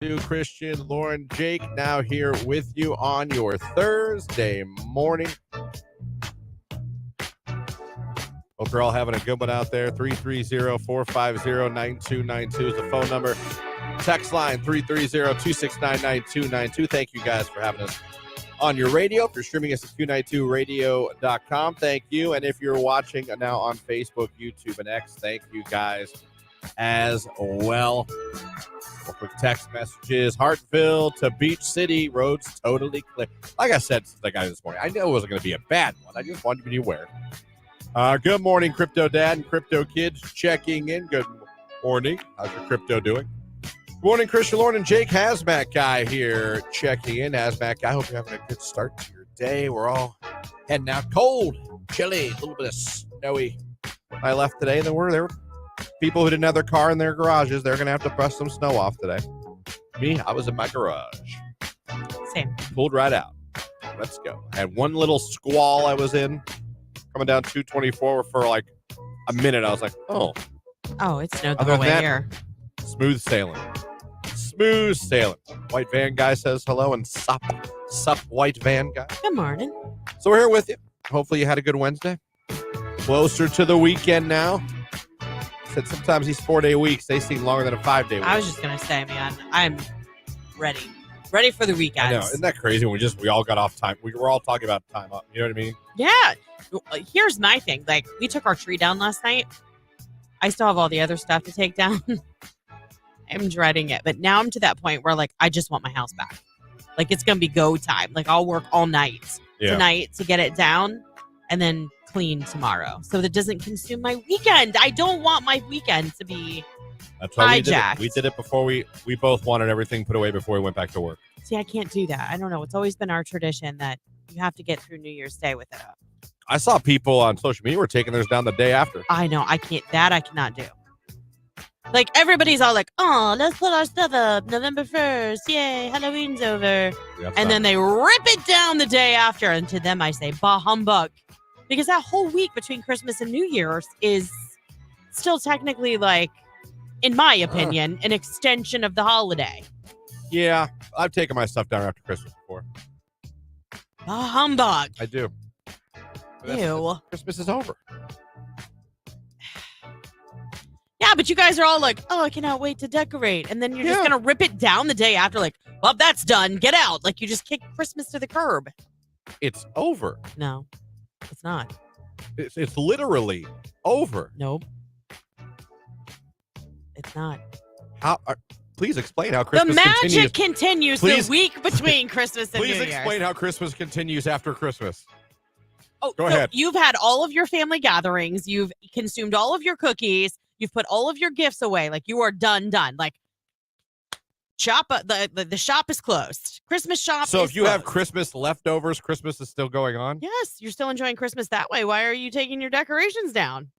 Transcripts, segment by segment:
Christian, Lauren, Jake, now here with you on your Thursday morning. Hope you're all having a good one out there. 330-450-9292 is the phone number. Text line 330-269-9292. Thank you guys for having us on your radio. If you're streaming us at Q92radio.com, thank you. And if you're watching now on Facebook, YouTube, and X, thank you guys as well. Quick text messages. Hartville to Beach City. Roads totally clear. Like I said to the guy this morning, I knew it wasn't going to be a bad one. I just wanted you to be aware. Good morning, Crypto Dad and Crypto Kids checking in. Good morning. How's your crypto doing? Good morning, Christian, Lauren, and Jake. Hazmat Guy here checking in. Hazmat Guy, hope you're having a good start to your day. We're all heading out cold, chilly, a little bit of snowy. I left today, and there were people who didn't have their car in their garages. They're going to have to brush some snow off today. Me, I was in my garage. Same. Pulled right out. Let's go. I had one little squall I was in, coming down 224 for like a minute. I was like, oh, it snowed the whole way here. Smooth sailing. Smooth sailing. White van guy says hello, and sup white van guy. Good morning. So we're here with you. Hopefully you had a good Wednesday. Closer to the weekend now. Said sometimes these 4-day weeks, they seem longer than a 5-day week. I was just going to say, man, I'm ready. Ready for the weekends. I know. Isn't that crazy? We all got off time. We were all talking about time up. You know what I mean? Yeah. Here's my thing. Like, we took our tree down last night. I still have all the other stuff to take down. I'm dreading it. But now I'm to that point where, like, I just want my house back. Like, it's going to be go time. Like, I'll work all night tonight to get it down and then clean tomorrow so that doesn't consume my weekend. I don't want my weekend to be hijacked. We did it before we both wanted everything put away before we went back to work. See, I can't do that. I don't know. It's always been our tradition that you have to get through New Year's Day with it up. I saw people on social media were taking theirs down the day after. I know. I cannot do. Like, everybody's all like, oh, let's put our stuff up November 1st. Yay, Halloween's over. And then they rip it down the day after. And to them, I say, bah humbug. Because that whole week between Christmas and New Year's is still technically, like, in my opinion, an extension of the holiday. Yeah, I've taken my stuff down after Christmas before. Humbug. I do. Ew. Christmas is over. Yeah, but you guys are all like, oh, I cannot wait to decorate. And then you're just going to rip it down the day after, like, well, that's done. Get out. Like, you just kick Christmas to the curb. It's over. No, it's not. It's literally over. Nope. It's not. Please explain how Christmas continues. The magic continues the week between Christmas and New Year's. Please explain how Christmas continues after Christmas. Oh, go ahead. You've had all of your family gatherings. You've consumed all of your cookies. You've put all of your gifts away. Like, you are done. Like, the shop is closed. Christmas shop So is if you closed. have Christmas leftovers, Christmas is still going on? Yes, you're still enjoying Christmas that way. Why are you taking your decorations down?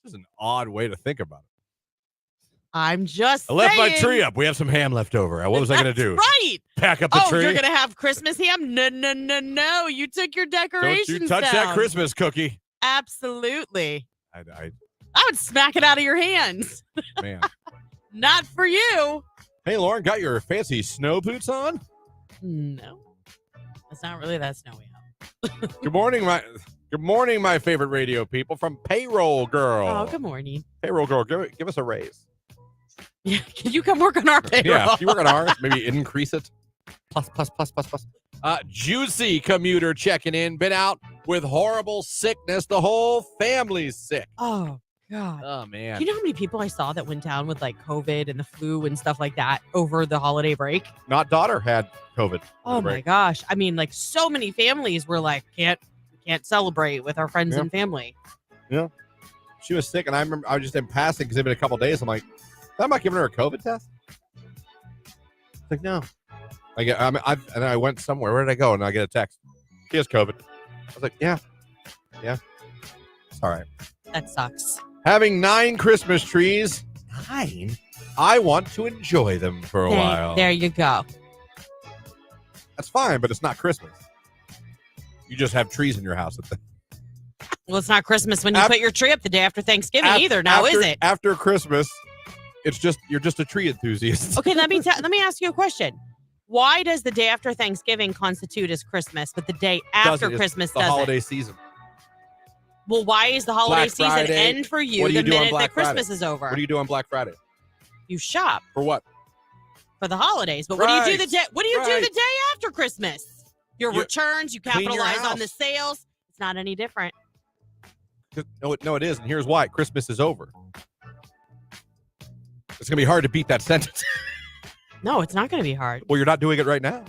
This is an odd way to think about it. I'm just I left my tree up. We have some ham left over. What was I going to do? Right. Pack up the tree? Oh, you're going to have Christmas ham? No. You took your decorations Don't you touch down. that Christmas cookie. Absolutely. I would smack it out of your hands. Man. Not for you. Hey, Lauren, got your fancy snow boots on? No. It's not really that snowy out. Good morning, my favorite radio people from Payroll Girl. Oh, good morning. Payroll Girl, give us a raise. Yeah, can you come work on our payroll? Yeah, if you work on ours, maybe increase it. Plus. Juicy commuter checking in. Been out with horrible sickness. The whole family's sick. Oh, God. Oh, man. Do you know how many people I saw that went down with, like, COVID and the flu and stuff like that over the holiday break? Not daughter had COVID. Oh, my gosh. I mean, like, so many families were like, can't celebrate with our friends and family. Yeah. She was sick, and I remember I was just in passing because it's been a couple of days. I'm like, I'm not giving her a COVID test. Like, no. And I went somewhere. Where did I go? And I get a text. She has COVID. I was like, yeah. It's all right. That sucks. Having 9 Christmas trees. 9? I want to enjoy them for a while. There you go. That's fine, but it's not Christmas. You just have trees in your house. Well, it's not Christmas when you put your tree up the day after Thanksgiving either, now is it? After Christmas, It's just you're just a tree enthusiast. Okay, let me ask you a question. Why does the day after Thanksgiving constitute as Christmas, but the day after Christmas the doesn't? holiday season. Well, why is the holiday Black season Friday. end for you What do you the do on minute Black that Christmas Friday? is over? What do you do on Black Friday? You shop For what? for the holidays, but what do you do the day? What do you do Right. the day after Christmas? Your You returns, you clean your capitalize on house. the sales. It's not any different. No, it is. And here's why. Christmas is over. It's going to be hard to beat that sentence. No, it's not going to be hard. Well, you're not doing it right now.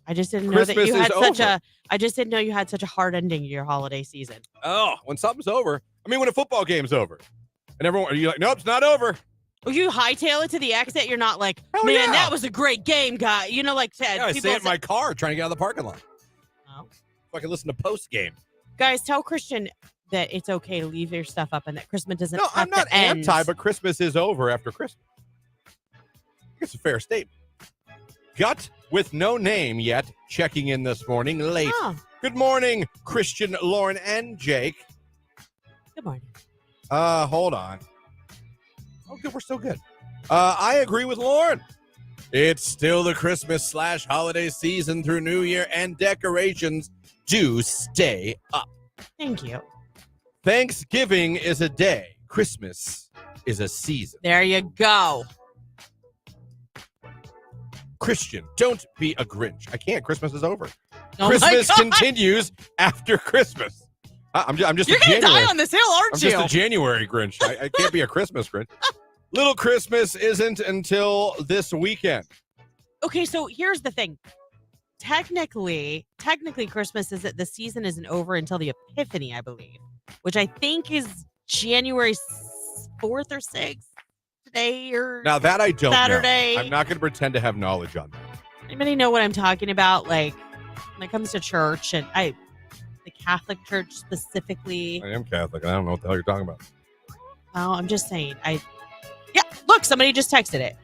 I just didn't know that Christmas you had is such over. a. I just didn't know you had such a hard ending to your holiday season. Oh, when something's over. I mean, when a football game's over. And everyone, are you like, nope, it's not over. Well, you hightail it to the exit. You're not like, Hell man, yeah. that was a great game, guy. You know, like Yeah, I people stay in say- my car trying to get out of the parking lot. Oh. So I can listen to post game. Guys, tell Christian that it's okay to leave your stuff up and that Christmas doesn't. No, have I'm not to end. anti, but Christmas is over after Christmas. I think it's a fair statement. Gut with no name yet, checking in this morning late. Oh, Good morning, Christian, Lauren, and Jake. good morning. Hold on. Oh, good. We're still good. I agree with Lauren. It's still the Christmas/holiday season through New Year, and decorations do stay up. Thank you. Thanksgiving is a day. Christmas is a season. There you go. Christian, don't be a Grinch. I can't. Christmas is over. Oh my Christmas God. continues after Christmas. I'm just You're a gonna January. die on this hill, aren't I'm you? just a January Grinch. I can't be a Christmas Grinch. Little Christmas isn't until this weekend. Okay, so here's the thing. Technically, Christmas the season isn't over until the Epiphany, I believe, which I think is January 4th or 6th today or Now that I don't Saturday. know. I'm not going to pretend to have knowledge on that. Anybody know what I'm talking about? Like when it comes to church and the Catholic Church specifically. I am Catholic. And I don't know what the hell you're talking about. Well, I'm just saying. Yeah, look, somebody just texted it.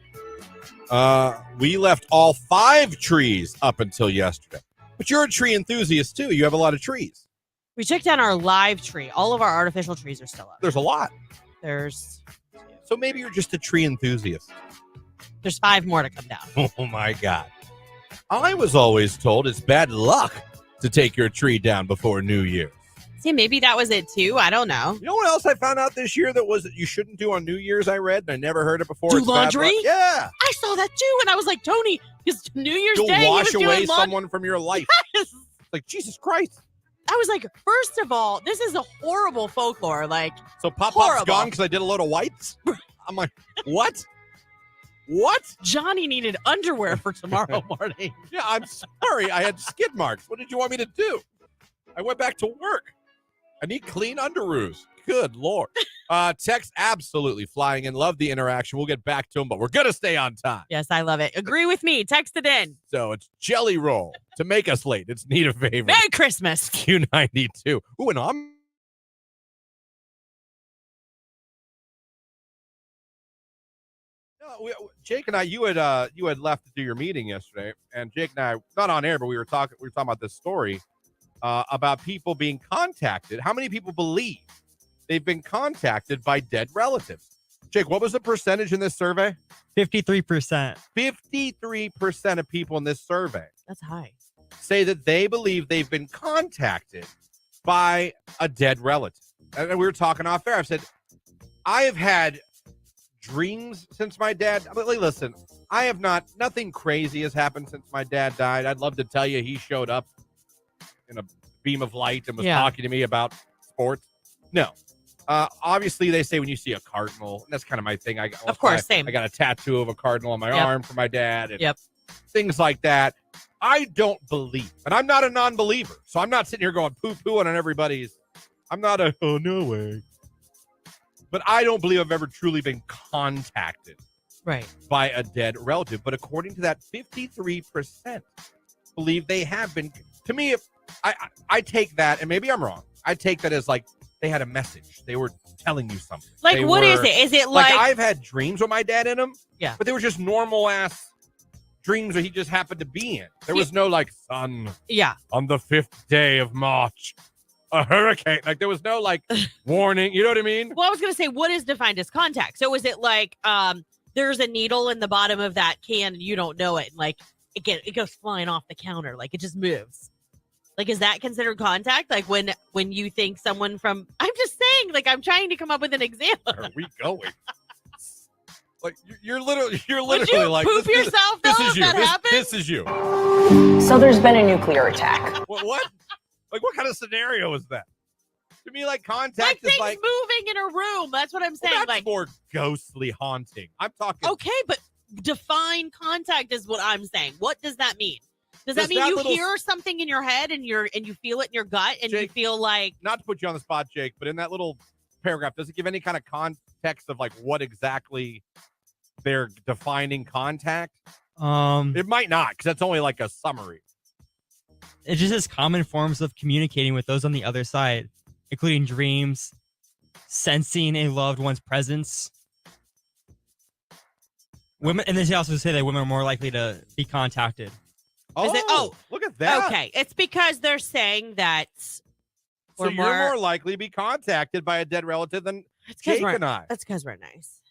We left all 5 trees up until yesterday. But you're a tree enthusiast too. You have a lot of trees. We took down our live tree. All of our artificial trees are still up. There's a lot. There's So maybe you're just a tree enthusiast. 5 more to come down. Oh my God. I was always told it's bad luck to take your tree down before New Year. See, maybe that was it too. I don't know. You know what else I found out this year that you shouldn't do on New Year's? I read, and I never heard it before. Do It's bad laundry? luck. Yeah. I saw that too, and I was like, Tony, it's New Year's You'll Day. He wash was away doing laundry. someone from your life. Yes. Like, Jesus Christ. I was like, first of all, this is a horrible folklore. Like, So Pop-Pop's Horrible. gone because I did a load of whites? I'm like, what? What? Johnny needed underwear for tomorrow morning. Yeah, I'm sorry. I had skid marks. What did you want me to do? I went back to work. I need clean underoos. Good Lord. Text absolutely flying in. Love the interaction. We'll get back to them, but we're going to stay on time. Yes, I love it. Agree with me. Text it in. So it's Jelly Roll to make us late. It's need a favor. Merry Christmas. Q92. Ooh, and I'm Jake and I, you had left to do your meeting yesterday, and Jake and I, not on air, but we were talking about this story about people being contacted. How many people believe they've been contacted by dead relatives? Jake, what was the percentage in this survey? 53%. 53% of people in this survey That's high. say that they believe they've been contacted by a dead relative. And we were talking off air. I've said, I have had dreams since my dad. But listen, I have nothing crazy has happened since my dad died. I'd love to tell you he showed up in a beam of light and was talking to me about sports. No. Obviously, they say when you see a cardinal, and that's kind of my thing. Of course, same. I got a tattoo of a cardinal on my arm for my dad. And things like that. I don't believe, and I'm not a non-believer, so I'm not sitting here going poo-pooing on everybody's. I'm not oh, no way. But I don't believe I've ever truly been contacted by a dead relative. But according to that, 53% believe they have been. To me, if I take that, and maybe I'm wrong, I take that as like they had a message. They were telling you something. Like, what is it? Is it like I've had dreams with my dad in them? Yeah. But they were just normal-ass dreams that he just happened to be in. There was no, like, son. Yeah. On the 5th day of March a hurricane. Like there was no like warning. You know what I mean? Well, I was going to say, what is defined as contact? So is it like there's a needle in the bottom of that can and you don't know it? And like it goes flying off the counter. Like it just moves. Like, is that considered contact? Like when you think someone from, I'm just saying, like, I'm trying to come up with an example. Where are we going? Like you're literally Would you like poop yourself though if that happens? This is you. So there's been a nuclear attack. What? Like what kind of scenario is that? To me, like contact Like is things like moving in a room. That's what I'm saying. well, that's like more ghostly haunting. I'm talking. okay, but define contact is what I'm saying. What does that mean? Does that Does mean that you little- hear something in your head and you feel it in your gut and Jake, you feel like not to put you on the spot, Jake, but in that little paragraph, does it give any kind of context of like what exactly they're defining contact? It might not, because that's only like a summary. It just has common forms of communicating with those on the other side, including dreams, sensing a loved one's presence. Women, and then she also say that women are more likely to be contacted. Look at that. okay, it's because they're saying that So you're more likely to be contacted by a dead relative than Jake and I. That's because we're nice.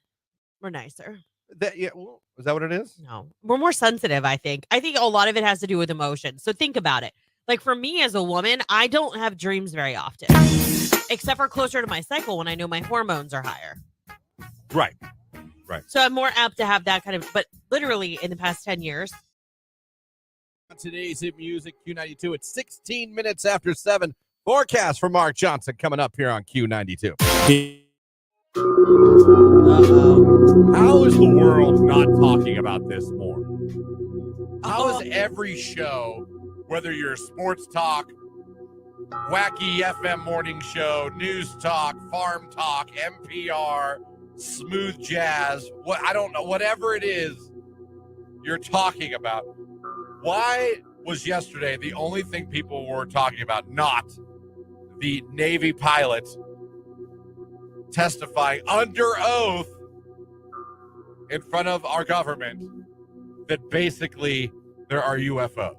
We're nicer. Is that what it is? No, we're more sensitive, I think. I think a lot of it has to do with emotion. So think about it. Like for me as a woman, I don't have dreams very often, except for closer to my cycle when I know my hormones are higher. Right. So I'm more apt to have that kind of, but literally in the past 10 years. Today's Hit Music Q92. It's 16 minutes after 7. Forecast from Mark Johnson coming up here on Q92. How is the world not talking about this more? How is every show, whether you're sports talk, wacky FM morning show, news talk, farm talk, NPR, smooth jazz, I don't know, whatever it is you're talking about, why was yesterday the only thing people were talking about not the Navy pilot testifying under oath in front of our government that basically there are UFOs?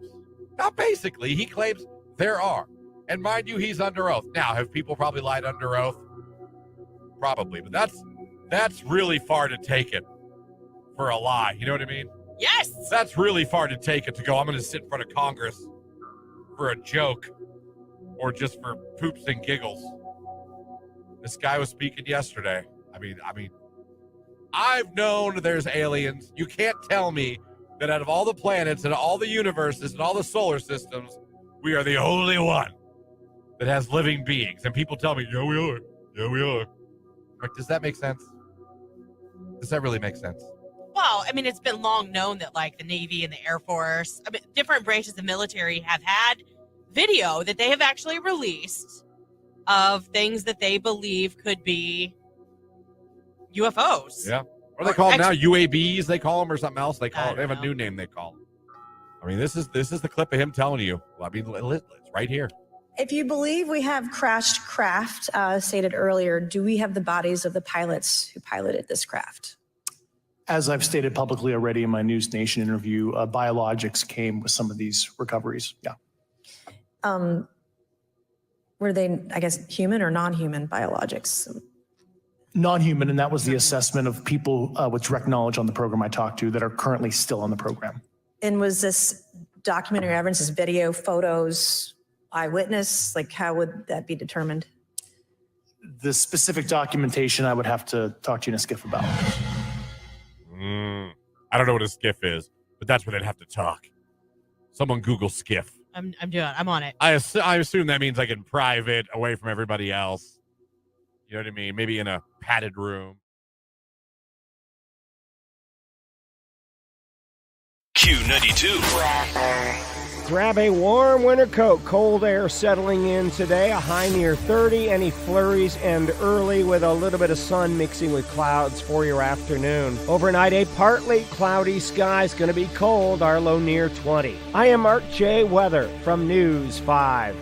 Not basically, he claims there are. And mind you, he's under oath. Now, have people probably lied under oath? Probably, but that's really far to take it for a lie. You know what I mean? Yes. That's really far to take it to go, I'm going to sit in front of Congress for a joke or just for poops and giggles. This guy was speaking yesterday. I mean, I've known there's aliens. You can't tell me that out of all the planets and all the universes and all the solar systems, we are the only one that has living beings. And people tell me, yeah, we are. Yeah, we are. Like, does that make sense? Does that really make sense? Well, I mean, it's been long known that like the Navy and the Air Force, I mean, different branches of the military have had video that they have actually released of things that they believe could be UFOs. Yeah. What do they call them now? UABs, they call them, or something else? They have a new name they call them. I mean, this is the clip of him telling you. Well, I mean, it's right here. If you believe we have crashed craft, stated earlier, do we have the bodies of the pilots who piloted this craft? As I've stated publicly already in my News Nation interview, biologics came with some of these recoveries. Yeah. Were they, I guess, human or non-human biologics? Non-human, and that was the assessment of people with direct knowledge on the program I talked to that are currently still on the program. And was this documentary evidence, this video, photos, eyewitness? Like, how would that be determined? The specific documentation I would have to talk to you in a skiff about. I don't know what a skiff is, but that's where they'd have to talk. Someone Google skiff. I'm on it. I assume that means like in private, away from everybody else. You know what I mean? Maybe in a padded room. Q92. Grab a warm winter coat. Cold air settling in today. A high near 30. Any flurries and early with a little bit of sun mixing with clouds for your afternoon. Overnight, a partly cloudy sky. It's going to be cold. Our low near 20. I am Mark J. Weather from News 5.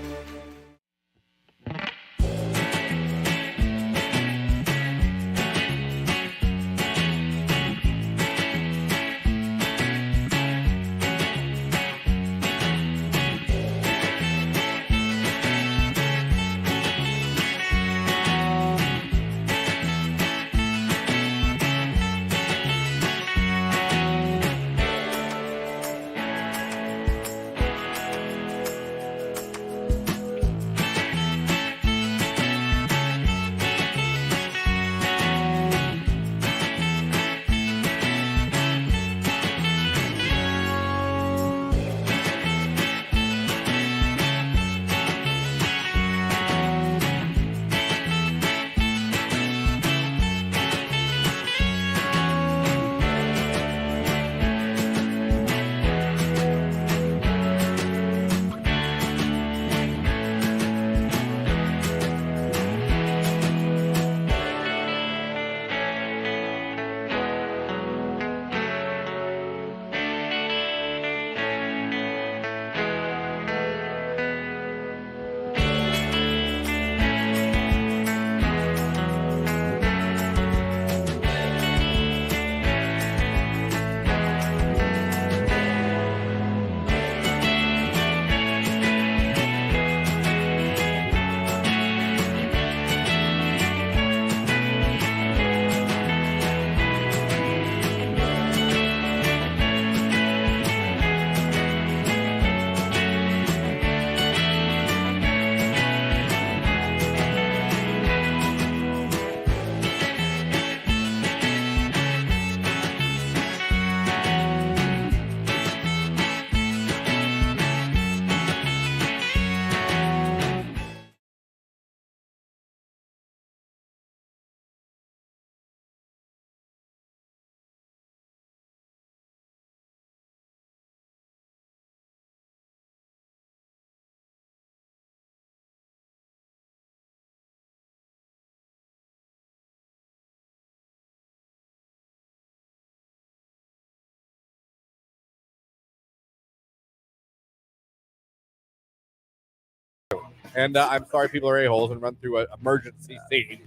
And I'm sorry people are a-holes and run through an emergency scene.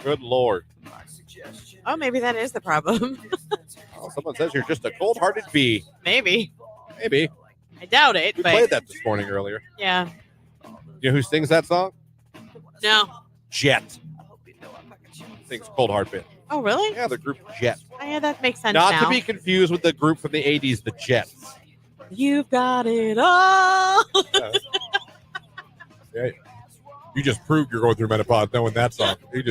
Good Lord. Oh, maybe that is the problem. Oh, someone says you're just a cold-hearted bee. Maybe. Maybe. I doubt it. We but played that this morning earlier. Yeah. You know who sings that song? No. Jet. Sings Cold Heart Bit. Oh, really? Yeah, the group Jet. Oh, yeah, that makes sense Not now. to be confused with the group from the 80s, the Jets. You've got it all. Yeah. You just proved you're going through menopause knowing that song. You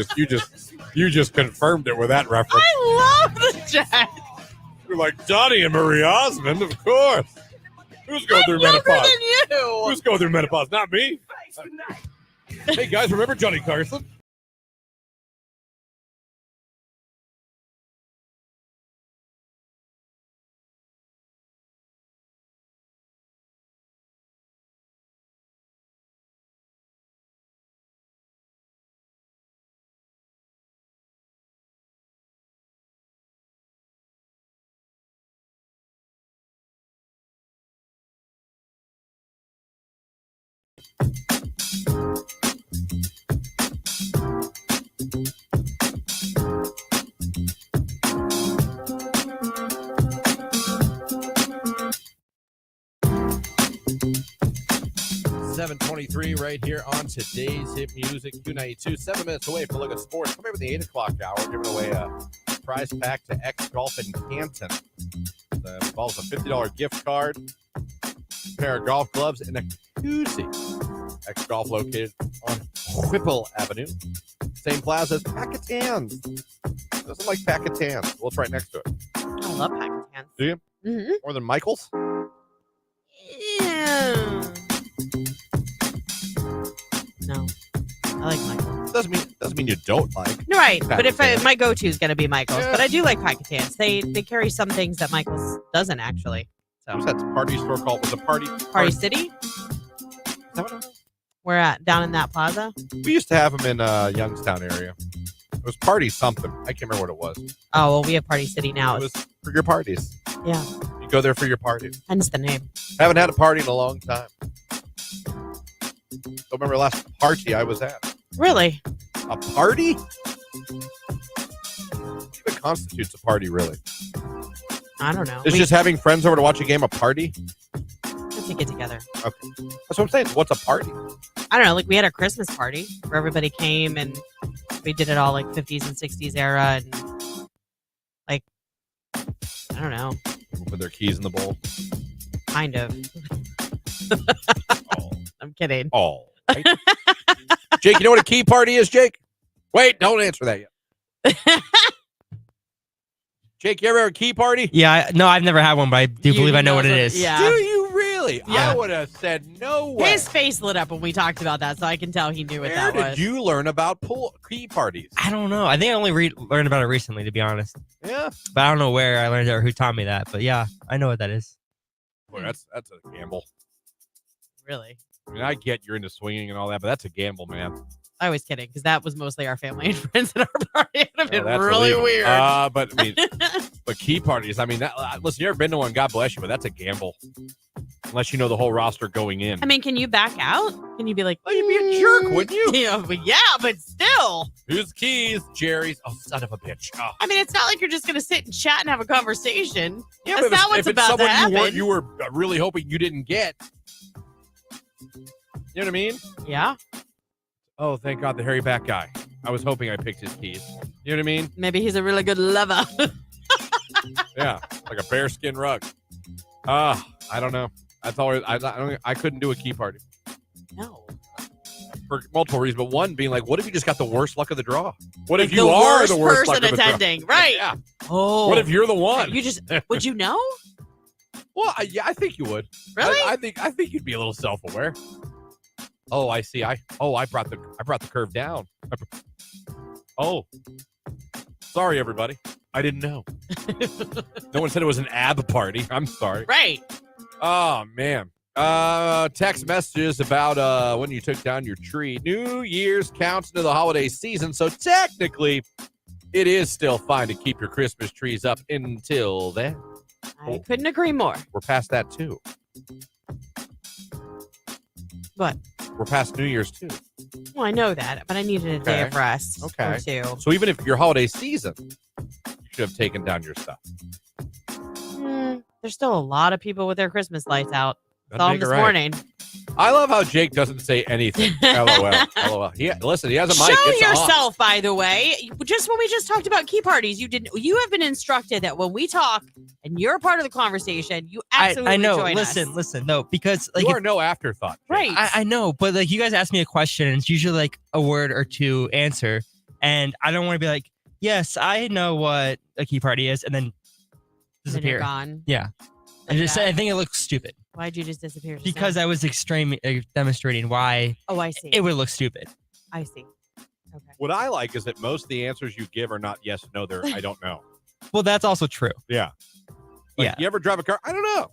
just confirmed it with that reference. I love the Jets. You're like Johnny and Marie Osmond, of course. Who's going through Younger menopause? than you. Who's going through menopause? Not me. Hey guys, remember Johnny Carson? $7:23 right here on today's Hit Music Q92. 7 minutes away from a look at sports. Come over the 8 o'clock hour. We're giving away a prize pack to X Golf in Canton. That involves a $50 gift card, a pair of golf gloves, and a koozie. X Golf located on Whipple Avenue. Same plaza as Packatans. Doesn't like Packatans. Well, it's right next to it. I love Pakistans. Do you? Mm-hmm. More than Michael's? Yeah. No. I like Michael's. Doesn't mean you don't like. You're right. But if Pakistan. my go-to is going to be Michael's. Yeah. But I do like Pakistans. They carry some things that Michael's doesn't actually. What's that party store called? Was it Party City? Is that what it was? We're at down in that plaza. We used to have them in Youngstown area. It was Party something. I can't remember what it was. Oh, well, we have Party City now. It was for your parties. Yeah. You go there for your parties. Hence the name. Haven't had a party in a long time. Don't remember the last party I was at. Really? A party? What constitutes a party, really? I don't know. Is just having friends over to watch a game a party? Just to get together. Okay. That's what I'm saying. What's a party? I don't know. Like we had our Christmas party where everybody came and we did it all like 50s and 60s era and like I don't know. People put their keys in the bowl. Kind of. Oh. I'm kidding. Oh. Right? Jake, you know what a key party is, Jake? Wait, don't answer that yet. Jake, you ever have a key party? Yeah, no, I've never had one, but I do believe I know what it is. Yeah. Do you really? Yeah. I would have said no way. His face lit up when we talked about that, so I can tell he knew what Where that did was. you learn about key parties? I don't know. I think I only learned about it recently, to be honest. Yeah. But I don't know where I learned it or who taught me that. But yeah, I know what that is. Boy, that's a gamble. Really? I mean, I get you're into swinging and all that, but that's a gamble, man. I was kidding because that was mostly our family and friends at our party. It would have been that's really illegal. weird. But I mean, but key parties. I mean, listen, you ever been to one? God bless you, but that's a gamble. Unless you know the whole roster going in. I mean, can you back out? Can you be like, well, you'd be a jerk, wouldn't you? Yeah, but still. Whose keys? Jerry's. Oh, son of a bitch. Oh. I mean, it's not like you're just going to sit and chat and have a conversation. Yeah, That's but not what's if it's about to someone happen. you were really hoping you didn't get. You know what I mean? Yeah. Oh, thank God, the hairy back guy. I was hoping I picked his keys. You know what I mean? Maybe he's a really good lover. Yeah, like a bearskin rug. I don't know. That's always I couldn't do a key party No. for multiple reasons, but one being like, what if you just got the worst luck of the draw? What Like if you are the worst luck person of the draw? attending? Right. Yeah. Oh. What if you're the one? You just would you know? Well, yeah, I think you would. Really? I think you'd be a little self-aware. Oh, I see. I brought the curve down. Oh, sorry, everybody. I didn't know. No one said it was an ab party. I'm sorry. Right. Oh man. Text messages about when you took down your tree. New Year's counts into the holiday season, so technically, it is still fine to keep your Christmas trees up until then. I couldn't agree more. We're past that too. What? We're past New Year's too. Well, I know that, but I needed a day Okay. of rest or two. So even if your holiday season, you should have taken down your stuff. There's still a lot of people with their Christmas lights out. Doesn't Saw them make it this right. morning. I love how Jake doesn't say anything. LOL. LOL. Listen, he has a mic. Show It's on. yourself, by the way. Just when we just talked about key parties, you have been instructed that when we talk and you're a part of the conversation, you absolutely I know. join us. Listen. No, because like You are no afterthought. Jake. Right. I know, but like you guys ask me a question, and it's usually like a word or two answer, and I don't want to be like, yes, I know what a key party is, and then And then disappear. you're gone. Yeah, Like I that. think it looks stupid Why'd you just disappear? just because now? I was demonstrating why Oh, I see. it would look stupid. I see. Okay. What I like is that most of the answers you give are not yes, no, they're I don't know. Well, that's also true. Yeah. Like, Yeah. You ever drive a car? I don't know.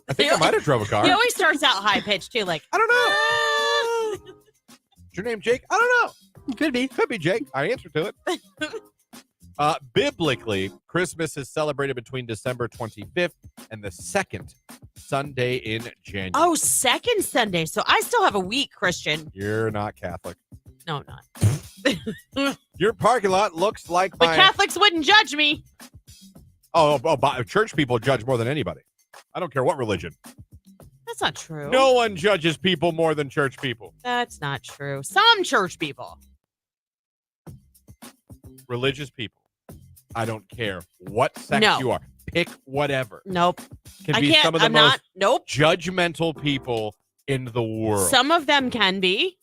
I think I might have drove a car. He always starts out high pitched too, like I don't know. Is your name Jake? I don't know. Could be. Could be Jake. I answer to it. Biblically, Christmas is celebrated between December 25th and the second Sunday in January. oh, second Sunday. So I still have a week, Christian. You're not Catholic. No, I'm not. Your parking lot looks like But my... Catholics wouldn't judge me. Church people judge more than anybody. I don't care what religion. That's not true. No one judges people more than church people. That's not true. Some church people. Religious people. I don't care what sect No. you are. Pick whatever. Nope. Can I be can't. some of the I'm most not. Nope. judgmental people in the world. Some of them can be.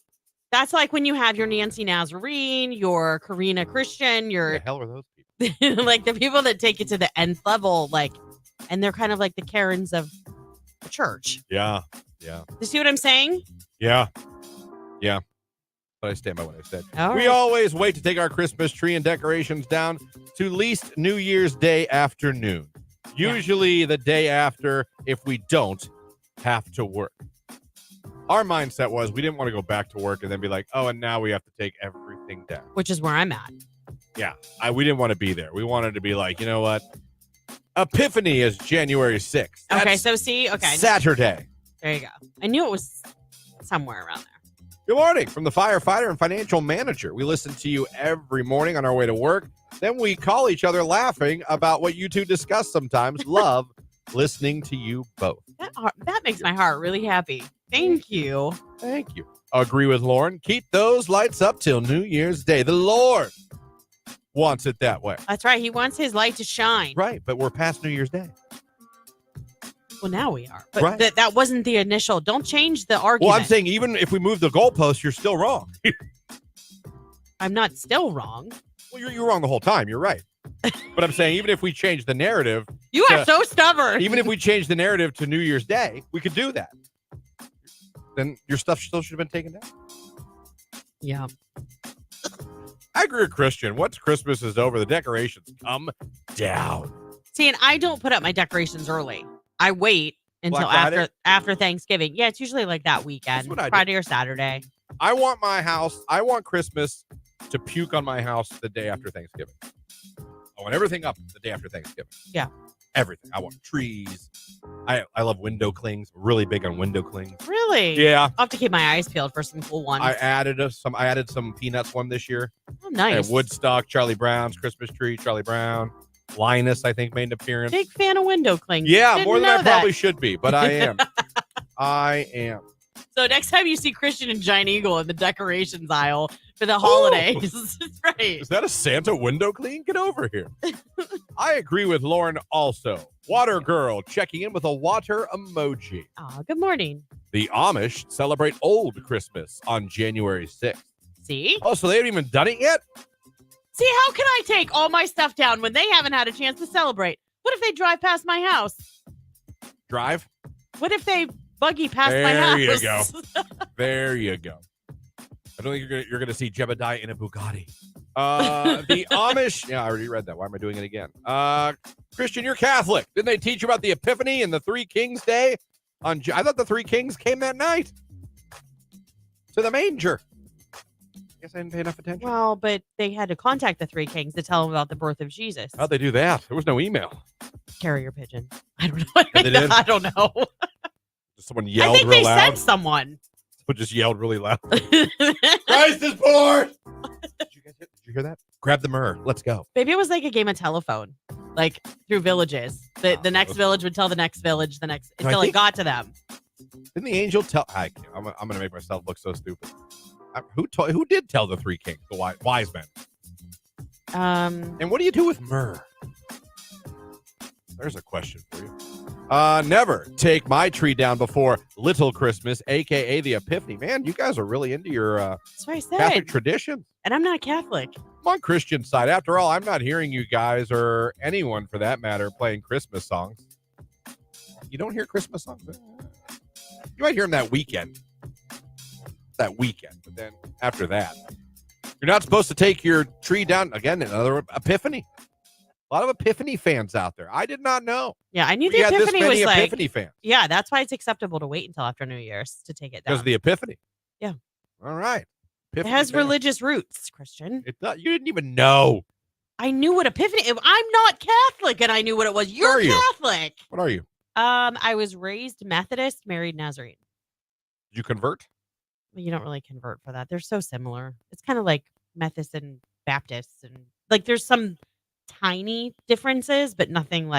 That's like when you have your Nancy Nazarene, your Karina Christian, Who your the hell are those people? like the people that take it to the nth level, like, and they're kind of like the Karens of the church. Yeah. You see what I'm saying? Yeah. But I stand by what I said. All We right. always wait to take our Christmas tree and decorations down to least New Year's Day afternoon. Usually the day after if we don't have to work. Our mindset was we didn't want to go back to work and then be like, oh, and now we have to take everything down. Which is where I'm at. Yeah. We didn't want to be there. We wanted to be like, you know what? Epiphany is January 6th. Okay, That's so see, okay, Saturday. there you go. I knew it was somewhere around there. Good morning from the firefighter and financial manager. We listen to you every morning on our way to work. Then we call each other laughing about what you two discuss sometimes. Love listening to you both. That makes my heart really happy. Thank you. Thank you. Agree with Lauren. Keep those lights up till New Year's Day. The Lord wants it that way. That's right. He wants his light to shine. Right, but we're past New Year's Day. Well, now we are. But Right. that wasn't the initial. Don't change the argument. Well, I'm saying even if we move the goalpost, you're still wrong. I'm not still wrong. Well, you're wrong the whole time. You're right. But I'm saying even if we change the narrative, You are so stubborn. even if we change the narrative to New Year's Day, we could do that. Then your stuff still should have been taken down. Yeah. I agree with Christian. Once Christmas is over, the decorations come down. See, and I don't put up my decorations early. I wait until Black Friday? after Thanksgiving. Yeah, it's usually like that weekend, what I do. Friday or Saturday. I want Christmas to puke on my house the day after Thanksgiving. I want everything up the day after Thanksgiving. Yeah. Everything. I want trees. I love window clings. Really big on window clings. Really? Yeah. I'll have to keep my eyes peeled for some cool ones. I added some Peanuts one this year. Oh, nice. Woodstock, Charlie Brown's Christmas tree, Charlie Brown. Linus, I think, made an appearance. Big fan of window clings. Yeah, Didn't more than know I that. probably should be, but I am. I am. So next time you see Christian and Giant Eagle in the decorations aisle for the holidays, right? Is that a Santa window clean? Get over here. I agree with Lauren also. Water girl checking in with a water emoji. Oh, good morning. The Amish celebrate Old Christmas on January 6th. See? Oh, so they haven't even done it yet? See, how can I take all my stuff down when they haven't had a chance to celebrate? What if they drive past my house? Drive? What if they buggy past my There house? you go. There you go. I don't think you're gonna see Jebediah in a Bugatti. The Amish. Yeah, I already read that. Why am I doing it again? Christian, you're Catholic. Didn't they teach you about the Epiphany and the Three Kings Day? I thought the Three Kings came that night to the manger. Guess I didn't pay enough attention. Well, but they had to contact the Three Kings to tell them about the birth of Jesus. How'd they do that? There was no email. Carrier pigeon. I don't know. Yeah, they did? I don't know. Someone I yelled think real they loud. sent someone. People just yelled really loud. Christ is born! Did you hear that? Grab the myrrh. Let's go. Maybe it was like a game of telephone, like through villages. The next village would tell the next village until it got to them. Didn't the angel tell? I'm going to make myself look so stupid. Who did tell the three kings, the wise men? And what do you do with myrrh? There's a question for you. Never take my tree down before Little Christmas, a.k.a. the Epiphany. Man, you guys are really into your That's what I said. Catholic tradition. And I'm not Catholic. I'm on Christian side. After all, I'm not hearing you guys or anyone for that matter playing Christmas songs. You don't hear Christmas songs? You might hear them that weekend. But then after that, you're not supposed to take your tree down. Again, another Epiphany. A lot of Epiphany fans out there. I did not know. Yeah, I knew the Epiphany was like Epiphany fans. Yeah, that's why it's acceptable to wait until after New Year's to take it down. Because of the Epiphany. Yeah. All right. Epiphany it has fans. religious roots, Christian. You didn't even know. I knew what Epiphany. I'm not Catholic, and I knew what it was. You're Catholic. What are you? I was raised Methodist, married Nazarene. Did you convert? You don't really convert for that. They're so similar. It's kind of like Methodists and Baptists, and like there's some tiny differences, but nothing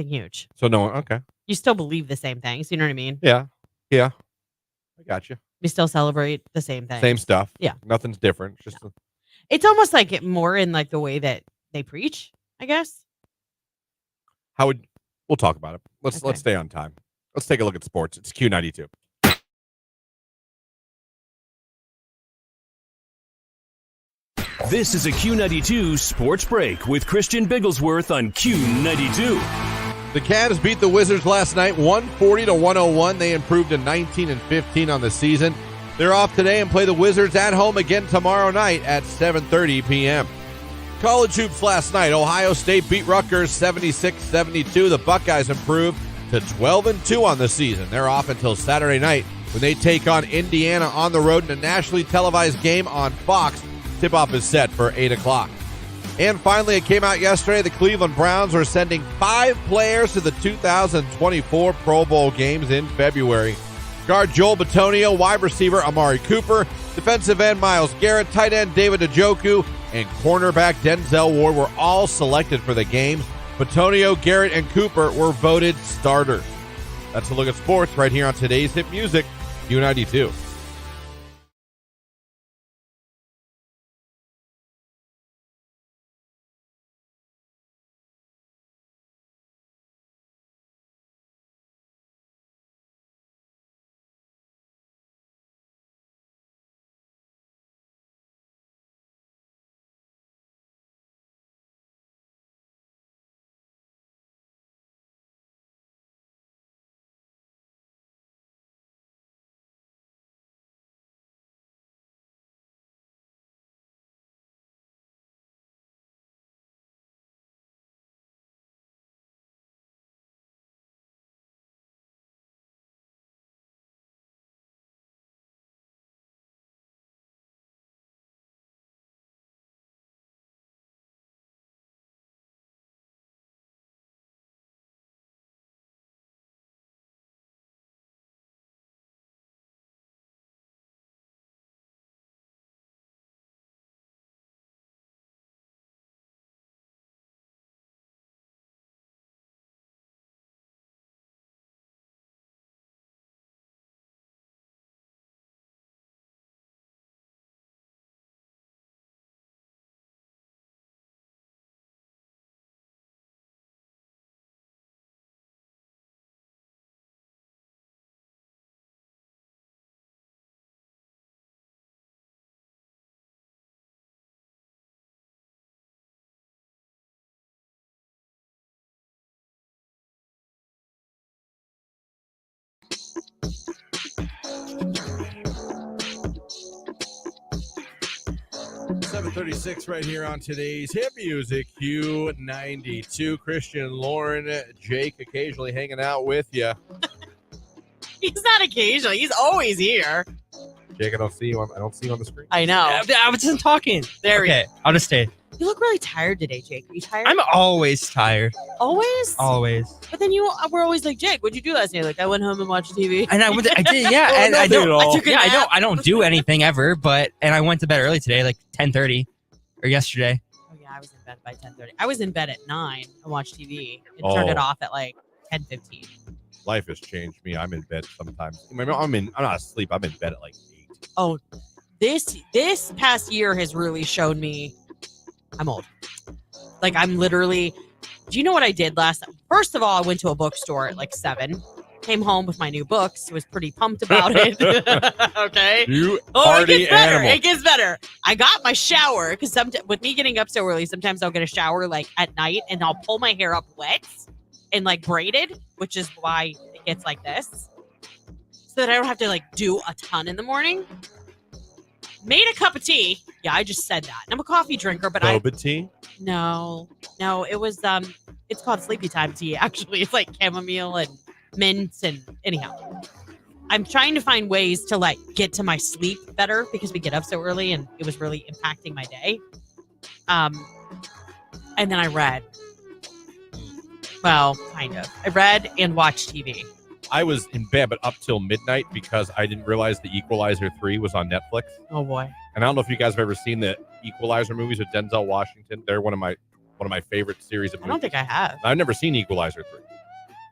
huge. So no, okay. You still believe the same things. You know what I mean? Yeah. I got you. We still celebrate the same thing. Same stuff. Yeah. Nothing's different. Just it's almost like it more in like the way that they preach, I guess. We'll talk about it. Let's stay on time. Let's take a look at sports. It's Q92. This is a Q92 Sports Break with Christian Bigglesworth on Q92. The Cavs beat the Wizards last night 140-101. They improved to 19-15 on the season. They're off today and play the Wizards at home again tomorrow night at 7:30 p.m. College hoops last night. Ohio State beat Rutgers 76-72. The Buckeyes improved to 12-2 on the season. They're off until Saturday night when they take on Indiana on the road in a nationally televised game on Fox. Tip-off is set for 8 o'clock. And finally, it came out yesterday, the Cleveland Browns are sending 5 players to the 2024 Pro Bowl games in February. Guard Joel Bitonio, wide receiver Amari Cooper, defensive end Myles Garrett, tight end David Njoku, and cornerback Denzel Ward were all selected for the games. Bitonio, Garrett, and Cooper were voted starters. That's a look at sports right here on today's Hit Music, Q92. .36 right here on today's Hit Music Q92. Christian, Lauren, Jake occasionally hanging out with you. He's not occasionally. He's always here. Jake, I don't see you on the screen. I know. I wasn't talking. There we go. Okay, I'll just stay. You look really tired today, Jake. Are you tired? I'm always tired. Always? Always. But then you were always like, Jake, what'd you do last night? Like, I went home and watched TV. And I did, yeah. Oh, and I nothing at all. don't. Yeah, I don't do anything ever. But I went to bed early today, like 10:30, or yesterday. Oh yeah, I was in bed by 10:30. I was in bed at 9 and watched TV and turned it off at like 10:15. Life has changed me. I'm in bed sometimes. I'm not asleep. I'm in bed at like 8. Oh, this past year has really shown me I'm old. Like, I'm literally. Do you know what I did last? First of all, I went to a bookstore at like 7. Came home with my new books. Was pretty pumped about it. Okay. You it party gets better. animal. It gets better. I got my shower because with me getting up so early, sometimes I'll get a shower like at night and I'll pull my hair up wet and like braided, which is why it gets like this, so that I don't have to like do a ton in the morning. Made a cup of tea. Yeah, I just said that. And I'm a coffee drinker, but Boba tea? No, it was it's called sleepy time tea. Actually, it's like chamomile and mint, and anyhow, I'm trying to find ways to like get to my sleep better because we get up so early, and it was really impacting my day. And then I read. Well, kind of. I read and watched TV. I was in bed, but up till midnight because I didn't realize the Equalizer 3 was on Netflix. Oh boy! And I don't know if you guys have ever seen the Equalizer movies with Denzel Washington. They're one of my favorite series of movies. I don't think I have. I've never seen Equalizer 3.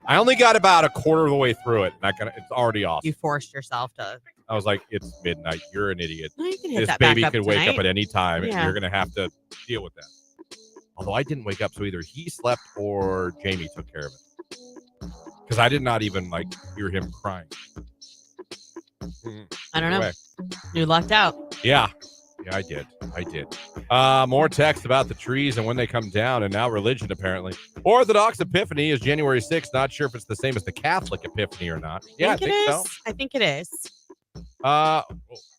I only got about a quarter of the way through it, and it's already off. You forced yourself to. I was like, it's midnight. You're an idiot. No, you can hit This that baby back up could wake up tonight. at any time, and Yeah. you're going to have to deal with that. Although I didn't wake up, so either he slept or Jamie took care of it. Because I did not even hear him crying. I don't know. Anyway. You lucked out. Yeah, I did. More text about the trees and when they come down, and now religion, apparently. Orthodox Epiphany is January 6th. Not sure if it's the same as the Catholic Epiphany or not. Yeah, I think so. I think it is.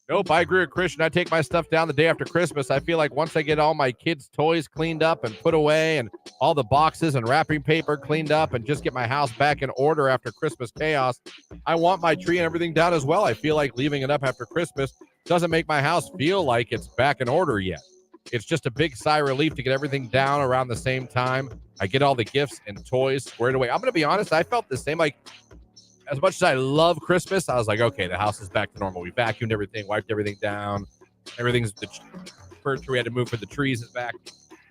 Nope, I agree with Christian. I take my stuff down the day after Christmas. I feel like once I get all my kids' toys cleaned up and put away and all the boxes and wrapping paper cleaned up and just get my house back in order after Christmas chaos, I want my tree and everything down as well. I feel like leaving it up after Christmas doesn't make my house feel like it's back in order yet. It's just a big sigh of relief to get everything down around the same time. I get all the gifts and toys squared away. I'm going to be honest, I felt the same. As much as I love Christmas, I was like, okay, the house is back to normal. We vacuumed everything, wiped everything down. Everything's the furniture we had to move for the trees is back.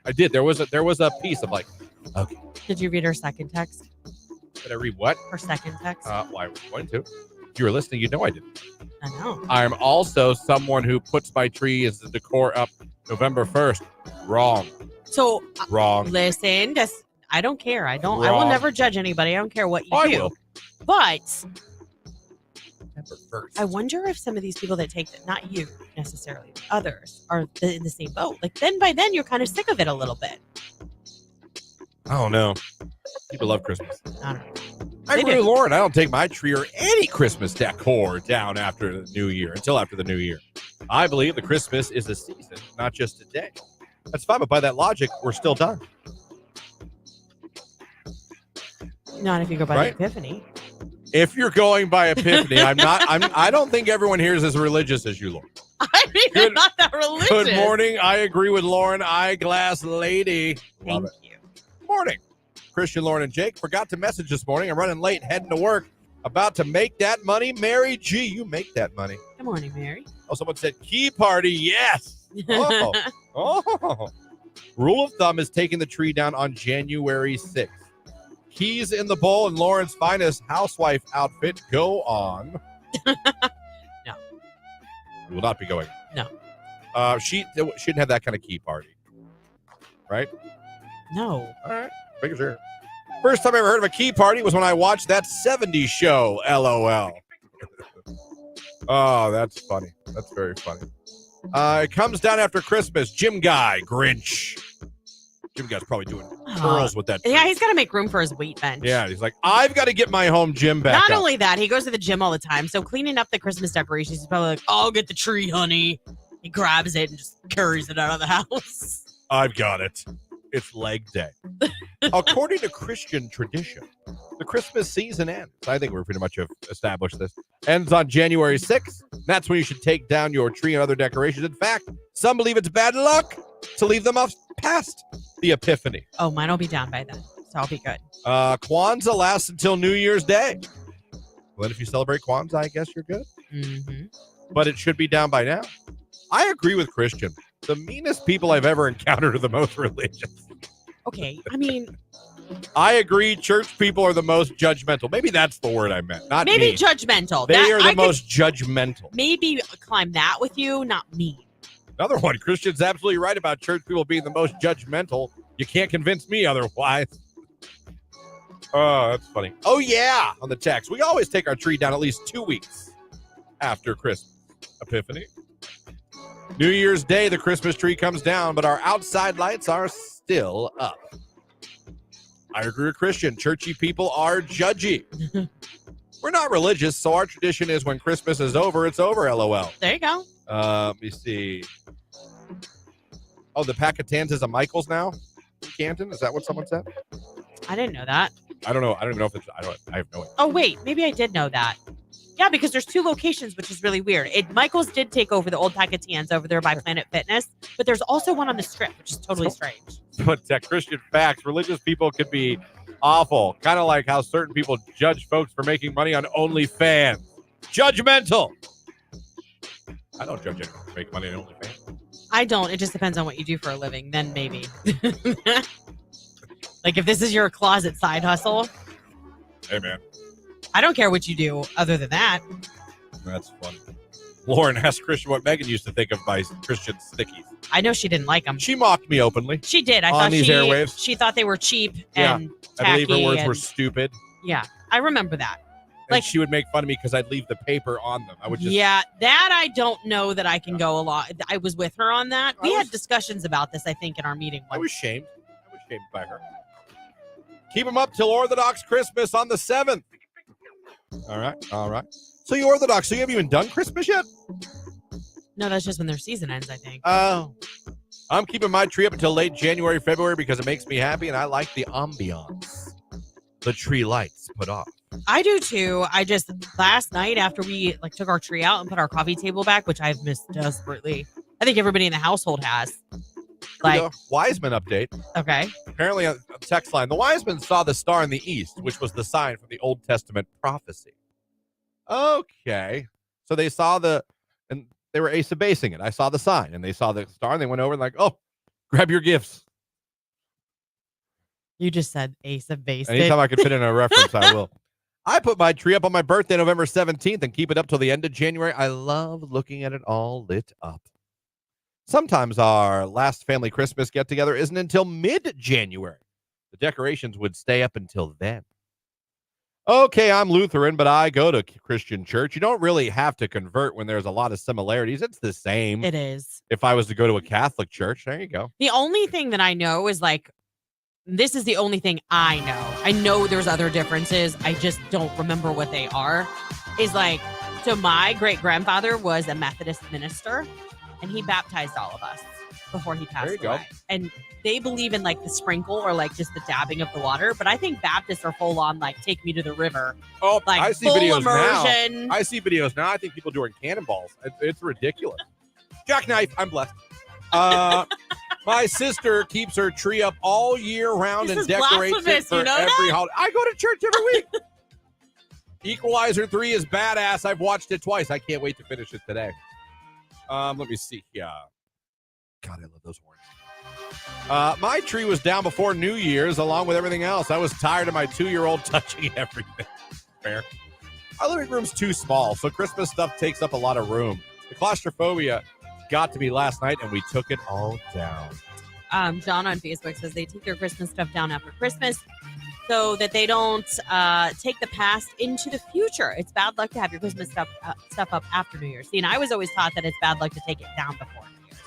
I did. There was a piece of okay. Did you read her second text? Did I read what? Her second text? Well, I was going to. If you were listening, you know I didn't. I know. I'm also someone who puts my tree as the decor up November 1st. Wrong. So Wrong. Listen, I don't care. I will Wrong. never judge anybody. I don't care what you I do. will. But November 1st. I wonder if some of these people that take that, not you necessarily, but others, are in the same boat. Like, then by then, you're kind of sick of it a little bit. I don't know. People love Christmas. I don't know. I They agree do. with Lauren. I don't take my tree or any Christmas decor down after the new year, until after the new year. I believe the Christmas is a season, not just a day. That's fine, but by that logic, we're still done. Not if you go by Right. the Epiphany. If you're going by Epiphany, I don't think everyone here is as religious as you, Lauren. I mean, Good- I'm not that religious. Good morning. I agree with Lauren. Eyeglass lady. Love Thank it. you. Morning. Christian, Lauren, and Jake forgot to message this morning. I'm running late, heading to work. About to make that money. Mary G, you make that money. Good morning, Mary. Oh, someone said key party. Yes. Oh. Oh. Rule of thumb is taking the tree down on January 6th. Keys in the bowl and Lauren's finest housewife outfit. Go on. No. You will not be going. No. She didn't have that kind of key party. Right? No. All right. Making sure. First time I ever heard of a key party was when I watched that 70s show, LOL. Oh, that's funny. That's very funny. It comes down after Christmas. Jim Guy, Grinch. Jim Guy's probably doing curls with that. Yeah, tree. he's got to make room for his weight bench. Yeah, he's like, I've got to get my home gym back Not up. only that, he goes to the gym all the time. So cleaning up the Christmas decorations, he's probably like, I'll get the tree, honey. He grabs it and just carries it out of the house. I've got it. It's leg day. According to Christian tradition, the Christmas season ends. I think we're pretty much have established this. Ends on January 6th. That's when you should take down your tree and other decorations. In fact, some believe it's bad luck to leave them up past the Epiphany. Oh, mine will be down by then, so I'll be good. Kwanzaa lasts until New Year's Day. Well, if you celebrate Kwanzaa, I guess you're good. Mm-hmm. But it should be down by now. I agree with Christian. The meanest people I've ever encountered are the most religious. Okay, I mean, I agree. Church people are the most judgmental. Maybe that's the word I meant. Not maybe mean. judgmental. They are the I could most judgmental. maybe climb that with you, not mean. Another one. Christian's absolutely right about church people being the most judgmental. You can't convince me otherwise. Oh, that's funny. Oh, yeah. On the text. We always take our tree down at least 2 weeks after Christmas. Epiphany. New Year's Day, the Christmas tree comes down, but our outside lights are still up. I agree with Christian. Churchy people are judgy. We're not religious, so our tradition is when Christmas is over, it's over, LOL. There you go. Let me see. Oh, the Packatans is a Michaels now? Canton? Is that what someone said? I didn't know that. I don't know. I don't even know if it's, I have no idea. Oh, wait, maybe I did know that. Yeah, because there's 2 locations, which is really weird. Michael's did take over the old Packatans over there by Planet Fitness, but there's also one on the Strip, which is totally strange. But Christian facts, religious people could be awful. Kind of like how certain people judge folks for making money on OnlyFans. Judgmental. I don't judge anyone for making money on OnlyFans. I don't. It just depends on what you do for a living. Then maybe. Like if this is your closet side hustle. Hey, man. I don't care what you do other than that. That's funny. Lauren asked Christian what Megan used to think of my Christian stickies. I know she didn't like them. She mocked me openly. She did. I on thought these airwaves. She thought they were cheap Yeah, and tacky. I believe her words and, were stupid. Yeah, I remember that. And Like- she would make fun of me because I'd leave the paper on them. I would just Yeah, that I don't know that I can go along. I was with her on that. We had discussions about this, I think, in our meeting. I was shamed. By her. Keep them up till Orthodox Christmas on the 7th. All right. So you Orthodox, so you haven't even done Christmas yet? No, that's just when their season ends, I think. Oh. I'm keeping my tree up until late January, February because it makes me happy and I like the ambiance. The tree lights put off. I do too. I just last night after we took our tree out and put our coffee table back, which I've missed desperately. I think everybody in the household has. Wiseman update. Okay. Apparently on the text line, the Wiseman saw the star in the east, which was the sign from the Old Testament prophecy. Okay. So they saw and they were Asa basing it. I saw the sign and they saw the star and they went over and oh, grab your gifts. You just said Ace of Base. Anytime I can fit in a reference, I will. I put my tree up on my birthday, November 17th, and keep it up till the end of January. I love looking at it all lit up. Sometimes our last family Christmas get-together isn't until mid-January. The decorations would stay up until then. Okay, I'm Lutheran, but I go to Christian church. You don't really have to convert when there's a lot of similarities. It's the same. It is. If I was to go to a Catholic church, there you go. The only thing that I know is this is the only thing I know. I know there's other differences. I just don't remember what they are. So my great-grandfather was a Methodist minister, and he baptized all of us before he passed away. Go. And they believe in the sprinkle or just the dabbing of the water. But I think Baptists are full on take me to the river. Oh, I see full videos immersion. now. I see videos now. I think people doing cannonballs. It's ridiculous. Jackknife. I'm blessed. My sister keeps her tree up all year round This and is decorates it blasphemous, for you know every that? holiday. I go to church every week. Equalizer 3 is badass. I've watched it twice. I can't wait to finish it today. Let me see. Yeah. God, I love those horns. My tree was down before New Year's, along with everything else. I was tired of my 2-year-old touching everything. Fair. Our living room's too small, so Christmas stuff takes up a lot of room. The claustrophobia got to me last night, and we took it all down. John on Facebook says they take their Christmas stuff down after Christmas so that they don't take the past into the future. It's bad luck to have your Christmas stuff up after New Year's. See, and I was always taught that it's bad luck to take it down before New Year's.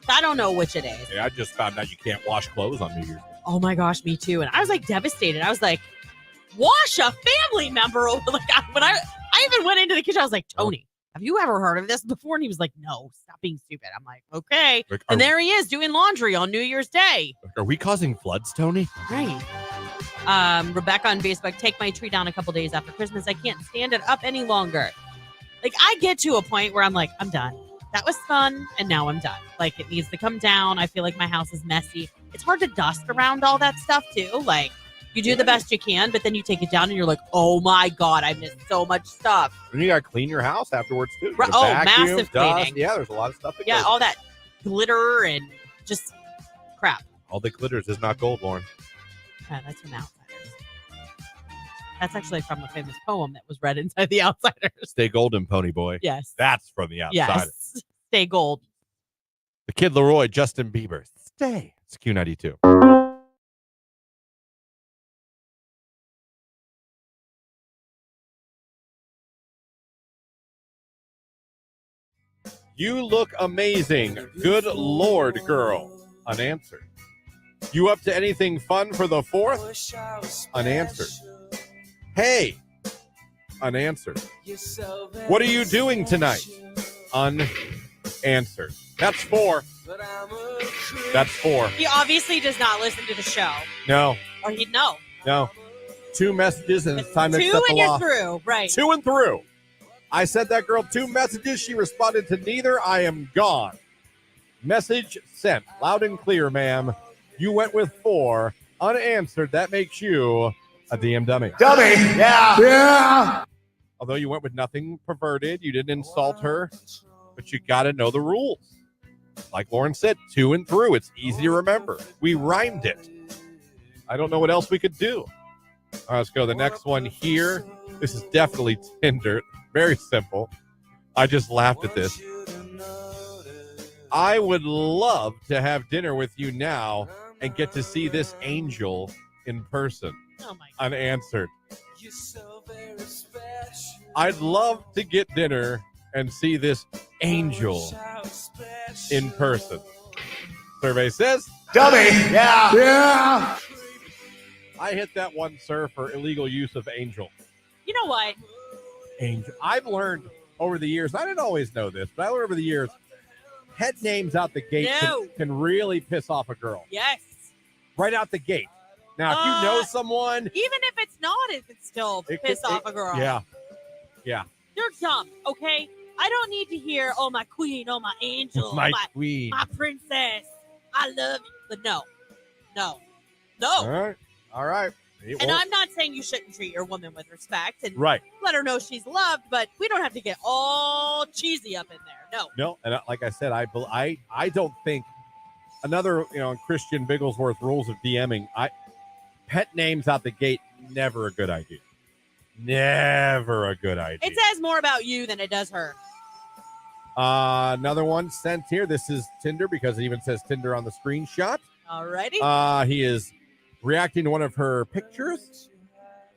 So I don't know which it is. Yeah, I just found out you can't wash clothes on New Year's. Oh my gosh, me too. And I was devastated. I was wash a family member over. When I even went into the kitchen, I was like, Tony, have you ever heard of this before? And he was like, no, stop being stupid. I'm like, okay. And there he is doing laundry on New Year's Day. Are we causing floods, Tony? Right. Rebecca on Facebook, take my tree down a couple days after Christmas. I can't stand it up any longer. I get to a point where I'm I'm done. That was fun, and now I'm done. It needs to come down. I feel like my house is messy. it's hard to dust around all that stuff too. Like, you do the best you can, but then you take it down and you're like, oh my God, I missed so much stuff. And you got to clean your house afterwards, too. Right. You gotta vacuum, Massive dust. cleaning. Yeah, there's a lot of stuff that Yeah, goes. all that glitter and just crap. All that glitters is not gold, Lauren. Yeah, that's from Outsiders. That's actually from a famous poem that was read inside The Outsiders. Stay golden, pony boy. Yes. That's from the outside. Yes. Stay gold. The Kid Leroy, Justin Bieber. Stay. It's Q92. You look amazing. Good Lord, girl. Unanswered. You up to anything fun for the 4th? Unanswered. Hey. Unanswered. What are you doing tonight? Unanswered. That's 4. That's 4. He obviously does not listen to the show. No. Or he'd know. No. 2 messages and it's time to 2 accept the and you're law. through. Right. 2 and through. I sent that girl 2 messages. She responded to neither. I am gone. Message sent. Loud and clear, ma'am. You went with 4. Unanswered. That makes you a DM dummy. Dummy. Yeah. Yeah. Although you went with nothing perverted. You didn't insult her. But you got to know the rules. Like Lauren said, 2 and through. It's easy to remember. We rhymed it. I don't know what else we could do. All right, let's go to the next one here. This is definitely Tinder. Very simple. I just laughed at this. I would love to have dinner with you now and get to see this angel in person. Oh my God. Unanswered. I'd love to get dinner and see this angel in person. Survey says, Dummy. Yeah. Yeah. I hit that one, sir, for illegal use of angel. You know what? Angel. I've learned over the years, I didn't always know this, but I learned over the years, head names out the gate can really piss off a girl. Yes. Right out the gate. Now, if you know someone. Even if it's not, it could still piss off a girl. Yeah. Yeah. You're dumb, okay? I don't need to hear, oh, my queen, oh, my angel, My queen. my princess. I love you. But no. All right. All right. And I'm not saying you shouldn't treat your woman with respect and right. let her know she's loved, but we don't have to get all cheesy up in there. No. And like I said, I don't think another, Christian Bigglesworth rules of DMing, pet names out the gate, never a good idea. Never a good idea. It says more about you than it does her. Another one sent here. This is Tinder because it even says Tinder on the screenshot. Alrighty. He is reacting to one of her pictures.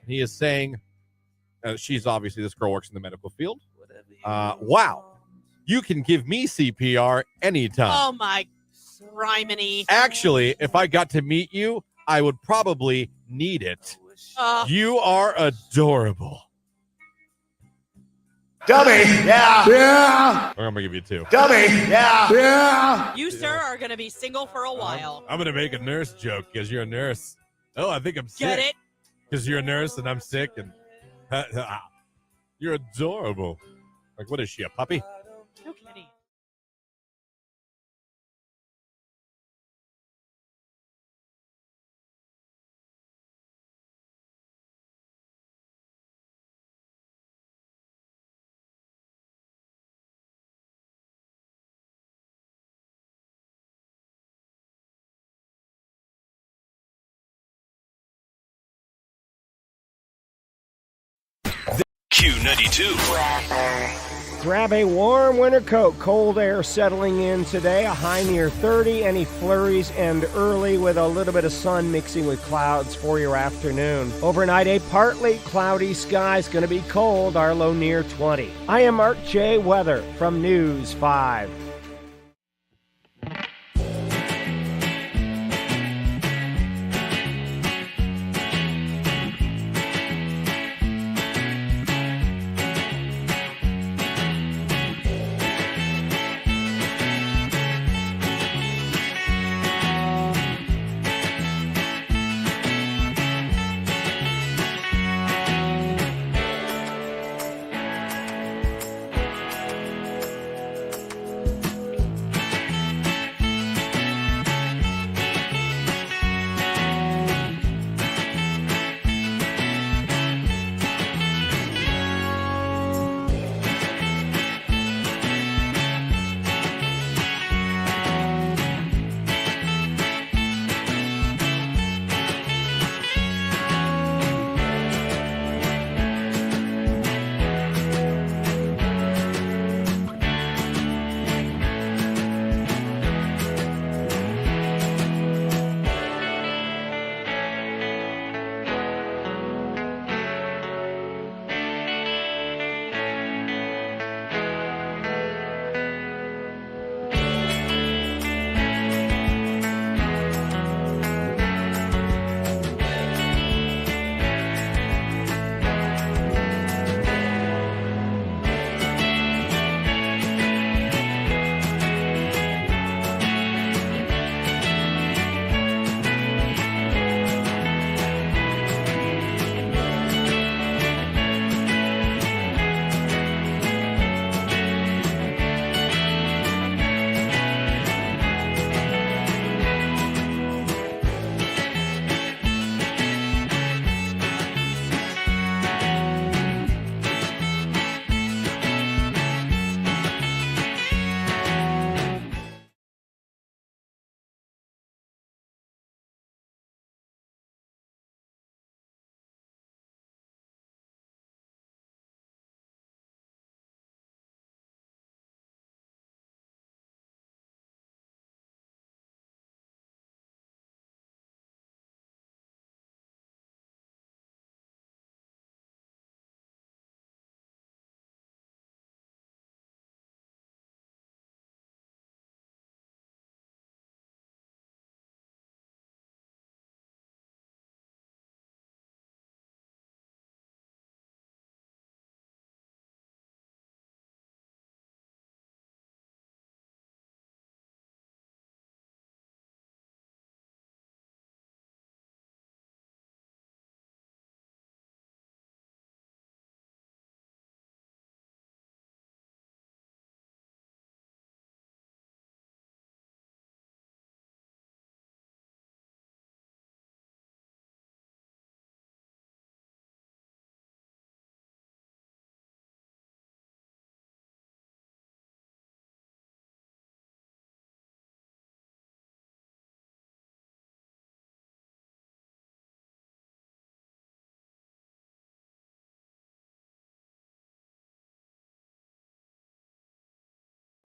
He is saying, she's obviously, this girl works in the medical field. Wow, you can give me CPR anytime. Oh my criminy. Actually, if I got to meet you, I would probably need it. You are adorable. Dummy. Yeah. Yeah. I'm going to give you 2. Dummy. Yeah. Yeah. You, sir, are going to be single for a while. I'm going to make a nurse joke because you're a nurse. Oh, I think I'm sick. Get it? Because you're a nurse and I'm sick and you're adorable. Like, what is she, a puppy? No kidding. Q92. Grab a warm winter coat. Cold air settling in today. A high near 30. Any flurries and early with a little bit of sun mixing with clouds for your afternoon. Overnight, a partly cloudy skies. Going to be cold. Our low near 20. I am Mark J. Weather from News 5.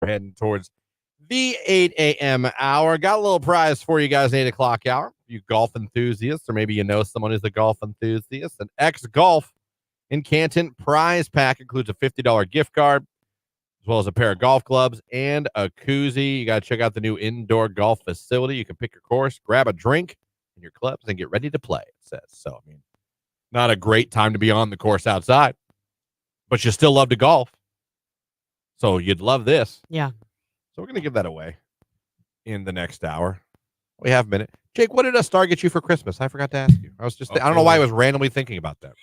We're heading towards the 8 a.m. hour. Got a little prize for you guys, 8 o'clock hour. You golf enthusiasts, or maybe you know someone who's a golf enthusiast. An X Golf in Canton prize pack includes a $50 gift card, as well as a pair of golf clubs and a koozie. You got to check out the new indoor golf facility. You can pick your course, grab a drink and your clubs, and get ready to play, it says. So, I mean, not a great time to be on the course outside, but you still love to golf. So you'd love this. Yeah. So we're going to give that away in the next hour. We have a minute. Jake, what did a star get you for Christmas? I forgot to ask you. I don't know why I was randomly thinking about that.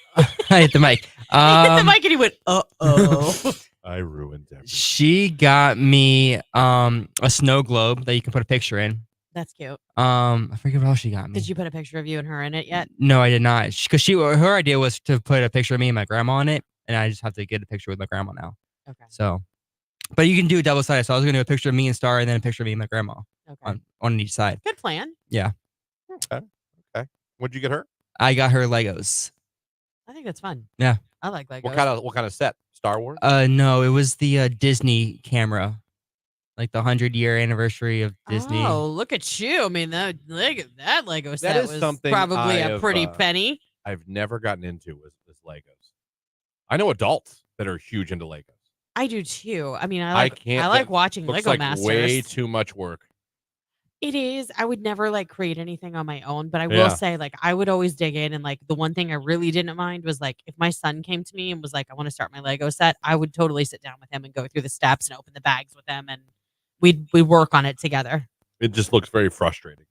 I hit the mic. He hit the mic and he went, uh-oh. I ruined everything. She got me a snow globe that you can put a picture in. That's cute. I forget what else she got me. Did you put a picture of you and her in it yet? No, I did not. Because her idea was to put a picture of me and my grandma on it, and I just have to get a picture with my grandma now. Okay. So, but you can do it double sided. So I was going to do a picture of me and Star, and then a picture of me and my grandma Okay. on each side. Good plan. Yeah. Okay. What'd you get her? I got her Legos. I think that's fun. Yeah. I like Legos. What kind of set? Star Wars? No, it was the Disney camera, like the 100-year anniversary of Disney. Oh, look at you. I mean, that Lego set is was something probably I a have, pretty penny. I've never gotten into with Legos. I know adults that are huge into Legos. I do too. I mean, I can't. like That watching looks Lego like Masters. way too much work. It is. I would never like create anything on my own, but I Yeah. will say like I would always dig in, and like the one thing I really didn't mind was like if my son came to me and was like, I want to start my Lego set, I would totally sit down with him and go through the steps and open the bags with him, and we'd work on it together. It just looks very frustrating.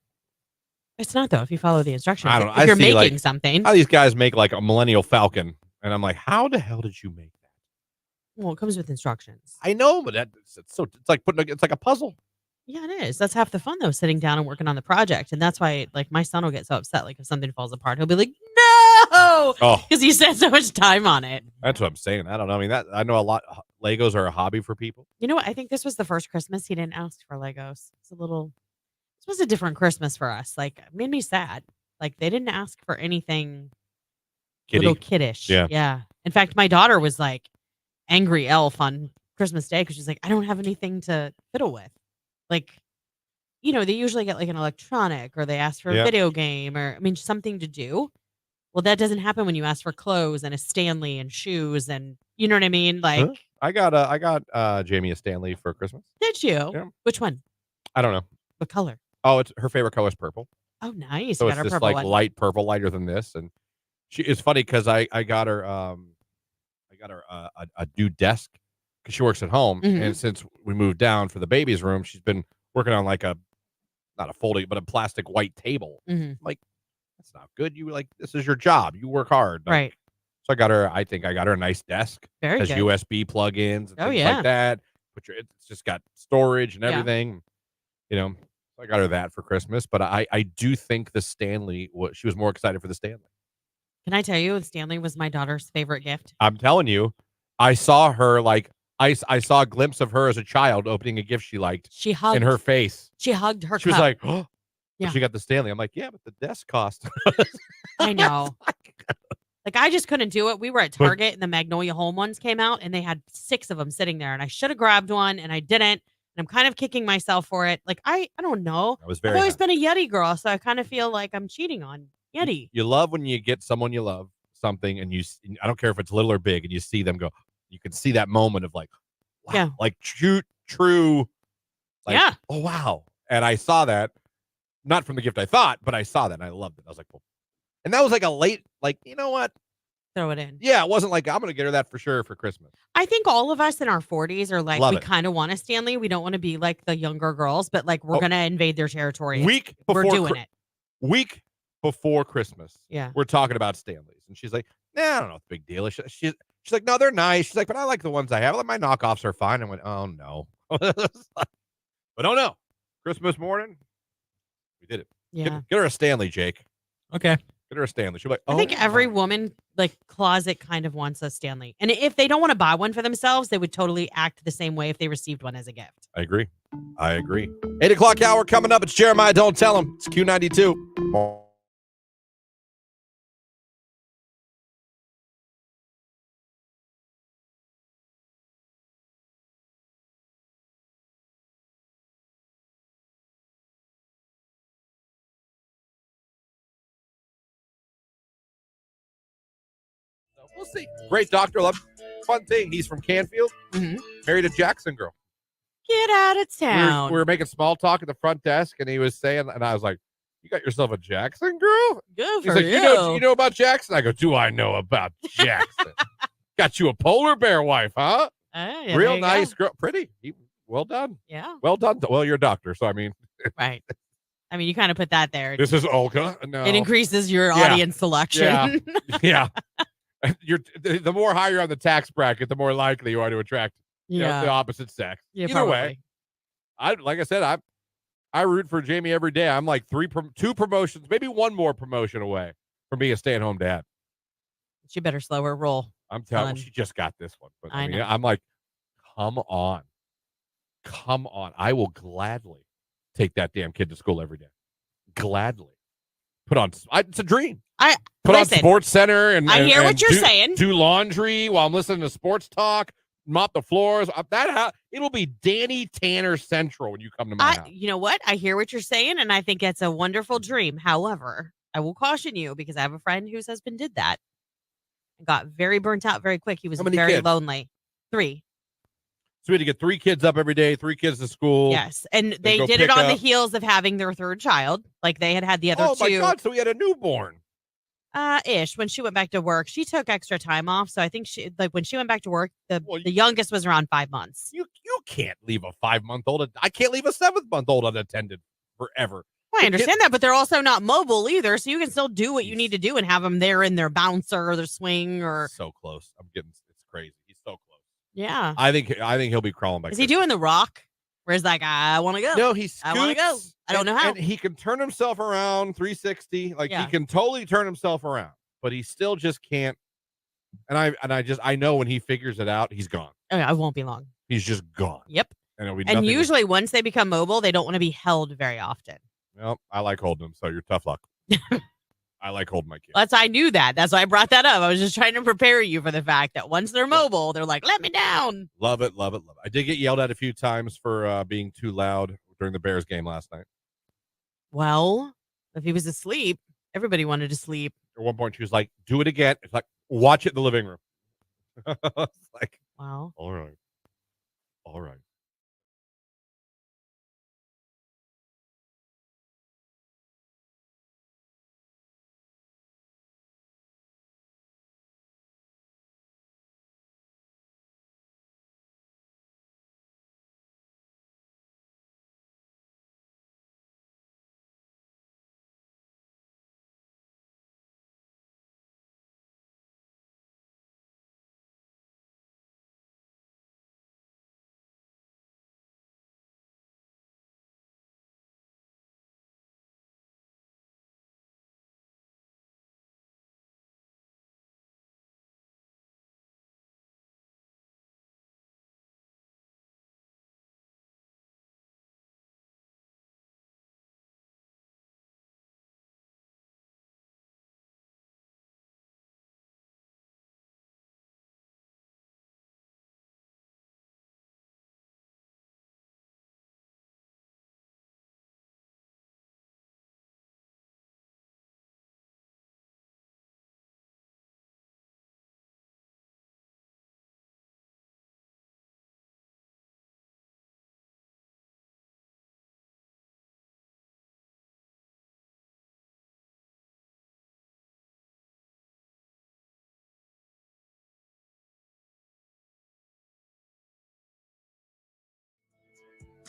It's not though if you follow the instructions. I don't know. If I you're see, making like, something. How these guys make like a Millennial Falcon, and I'm like, how the hell did you make that? Well, it comes with instructions. I know, but it's like it's like a puzzle. Yeah, it is. That's half the fun though, sitting down and working on the project. And that's why like my son will get so upset. Like if something falls apart, he'll be like, no, Oh, because he spent so much time on it. that's what I'm saying. I don't know. I mean, I know a lot. Legos are a hobby for people. You know what? I think this was the first Christmas he didn't ask for Legos. This was a different Christmas for us. Like, it made me sad. Like, they didn't ask for anything little kiddish. Yeah. Yeah. In fact, my daughter was like angry elf on Christmas Day because she's like, I don't have anything to fiddle with. Like, you know, they usually get like an electronic or they ask for a video game or, I mean, something to do. Well, that doesn't happen when you ask for clothes and a Stanley and shoes and, you know what I mean? Like, Huh? I got Jamie a Stanley for Christmas. did you? Yeah. Which one? I don't know. What color? Oh, it's her favorite color is purple. Oh, nice. So You it's got her this purple like one. light purple, lighter than this, and it's funny because I got her a new desk because she works at home, Mhm. and since we moved down for the baby's room, she's been working on like not a folding but a plastic white table. Mhm. Like that's not good. You like this is your job. You work hard, like, Right. So I think I got her a nice desk. Very Has good. USB plugins and Oh, things yeah. like that. It's just got storage and Yeah. everything. You know, so I got her that for Christmas. But I do think the Stanley she was more excited for the Stanley. Can I tell you, Stanley was my daughter's favorite gift? I'm telling you, I saw her like I saw a glimpse of her as a child opening a gift she liked She hugged in her face. She hugged her She was cup. like, oh, Yeah. she got the Stanley. I'm like, yeah, but the desk cost. I know. Like, I just couldn't do it. We were at Target and the Magnolia Home ones came out and they had 6 of them sitting there and I should have grabbed one and I didn't. And I'm kind of kicking myself for it. Like, I don't know. I was I've very always happy. been a Yeti girl, so I kind of feel like I'm cheating on Yeti. You love when you get someone you love something and I don't care if it's little or big and you see them go, you can see that moment of like, wow, Yeah. like true. Like, Yeah. oh, wow. And I saw that, not from the gift I thought, but I saw that and I loved it. I was like, well, and that was like a late, like, you know what? Throw it in. Yeah, it wasn't like I'm going to get her that for sure for Christmas. I think all of us in our 40s are like, Love we it. kind of want a Stanley. We don't want to be like the younger girls, but like, we're going to invade their territory. Week We're before doing it. Week before Christmas. Yeah. We're talking about Stanleys. And she's like, nah, I don't know. It's a big deal. She's like, no, they're nice. She's like, but I like the ones I have. Like, my knockoffs are fine. I went, oh, no. But oh, no. Christmas morning, we did it. Yeah. Get her a Stanley, Jake. Okay. Get her a Stanley. She'll be like, oh, I think every my. woman like closet kind of wants a Stanley. And if they don't want to buy one for themselves, they would totally act the same way if they received one as a gift. I agree. 8 o'clock hour coming up. It's Jeremiah. Don't tell him. It's Q92. We'll see. Great doctor. Love. Fun thing. He's from Canfield. Married a Jackson girl. Get out of town. We were making small talk at the front desk, and he was saying, and I was like, "You got yourself a Jackson girl?" Good He's for like, you. You know about Jackson? I go, "Do I know about Jackson?" Got you a polar bear wife, huh? Yeah, Real nice girl, pretty. Well done. Yeah. Well done. Well, you're a doctor, so I mean, Right. I mean, you kind of put that there. this is Olga. No, It increases your audience selection. yeah. You're the more higher on the tax bracket, the more likely you are to attract the opposite sex. Yeah, Either probably. way, like I said, I root for Jamie every day. I'm like two promotions, maybe one more promotion away from being a stay-at-home dad. She better slow her roll. I'm telling you, Son. she just got this one. But I know. I'm like, come on. I will gladly take that damn kid to school every day. Gladly. It's a dream. Put on Sports Center and I hear and what you're saying. Do laundry while I'm listening to sports talk. Mop the floors. It'll be Danny Tanner Central when you come to my house. You know what? I hear what you're saying, and I think it's a wonderful dream. However, I will caution you because I have a friend whose husband did that and got very burnt out very quick. He was How many very kids? lonely. 3. So we had to get 3 kids up every day, 3 kids to school. Yes, and they go did it pick on the up. heels of having their 3rd child. Like they had the other Oh 2. my God! So we had a newborn. Ish. When she went back to work, she took extra time off. So I think when she went back to work, the Well, youngest was around 5 months. You can't leave a 5-month-old. I can't leave a 7-month-old unattended forever. Well, I understand that, but they're also not mobile either. So you can still do what you need to do and have them there in their bouncer or their swing or. So close. It's crazy. He's so close. Yeah. I think he'll be crawling back. Is he doing the rock? Where it's like, I want to go. No, he scoots. I want to go. I don't know how. And he can turn himself around 360. Like Yeah. he can totally turn himself around, but he still just can't. And I know when he figures it out, he's gone. Oh, I won't be long. He's just gone. Yep. And it'll be And nothing usually once they become mobile, they don't want to be held very often. Well, I like holding him, so you're tough luck. I like holding my kids. I knew that. That's why I brought that up. I was just trying to prepare you for the fact that once they're mobile, they're like, let me down. Love it, love it, love it. I did get yelled at a few times for being too loud during the Bears game last night. Well, if he was asleep, everybody wanted to sleep. At one point, she was like, do it again. It's like, watch it in the living room. It's like, Wow. all right. All right.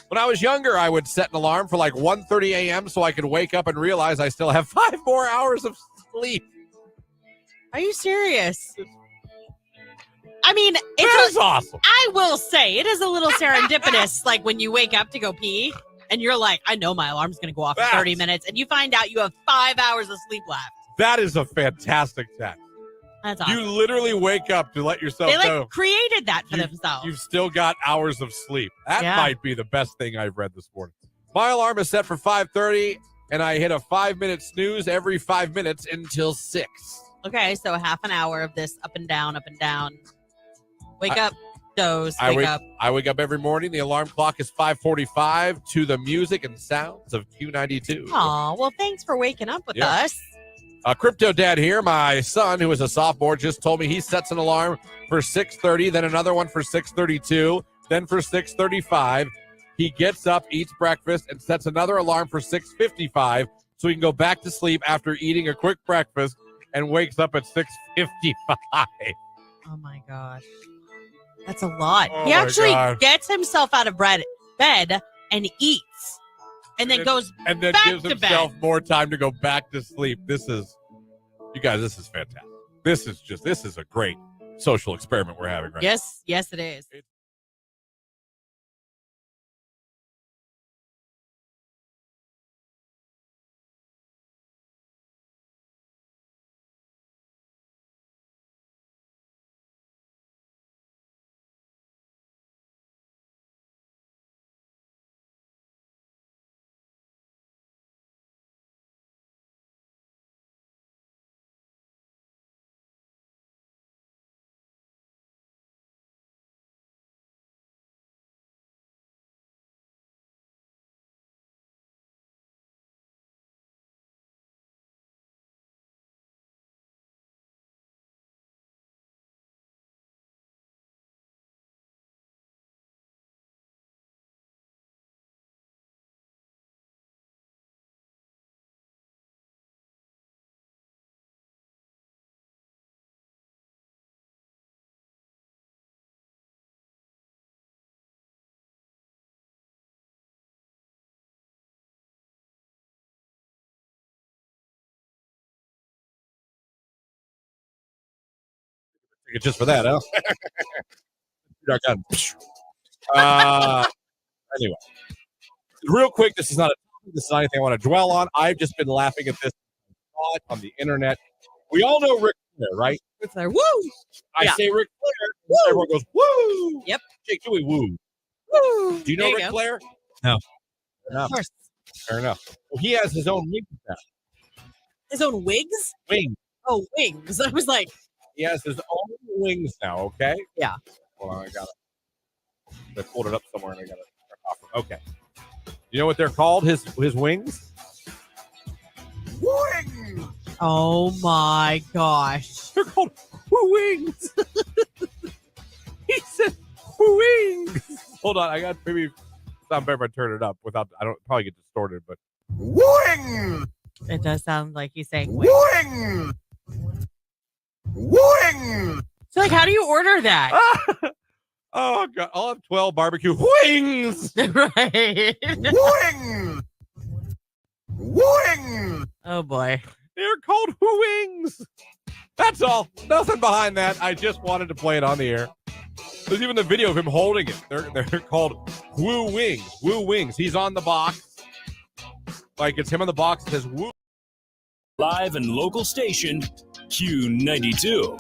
When I was younger, I would set an alarm for like 1:30 a.m. so I could wake up and realize I still have 5 more hours of sleep. Are you serious? I mean, That's awesome. I will say it is a little serendipitous, like when you wake up to go pee and you're like, I know my alarm's going to go off in 30 minutes, and you find out you have 5 hours of sleep left. That is a fantastic test. That's awesome. You literally wake up to let yourself They know created that for themselves. you've still got hours of sleep. That Yeah. might be the best thing I've read this morning. My alarm is set for 5:30, and I hit a 5-minute snooze every 5 minutes until 6. Okay, so a half an hour of this up and down, up and down. Wake up, doze, I wake up. I wake up every morning. The alarm clock is 5:45 to the music and sounds of Q92. Aw, well, thanks for waking up with Yeah. us. Crypto Dad here. My son, who is a sophomore, just told me he sets an alarm for 6:30, then another one for 6:32, then for 6:35. He gets up, eats breakfast, and sets another alarm for 6:55 so he can go back to sleep after eating a quick breakfast and wakes up at 6:55. Oh, my gosh. That's a lot. Oh He my actually God. gets himself out of bed and eats and then goes and then back gives to himself bed. more time to go back to sleep. This is fantastic. This is a great social experiment we're having right now. Yes, it is. Just for that, huh? Anyway, real quick, this is not anything I want to dwell on. I've just been laughing at this on the internet. We all know Ric Flair, right? It's like, woo! I Yeah. say Ric Flair, Woo! everyone goes, woo! Yep. Jake, do we woo? Woo! Do you know There Ric go. Flair? No. Fair enough. Of course. Fair enough. Well, he has his own wings now. His own wigs? Wings. Oh, wings. I was like, He has his own wings now, okay? Yeah. Hold on, I pulled it up somewhere and I got it. Okay. You know what they're called? His wings? Wings! oh my gosh. They're called wings. He said wings. Hold on, I got maybe sound better if I turn it up without. I don't probably get distorted, but wings. It does sound like he's saying wings. Wings. Wings. So, like, how do you order that? Oh God! I'll have 12 barbecue wings. Right. Wings. Wings. Oh, boy. They're called wings. That's all. Nothing behind that. I just wanted to play it on the air. There's even the video of him holding it. They're called Woo Wings. Woo Wings. He's on the box. Like it's him on the box. It says Woo. Live and local station, Q92.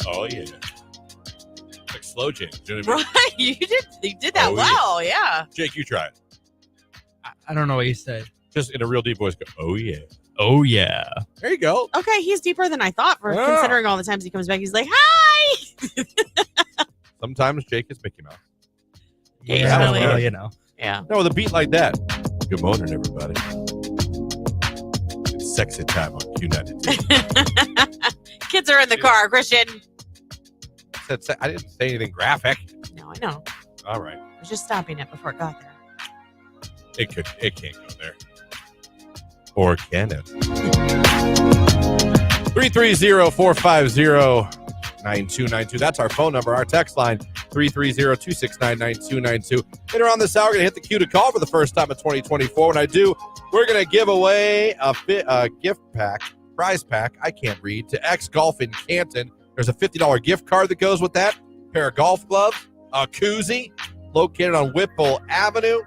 Oh yeah. Like slow change. You know what I mean? Right. You did that Oh, well. Yeah. Jake, you try it. I don't know what you said. Just in a real deep voice. Go, oh yeah. Oh, yeah. There you go. Okay. He's deeper than I thought for Yeah. considering all the times he comes back. He's like, hi. Sometimes Jake is Mickey Mouse. Yeah, really. Well, you know. Yeah. No, with a beat like that. Good morning, everybody. It's sexy time on Q92. Kids are in the car, Christian. I didn't say anything graphic. No, I know. All right. I was just stopping it before it got there. It can't go there. Or can it? 330-450-9292. That's our phone number. Our text line, 330-269-9292. Later on this hour, we're going to hit the queue to call for the first time in 2024. When I do, we're going to give away a gift pack, prize pack, I can't read, to X Golf in Canton. There's a $50 gift card that goes with that, pair of golf gloves, a koozie, located on Whipple Avenue.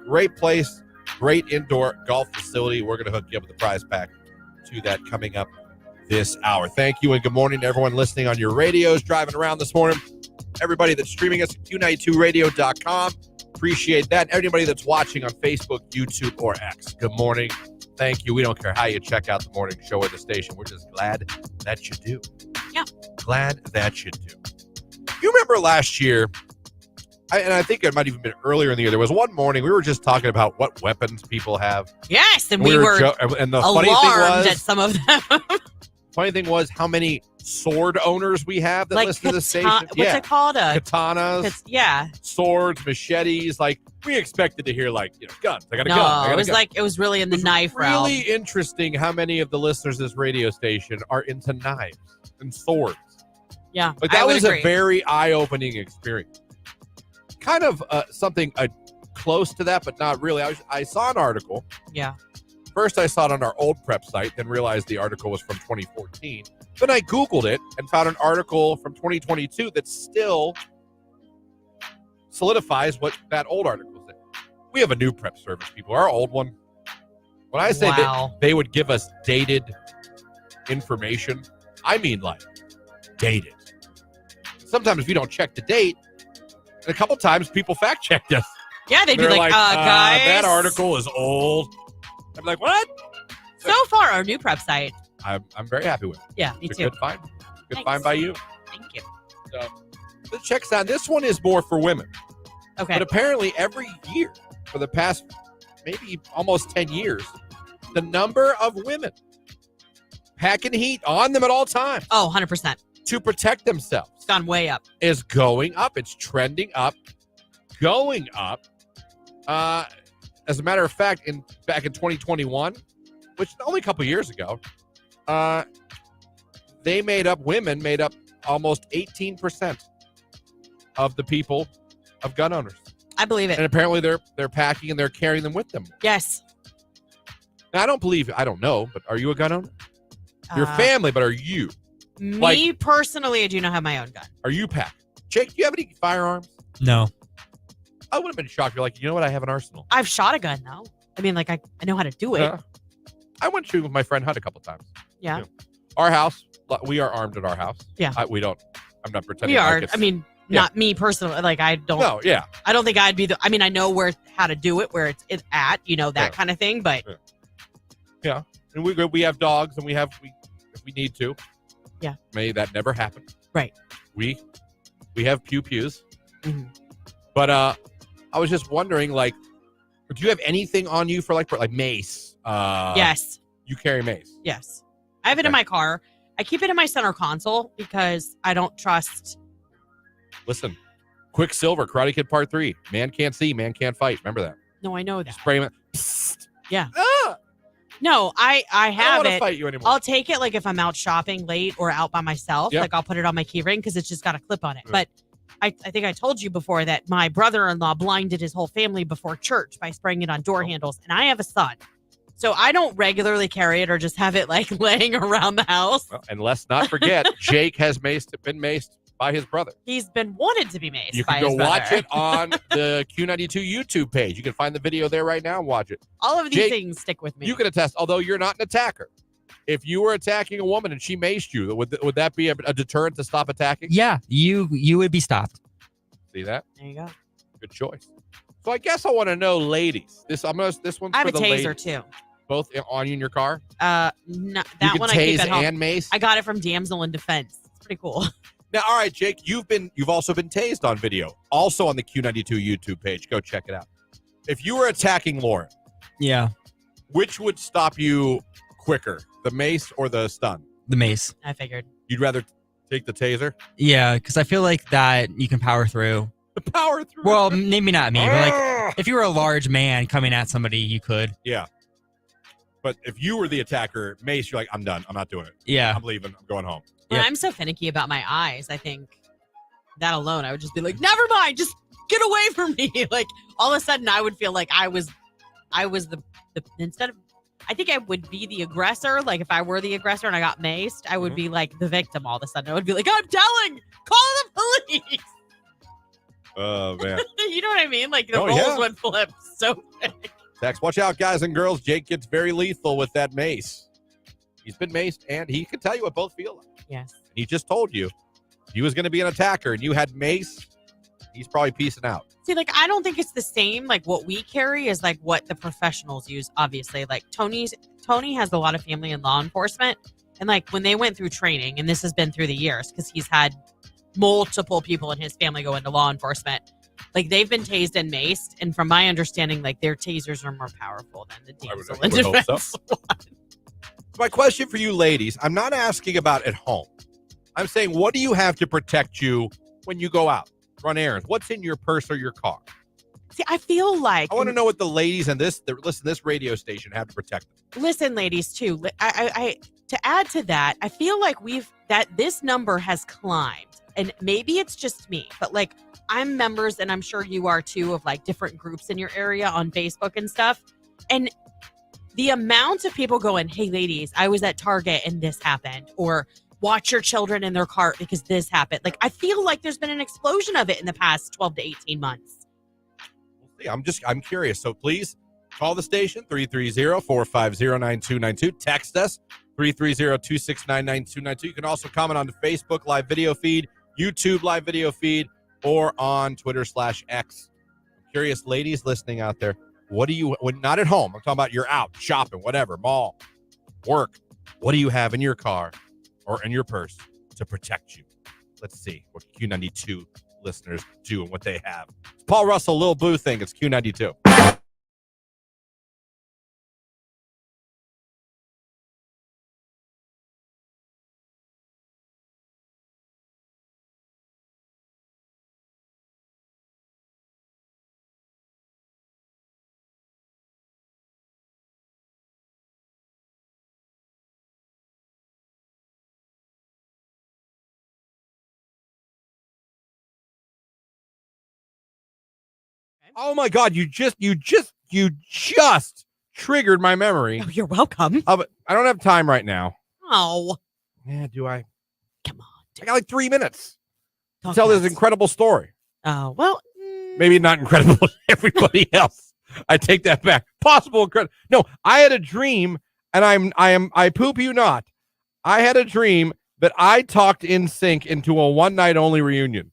Great place, great indoor golf facility. We're going to hook you up with the prize pack to that coming up this hour. Thank you and good morning to everyone listening on your radios, driving around this morning. Everybody that's streaming us at Q92radio.com. Appreciate that. Anybody that's watching on Facebook, YouTube, or X. Good morning. Thank you. We don't care how you check out the morning show or the station. We're just glad that you do. Yeah. Glad that you do. You remember last year and I think it might even been earlier in the year. There was one morning we were just talking about what weapons people have. Yes, and we were and the alarmed funny thing was, at some of them. funny thing was how many sword owners we have that like listen to the station. What's it called? Katanas, swords, machetes. Like we expected to hear guns. I got a gun. No, it was it was really in the knife realm. Really interesting how many of the listeners of this radio station are into knives and swords. Yeah, like that was a very eye-opening experience. Kind of something close to that, but not really. I saw an article. Yeah. First, I saw it on our old prep site, then realized the article was from 2014. Then I Googled it and found an article from 2022 that still solidifies what that old article said. We have a new prep service, people. Our old one, when I say that they would give us dated information, I mean dated. Sometimes if you don't check the date, and a couple times people fact checked us. Yeah, they'd be like, guys, that article is old. I'm like, what? So far, our new prep site. I'm very happy with it. Yeah, me it's too. Good find. Good find by you. Thank you. So, the checks out. This one is more for women. Okay. But apparently every year for the past maybe almost 10 years, the number of women packing heat on them at all times. Oh, 100%. To protect themselves. It's gone way up. Is going up. It's trending up. Going up. As a matter of fact, back in 2021, which is only a couple years ago, women made up almost 18% of the people of gun owners. I believe it. And apparently they're packing and they're carrying them with them. Yes. Now, I don't know, but are you a gun owner? Your family, but are you? Me personally, I do not have my own gun. Are you packing? Jake, do you have any firearms? No. I would have been shocked. You're like, you know what? I have an arsenal. I've shot a gun, though. I mean, I know how to do it. I went shooting with my friend Hunt a couple times. Yeah. Our house, we are armed at our house. Yeah. I'm not pretending. We are. Not me personally. I don't. No, yeah. I don't think I'd be I know how to do it, where it's at, that kind of thing. But yeah, and we have dogs, and if we need to. Yeah. May that never happen. Right. We have pews. Mm-hmm. But I was just wondering, do you have anything on you for mace? Yes. You carry mace? Yes. I have it in my car. I keep it in my center console because I don't trust. Listen, Quicksilver, Karate Kid Part 3. Man can't see, man can't fight. Remember that? No, I know that. Spray him. Psst. Yeah. No, I have I don't want it. to fight you anymore. I'll take it if I'm out shopping late or out by myself. Yep. I'll put it on my key ring because it's just got a clip on it. But I think I told you before that my brother-in-law blinded his whole family before church by spraying it on door handles. And I have a son. So I don't regularly carry it or just have it laying around the house. Well, and let's not forget, Jake has been maced by his brother. He's been wanted to be maced. You can go watch it on the Q92 YouTube page. You can find the video there right now and watch it. All of these Jake, things stick with me. You can attest, although you're not an attacker. If you were attacking a woman and she maced you, would that be a deterrent to stop attacking? Yeah, you would be stopped. See that? There you go. Good choice. So I guess I want to know, ladies. This one's I have for a the taser ladies. Too. Both on you in your car? No, you that can one I keep tase at home. and mace? I got it from Damsel in Defense. It's pretty cool. Now, all right, Jake, you've also been tased on video, also on the Q92 YouTube page. Go check it out. If you were attacking Lauren, Yeah, which would stop you quicker, the mace or the stun? the mace. I figured. You'd rather take the taser? Yeah, because I feel like that you can power through. The power through. Well, maybe not me, but if you were a large man coming at somebody, you could. Yeah. But if you were the attacker, mace, you're like, I'm done. I'm not doing it. Yeah. I'm leaving. I'm going home. When Yep. I'm so finicky about my eyes, I think that alone, I would just be like, never mind, just get away from me. All of a sudden, I would feel like I was the instead of, I think I would be the aggressor. If I were the aggressor and I got maced, I would be the victim all of a sudden. I would be like, I'm telling, call the police. Oh, man. You know what I mean? The roles would flip so quick. Text, watch out, guys and girls. Jake gets very lethal with that mace. He's been maced, and he can tell you what both feel like. Yes. He just told you he was going to be an attacker, and you had mace. He's probably peacing out. See, I don't think it's the same. What we carry is what the professionals use. Obviously, Tony has a lot of family in law enforcement, and when they went through training, and this has been through the years because he's had multiple people in his family go into law enforcement. Like they've been tased and maced, and from my understanding, like their tasers are more powerful than the diesel I and would hope defense so. one. My question for you ladies, I'm not asking about at home. I'm saying, what do you have to protect you when you go out, run errands? What's in your purse or your car? See, I feel like I want to know what the ladies and that listen to this radio station have to protect them. Listen, ladies, too. I to add to that, I feel like this number has climbed, and maybe it's just me, but like I'm members, and I'm sure you are too, of like different groups in your area on Facebook and stuff, and the amount of people going, "Hey, ladies, I was at Target and this happened," or "Watch your children in their cart because this happened." Like I feel like there's been an explosion of it in the past 12 to 18 months. I'm curious. So please call the station, 330-450-9292. Text us, 330-269-9292. You can also comment on the Facebook live video feed, YouTube live video feed, or on Twitter/X. I'm curious, ladies listening out there, what do you, when not at home, I'm talking about you're out shopping, whatever, mall, work, what do you have in your car or in your purse to protect you? Let's see what Q92 listeners do and what they have. It's Paul Russell, Lil Boo thing. It's Q92. Oh my God! You just triggered my memory. Oh, you're welcome. I don't have time right now. Oh, Yeah, do I? come on. I got like 3 minutes to Talk tell this fast. incredible story. Oh, well. Maybe not incredible to everybody else. I take that back. Possible incredible. No, I had a dream, and I poop you not. I had a dream that I talked NSYNC into a one night only reunion.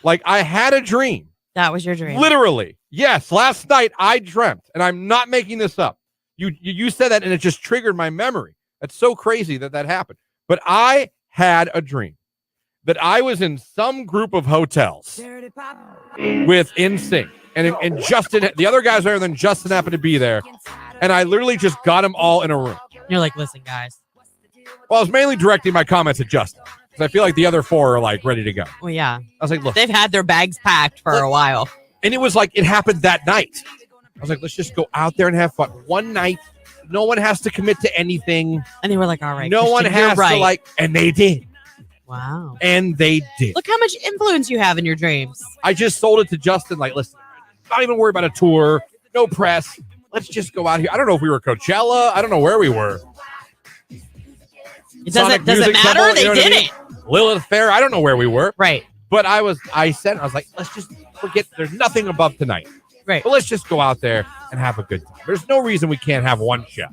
Like I had a dream. That was your dream. Literally. Yes. Last night I dreamt, and I'm not making this up. You said that, and it just triggered my memory. That's so crazy that happened. But I had a dream that I was in some group of hotels with NSYNC, and Justin, the other guys there, than Justin happened to be there, and I literally just got them all in a room. You're like, listen, guys. Well, I was mainly directing my comments at Justin, because I feel like the other four are like ready to go. Well, yeah. I was like, look. They've had their bags packed for a while. And it was like, it happened that night. I was like, let's just go out there and have fun. One night. No one has to commit to anything. And they were like, all right. No one has to like, and they did. Wow. And they did. Look how much influence you have in your dreams. I just sold it to Justin. Like, listen, not even worry about a tour. No press. Let's just go out here. I don't know if we were Coachella. I don't know where we were. It doesn't matter. They did it. Lilith Fair. I don't know where we were. Right. But I was like, let's just forget. There's nothing above tonight. Right. But let's just go out there and have a good time. There's no reason we can't have one show.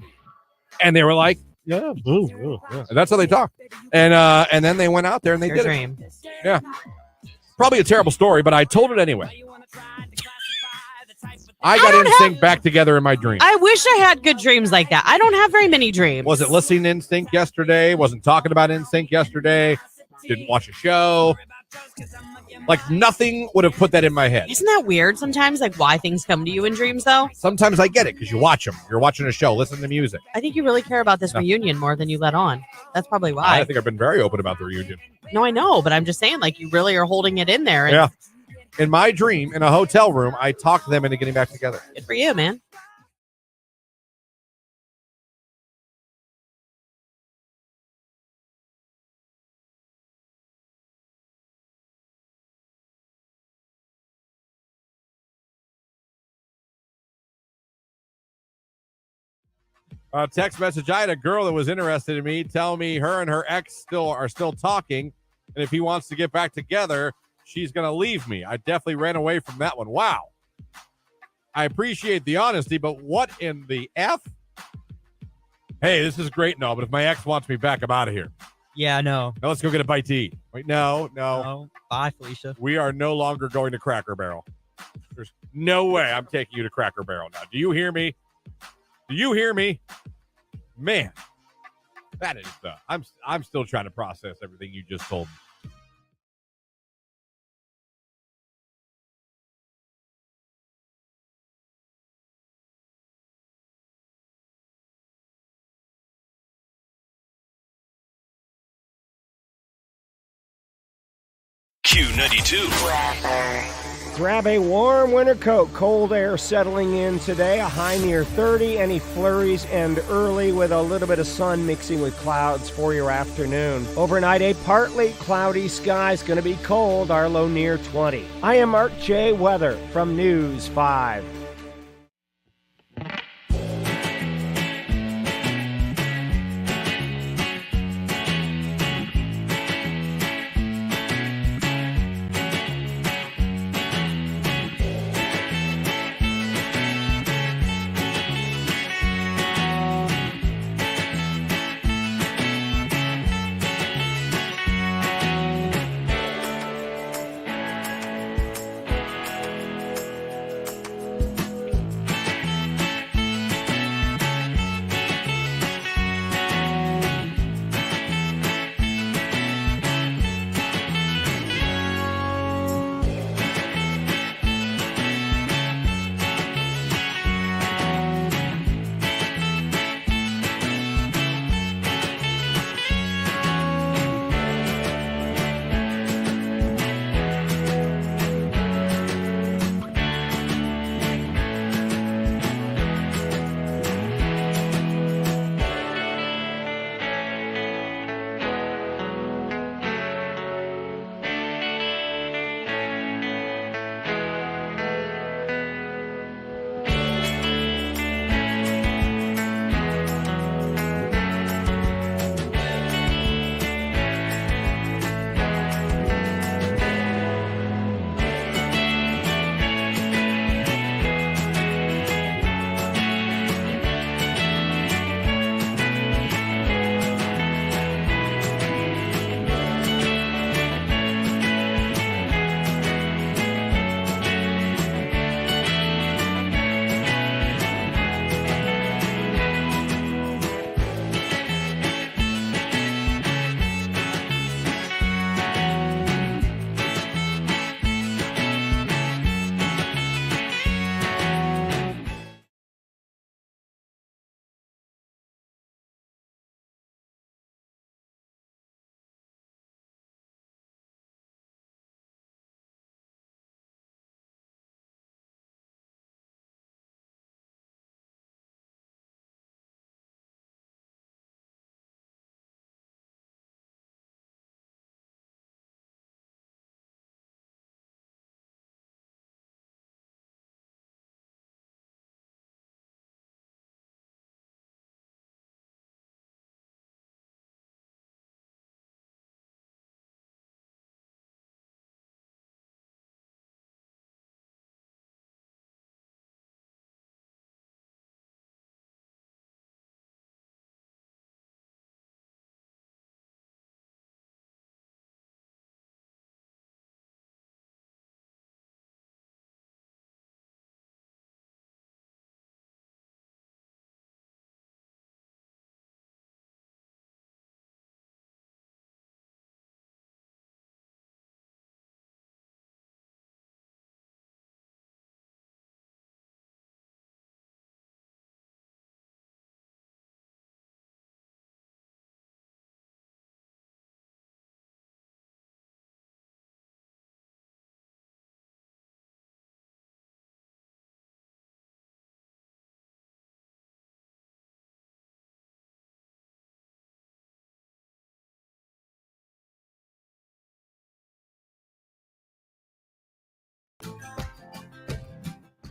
And they were like, yeah. And that's how they talk. And then they went out there and they Your did dream. it. Yeah. Probably a terrible story, but I told it anyway. I got NSYNC back together in my dream. I wish I had good dreams like that. I don't have very many dreams. Wasn't listening to NSYNC yesterday. Wasn't talking about NSYNC yesterday. Didn't watch a show. Like nothing would have put that in my head. Isn't that weird sometimes, like why things come to you in dreams, though? Sometimes I get it because you watch them. You're watching a show, listen to music. I think you really care about this reunion more than you let on. That's probably why. I think I've been very open about the reunion. No, I know, but I'm just saying, like, you really are holding it in there. And Yeah. In my dream, in a hotel room, I talked them into getting back together. Good for you, man. Text message. I had a girl that was interested in me tell me her and her ex are still talking. And if he wants to get back together, she's going to leave me. I definitely ran away from that one. Wow. I appreciate the honesty, but what in the F? Hey, this is great and all, but if my ex wants me back, I'm out of here. Yeah, no. Now let's go get a bite to eat. Wait, no. Oh, bye, Felicia. We are no longer going to Cracker Barrel. There's no way I'm taking you to Cracker Barrel now. Do you hear me? Do you hear me? Man, that is I'm still trying to process everything you just told me. Q92. Grab a warm winter coat. Cold air settling in today. A high near 30. Any flurries and early with a little bit of sun mixing with clouds for your afternoon. Overnight, a partly cloudy skies. Going to be cold. Our low near 20. I am Mark J. Weather from News 5.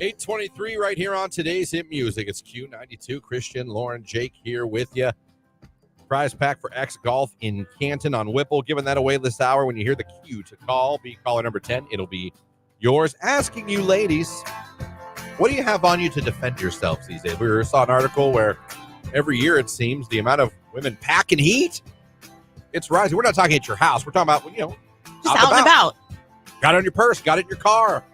$8:23 right here on today's Hit Music. It's Q92. Christian, Lauren, Jake here with you. Prize pack for X Golf in Canton on Whipple. Giving that away this hour. When you hear the cue to call, be caller number 10. It'll be yours. Asking you ladies, what do you have on you to defend yourselves these days? We saw an article where every year it seems the amount of women packing heat, it's rising. We're not talking at your house. We're talking about, just out and about. Got it on your purse. Got it in your car.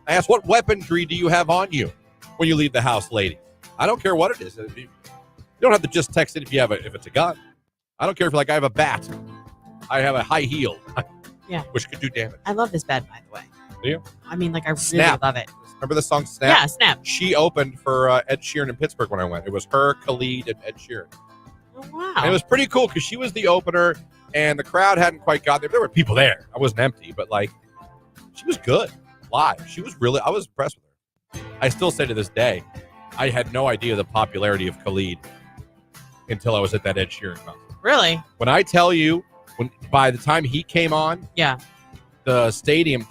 I asked, what weaponry do you have on you when you leave the house, ladies? I don't care what it is. You don't have to just text it if it's a gun. I don't care if I have a bat. I have a high heel. Yeah. Which could do damage. I love this bed, by the way. Do you? I mean, I really Snap. love it. Remember the song Snap? Yeah, Snap. She opened for Ed Sheeran in Pittsburgh when I went. It was her, Khalid, and Ed Sheeran. Oh, wow. And it was pretty cool because she was the opener and the crowd hadn't quite got there. There were people there. I wasn't empty, but She was good live. She was really, I was impressed with her. I still say to this day, I had no idea the popularity of Khalid until I was at that Ed Sheeran concert. Really? When I tell you, by the time he came on, Yeah. the stadium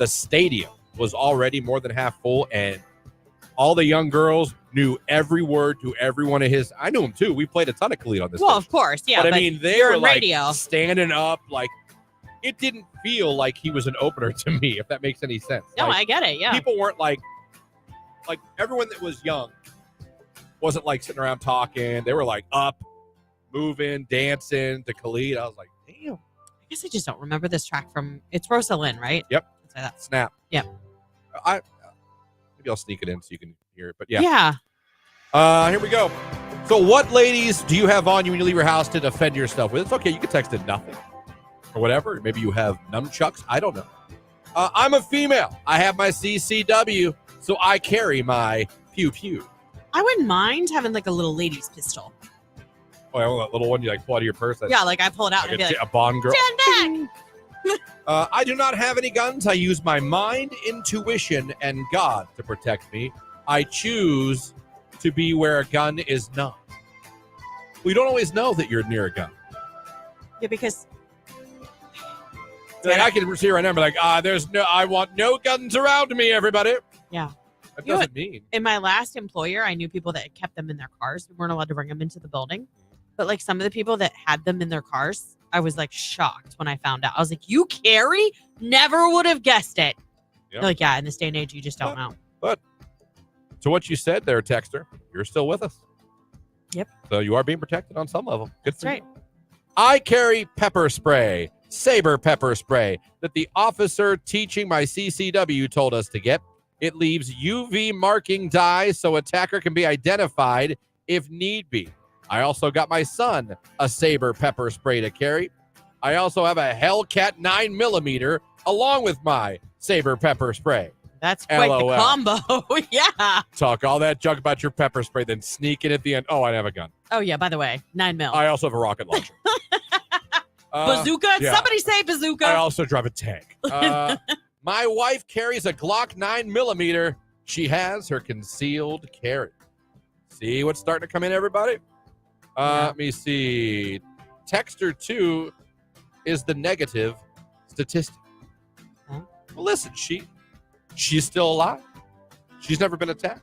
was already more than half full, and all the young girls knew every word to every one of his. I knew him too. We played a ton of Khalid on this. Well, station. of course, yeah. But I mean, they you're were in like radio. standing up, like it didn't feel like he was an opener to me, if that makes any sense. No, Like, I get it. Yeah. people weren't like everyone that was young wasn't like sitting around talking. They were like up, moving, dancing to Khalid. I was like, damn. I guess I just don't remember this track from. It's Rosa Lynn, right? Yep. Let's say that. Snap. Yep. Maybe I'll sneak it in so you can hear it. But yeah. Yeah. Here we go. So what ladies do you have on you when you leave your house to defend yourself with? It's okay. You can text it nothing or whatever. Maybe you have nunchucks. I don't know. I'm a female. I have my CCW, so I carry my pew pew. I wouldn't mind having like a little lady's pistol. Oh, that little one you like pull out of your purse. Yeah, like I pull it out like and I'd be like, a Bond girl. stand back. I do not have any guns. I use my mind, intuition, and God to protect me. I choose to be where a gun is not. We don't always know that you're near a gun. Yeah, because Like, I can see right now and be like, I want no guns around me, everybody. Yeah. That You know doesn't mean. in my last employer, I knew people that kept them in their cars. We weren't allowed to bring them into the building. But like some of the people that had them in their cars, I was like shocked when I found out. I was like, you carry? Never would have guessed it. Yep. They're like, yeah, in this day and age, you just don't know. But to what you said there, Texter, you're still with us. Yep. So you are being protected on some level. Good That's for right. you. I carry pepper spray, Saber pepper spray, that the officer teaching my CCW told us to get. It leaves UV marking dye so attacker can be identified if need be. I also got my son a Saber pepper spray to carry. I also have a Hellcat 9mm along with my Saber pepper spray. That's quite LOL. the combo. Yeah. Talk all that junk about your pepper spray, then sneak in at the end. Oh, I have a gun. Oh, yeah. By the way, 9 mil. I also have a rocket launcher. Bazooka? yeah. Somebody say bazooka. I also drive a tank. My wife carries a Glock 9mm. She has her concealed carry. See what's starting to come in, everybody? Let me see. Texter 2 is the negative statistic. Huh? Well, listen, she's still alive. She's never been attacked.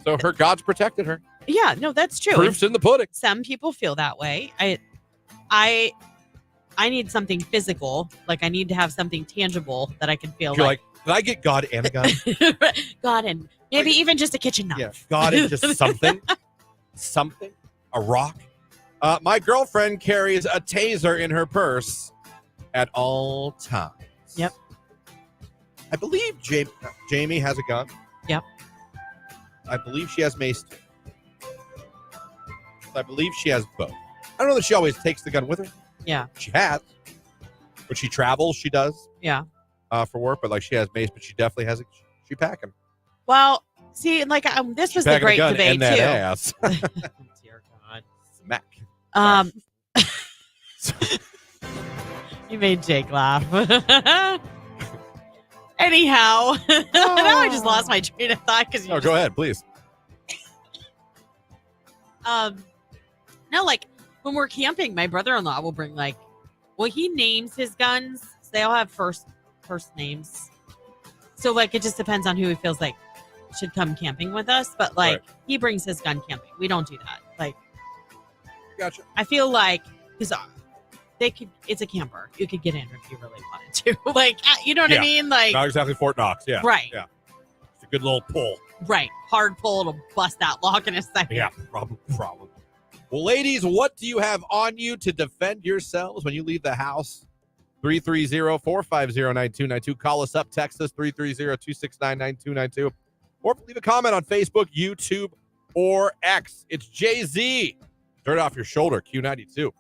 So her God's protected her. Yeah, no, that's true. Proof's in the pudding. Some people feel that way. I need something physical. Like I need to have something tangible that I can feel You're like, did I get God and a gun? God, and maybe even just a kitchen knife. Yeah, God and just something. Something. A rock. My girlfriend carries a taser in her purse at all times. Yep. I believe Jamie has a gun. Yep. I believe she has mace too. I believe she has both. I don't know that she always takes the gun with her. Yeah. She has. When she travels, she does. Yeah. For work, but like she has mace, but she definitely has it. She packing. Well, see, like this was the great debate and that too. Ass. Dear God. Smack. You made Jake laugh. Anyhow, now I just lost my train of thought because No, go ahead, please. No, like when we're camping, my brother-in-law will bring he names his guns. So they all have first names. So like it just depends on who he feels like should come camping with us. But like he brings his gun camping. We don't do that. Like, gotcha. I feel like because it's a camper. You could get in if you really wanted to. Like, you know what I mean? Like, not exactly Fort Knox. Yeah. Right. Yeah. It's a good little pull. Right. Hard pull to bust that lock in a second. Yeah. Problem. Well, ladies, what do you have on you to defend yourselves when you leave the house? 330-450-9292. Call us up. Text us 330-269-9292. Or leave a comment on Facebook, YouTube, or X. It's Jay-Z. Turn off your shoulder. Q92.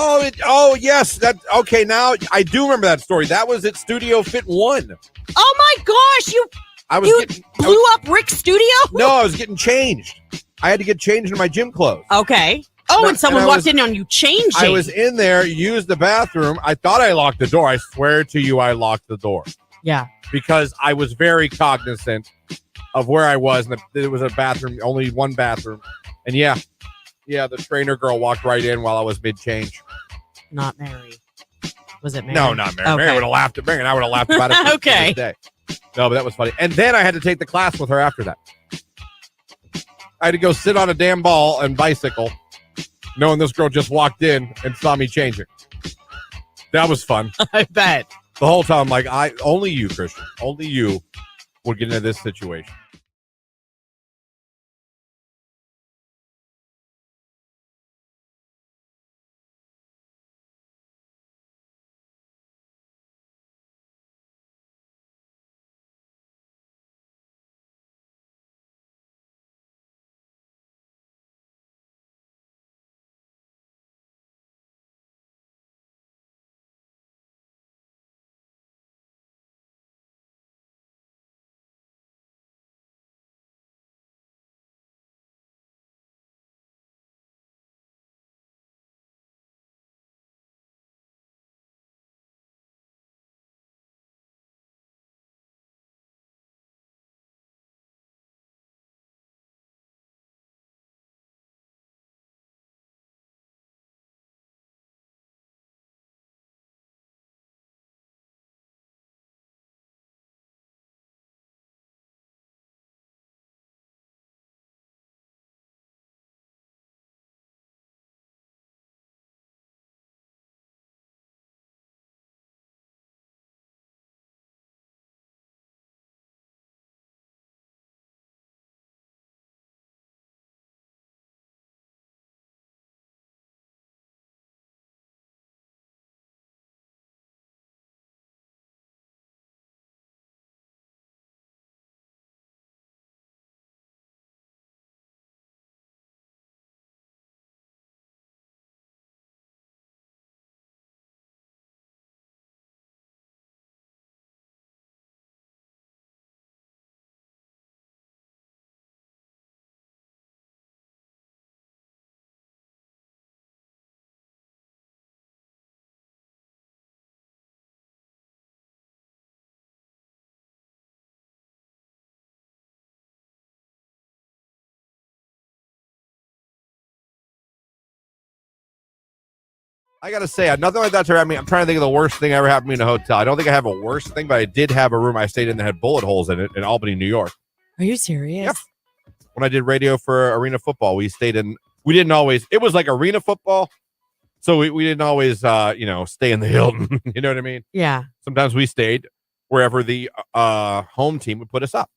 Oh, yes. That okay. Now I do remember that story. That was at Studio Fit 1. Oh my gosh, you blew up Rick's studio? No, I was getting changed. I had to get changed in my gym clothes. Okay. Oh, and someone walked in on you changing. I was in there, used the bathroom. I thought I locked the door. I swear to you, I locked the door. Yeah. Because I was very cognizant of where I was. And there was a bathroom, only one bathroom. And yeah, the trainer girl walked right in while I was mid-change. Not Mary. Was it Mary? No, not Mary. Okay. Mary would have laughed at Mary, and I would have laughed about it for Okay. this day. No, but that was funny. And then I had to take the class with her after that. I had to go sit on a damn ball and bicycle, knowing this girl just walked in and saw me changing. That was fun. I bet. The whole time, like, only you, Christian, only you would get into this situation. I got to say, nothing like that's ever happened to me. I'm trying to think of the worst thing ever happened to me in a hotel. I don't think I have a worst thing, but I did have a room I stayed in that had bullet holes in it in Albany, New York. Are you serious? Yep. When I did radio for Arena Football, we didn't always, it was like Arena Football. So we didn't always, stay in the Hilton. You know what I mean? Yeah. Sometimes we stayed wherever the home team would put us up.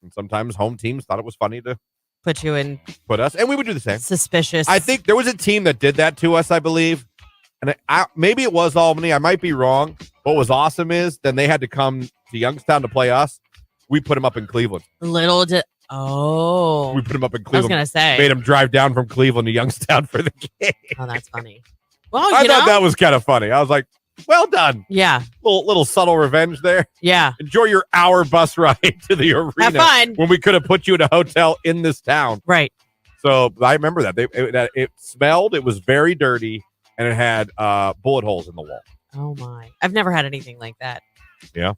And sometimes home teams thought it was funny to Put you in put us, and we would do the same. Suspicious. I think there was a team that did that to us, I believe. And maybe it was Albany. I might be wrong. What was awesome is then they had to come to Youngstown to play us. We put them up in Cleveland. Oh. We put them up in I was Cleveland. going to say. Made them drive down from Cleveland to Youngstown for the game. Oh, that's funny. Well, I thought that was kind of funny. I was like, well done. Yeah. Little subtle revenge there. Yeah. Enjoy your hour bus ride to the arena. Have fun. When we could have put you in a hotel in this town. Right. So I remember that. It smelled. It was very dirty. And it had bullet holes in the wall. Oh, my. I've never had anything like that. Yeah.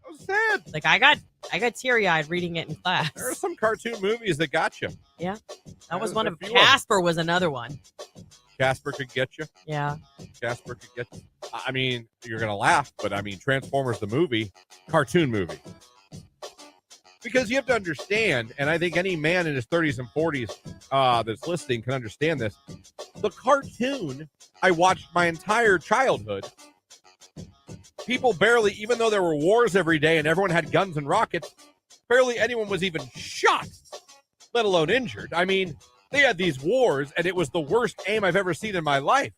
That was sad. Like I got teary-eyed reading it in class. There are some cartoon movies that got you. Yeah. That was There's one a of few of them. Casper was another one. Casper could get you. Yeah. Casper could get you. I mean, you're going to laugh, but I mean, Transformers the movie, cartoon movie. Because you have to understand, and I think any man in his 30s and 40s that's listening can understand this. The cartoon I watched my entire childhood. People barely, even though there were wars every day and everyone had guns and rockets, barely anyone was even shot, let alone injured. I mean, they had these wars, and it was the worst aim I've ever seen in my life.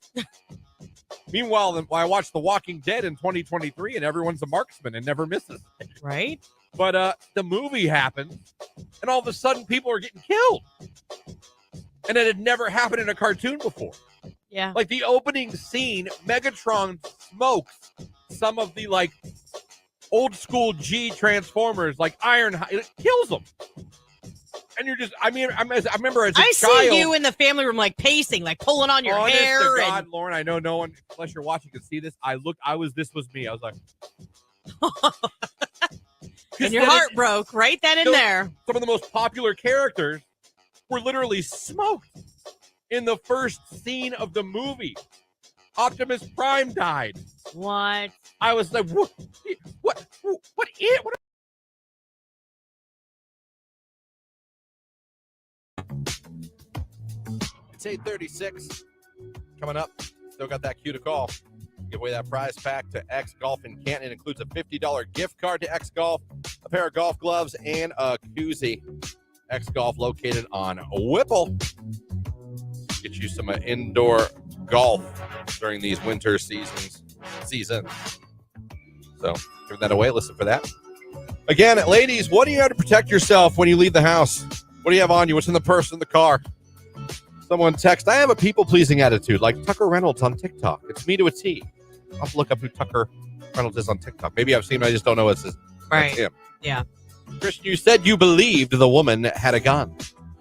Meanwhile, I watched The Walking Dead in 2023, and everyone's a marksman and never misses. Right? But the movie happened, and all of a sudden, people are getting killed. And it had never happened in a cartoon before. Yeah. Like the opening scene, Megatron smokes some of the like old school G Transformers, like it kills them. And you're just, I remember as a I child. see you in the family room, like pacing, like pulling on your honest hair. to God, And Lauren, I know no one, unless you're watching, can see this. This was me. I was like, and your heart broke right then and there. Some of the most popular characters were literally smoked in the first scene of the movie. Optimus Prime died. What? I was like, what? It's 8:36. Coming up, still got that cue to call. Give away that prize pack to X Golf in Canton. It includes a $50 gift card to X Golf, a pair of golf gloves, and a koozie. X Golf located on Whipple. Get you some indoor golf during these winter seasons. So give that away. Listen for that. Again, ladies, what do you have to protect yourself when you leave the house? What do you have on you? What's in the purse, in the car? Someone text, I have a people-pleasing attitude, like Tucker Reynolds on TikTok. It's me to a T. I'll have to look up who Tucker Reynolds is on TikTok. Maybe I've seen him, I just don't know it's him. Yeah. Christian, you said you believed the woman had a gun.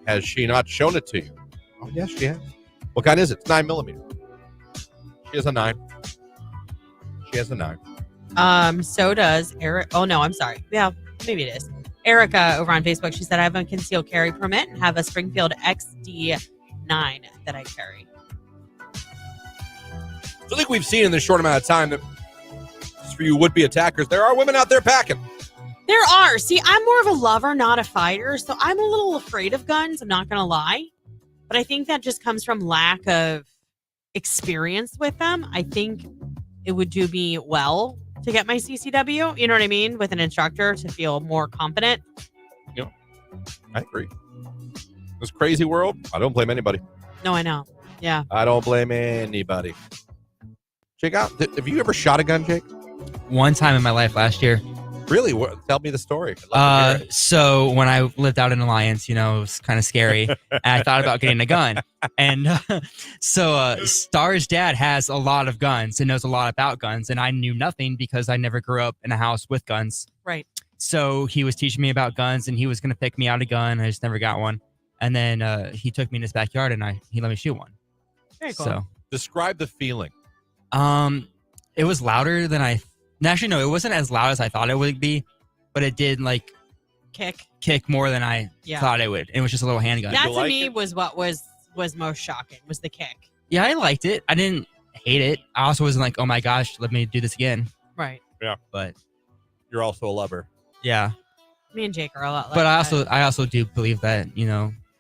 Has she not shown it to you? Oh, yes, she has. What kind is it? It's 9mm. She has a 9. She has a 9. So does Eric. Oh, no, I'm sorry. Yeah, maybe it is. Erica over on Facebook, she said, I have a concealed carry permit and have a Springfield XD9 that I carry. So I think we've seen in this short amount of time that just for you would-be attackers, there are women out there packing. There are. See, I'm more of a lover, not a fighter, so I'm a little afraid of guns. I'm not going to lie. But I think that just comes from lack of experience with them. I think it would do me well to get my CCW, you know what I mean, with an instructor to feel more confident. Yeah, I agree. This crazy world, I don't blame anybody. No, I know. Yeah. I don't blame anybody. Jake, have you ever shot a gun, Jake? One time in my life last year. Really? Tell me the story. So when I lived out in Alliance, it was kind of scary. And I thought about getting a gun. And so Star's dad has a lot of guns and knows a lot about guns. And I knew nothing because I never grew up in a house with guns. Right. So he was teaching me about guns and he was going to pick me out a gun. I just never got one. And then he took me in his backyard and he let me shoot one. Very cool. So describe the feeling. It was louder than actually, no, it wasn't as loud as I thought it would be, but it did like kick more than I thought it would. It was just a little handgun. That to me was what was most shocking, was the kick. Yeah, I liked it. I didn't hate it. I also wasn't like, oh my gosh, let me do this again. Right. Yeah. But you're also a lover. Yeah. Me and Jake are a lot like but that. I also do believe that,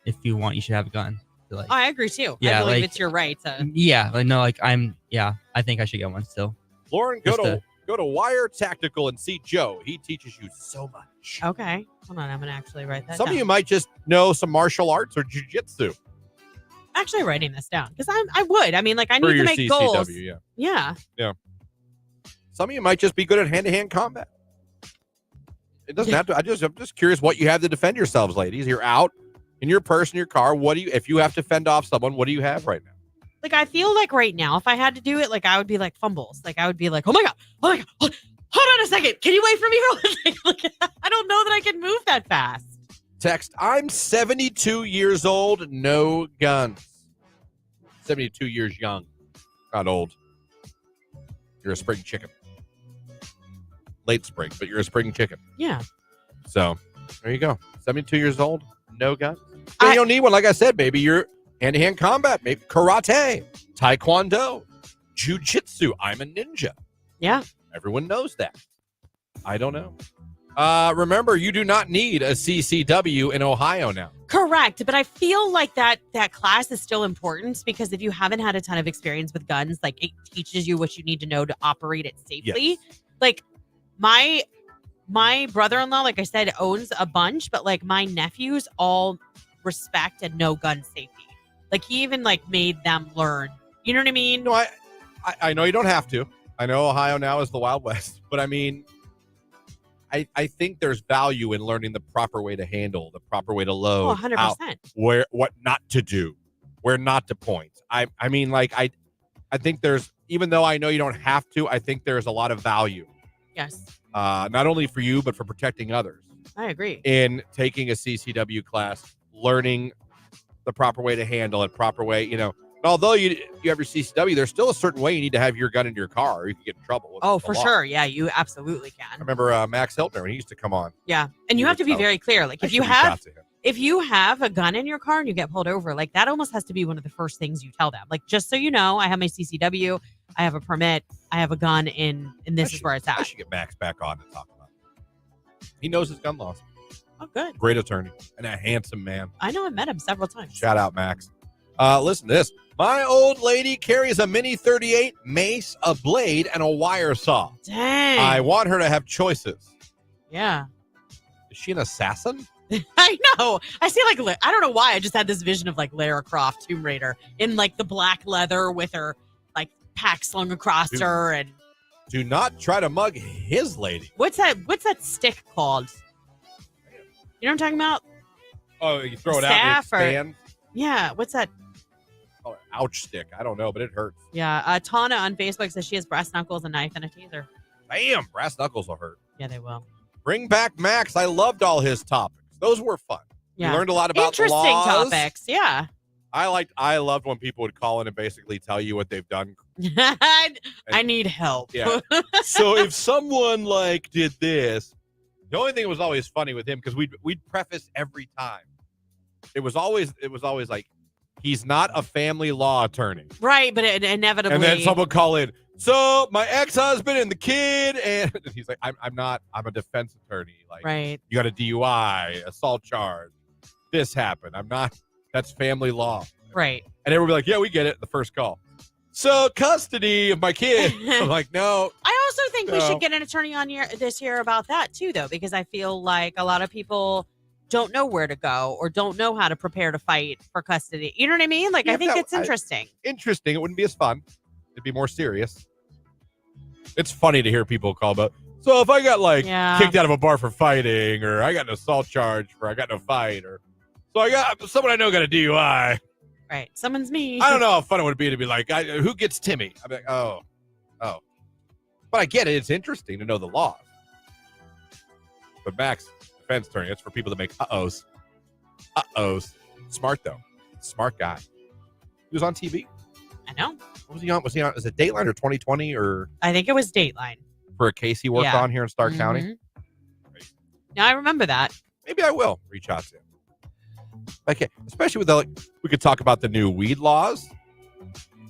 if you want, you should have a gun. Like, I agree too. Yeah, I believe it's your right to. Yeah. I think I should get one still. Lauren, go to Wire Tactical and see Joe. He teaches you so much. Okay. Hold on. I'm going to actually write that Some down. of you might just know some martial arts or jiu-jitsu. Actually writing this down because I would. I mean, like, I For need your to make CCW, goals. Yeah. Yeah. Some of you might just be good at hand-to-hand combat. It doesn't have to. I'm just curious what you have to defend yourselves, ladies. You're out in your purse, in your car. If you have to fend off someone, what do you have right now? Like, I feel like right now, if I had to do it, like, I would be like fumbles. Like, I would be like, oh my God, hold on a second. Can you wait for me real quick? Like, I don't know that I can move that fast. Text, I'm 72 years old, no guns. 72 years young, not old. You're a spring chicken. late spring, but you're a spring chicken. Yeah. So there you go. 72 years old, no gun. You don't need one. Like I said, baby, you're hand-to-hand combat, maybe karate, taekwondo, jiu-jitsu. I'm a ninja. Yeah. Everyone knows that. I don't know. Remember, you do not need a CCW in Ohio now. Correct. But I feel like that class is still important because if you haven't had a ton of experience with guns, like it teaches you what you need to know to operate it safely. Yes. Like my brother-in-law, like I said, owns a bunch, but like my nephews all respect and know gun safety. Like he even like made them learn. You know what I mean? No, I know you don't have to. I know Ohio now is the Wild West, but I mean, I think there's value in learning the proper way to handle, the proper way to load, 100%. What not to do, where not to point. I mean, like I think there's, even though I know you don't have to, I think there's a lot of value. Yes. Not only for you, but for protecting others. I agree. In taking a CCW class, learning the proper way to handle it, proper way, you know. Although you have your CCW, there's still a certain way you need to have your gun in your car, or you can get in trouble. With Oh, for sure. Yeah, you absolutely can. I remember Max Hiltner when he used to come on. Yeah, and you have to be very clear. Like if you have a gun in your car and you get pulled over, like that almost has to be one of the first things you tell them. Like, just so you know, I have my CCW, I have a permit, I have a gun, and this is where it's at. I should get Max back on and talk about it. He knows his gun laws. Oh, good. Great attorney and a handsome man. I know. I met him several times. Shout out, Max. Listen to this. My old lady carries a Mini 38, mace, a blade, and a wire saw. Dang. I want her to have choices. Yeah. Is she an assassin? I know. I see, like, I don't know why. I just had this vision of, like, Lara Croft, Tomb Raider, in, like, the black leather with her, like, pack slung across her. And do not try to mug his lady. What's that stick called? You know what I'm talking about? Oh, you throw it out and it expands? Yeah. What's that? Oh, ouch stick. I don't know, but it hurts. Yeah. Tana on Facebook says she has brass knuckles, a knife, and a taser. Damn, brass knuckles will hurt. Yeah, they will. Bring back Max. I loved all his topics. Those were fun. Yeah. You learned a lot about interesting the laws. topics. Yeah. I loved when people would call in and basically tell you what they've done. I need help. Yeah. So if someone like did this, the only thing that was always funny with him, because we'd preface every time. It was always like, he's not a family law attorney. Right, but it inevitably. And then someone call in, so my ex-husband and the kid, and he's like, I'm a defense attorney. Like, right. You got a DUI, assault charge. This happened. I'm not, that's family law. Right. And everyone would be like, yeah, we get it, the first call. So custody of my kid. I'm like, no. I also think we should get an attorney on this year about that too, though, because I feel like a lot of people don't know where to go or don't know how to prepare to fight for custody. You know what I mean? Like, I think it's interesting. Interesting. It wouldn't be as fun. It'd be more serious. It's funny to hear people call about, so if I got kicked out of a bar for fighting, or I got an assault charge for I got in a fight, or so I got someone I know got a DUI. Right. Someone's me. I don't know how fun it would be to be like, who gets Timmy? I'm like, oh. But I get it. It's interesting to know the laws. But Max, defense attorney, it's for people that make uh-ohs. Smart, though. Smart guy. He was on TV. I know. What was he on? Was he on? Is it Dateline or 2020 or? I think it was Dateline. For a case he worked on here in Stark County. Yeah, I remember that. Maybe I will reach out to him. Okay, especially with we could talk about the new weed laws.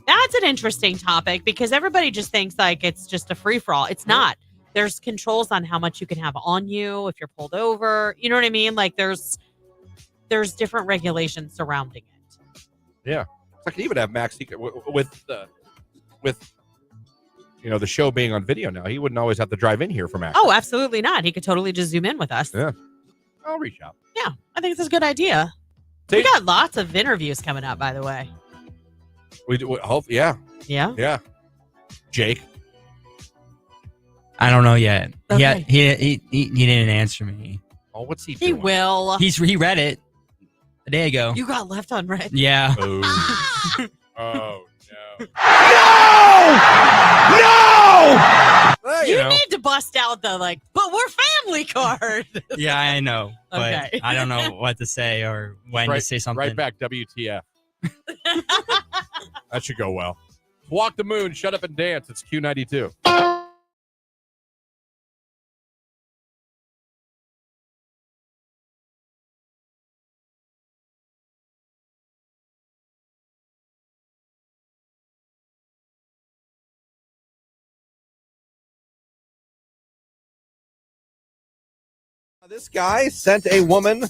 That's an interesting topic because everybody just thinks like it's just a free for all. It's not. There's controls on how much you can have on you if you're pulled over. You know what I mean? Like there's different regulations surrounding it. Yeah, I could even have Max with the show being on video now. He wouldn't always have to drive in here for Max. Oh, absolutely not. He could totally just zoom in with us. Yeah, I'll reach out. Yeah, I think it's a good idea. We got lots of interviews coming up, by the way. We hope, yeah. Jake, I don't know yet. Okay. Yeah, he didn't answer me. Oh, what's he doing? He will. He read it a day ago. You got left unread. Yeah. Oh, oh no! Well, you need to bust out the but we're family card. Yeah, I know, but Okay. I don't know what to say or when to say something. Right back, WTF. That should go well. Walk the moon, shut up and dance. It's Q92. This guy sent a woman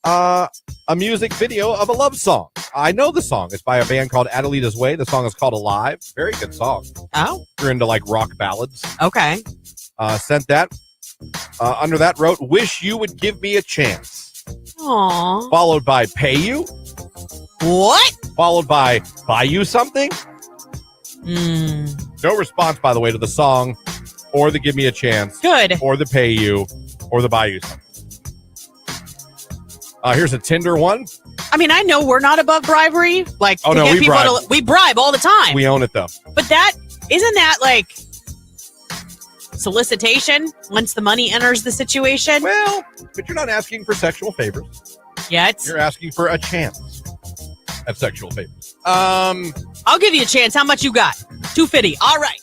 a music video of a love song. I know the song. It's by a band called Adelita's Way. The song is called Alive. Very good song. Oh, If you're into like rock ballads. okay. Sent that. Under that wrote, wish you would give me a chance. Aw. Followed by pay you. What? Followed by buy you something. No response, by the way, to the song or the give me a chance. Good. Or the pay you or the buy you something. Here's a Tinder one. I mean, I know we're not above bribery. Like, Oh, to no, get we people bribe. we bribe all the time. We own it, though. But that isn't that like solicitation once the money enters the situation? Well, but you're not asking for sexual favors. Yet. You're asking for a chance at sexual favors. I'll give you a chance. How much you got? $250. All right.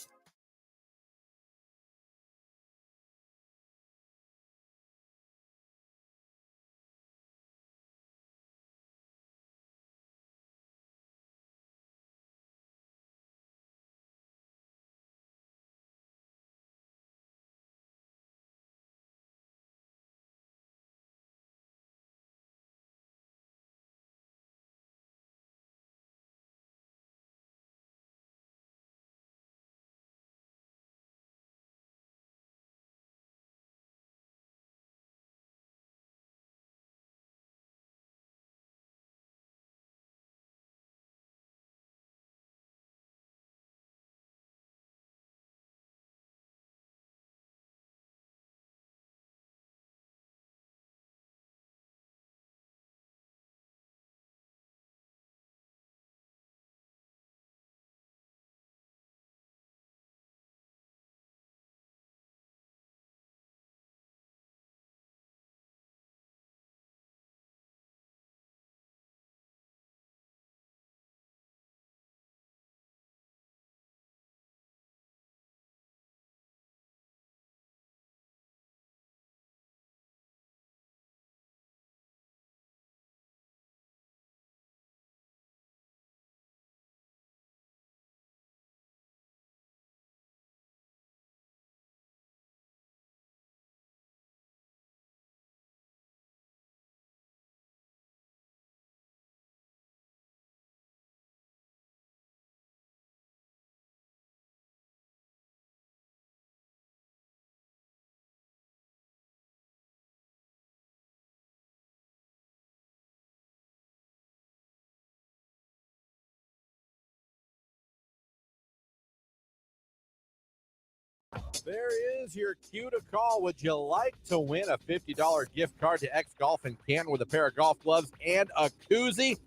There is your cue to call. Would you like to win a $50 gift card to X Golf in Canton with a pair of golf gloves and a koozie?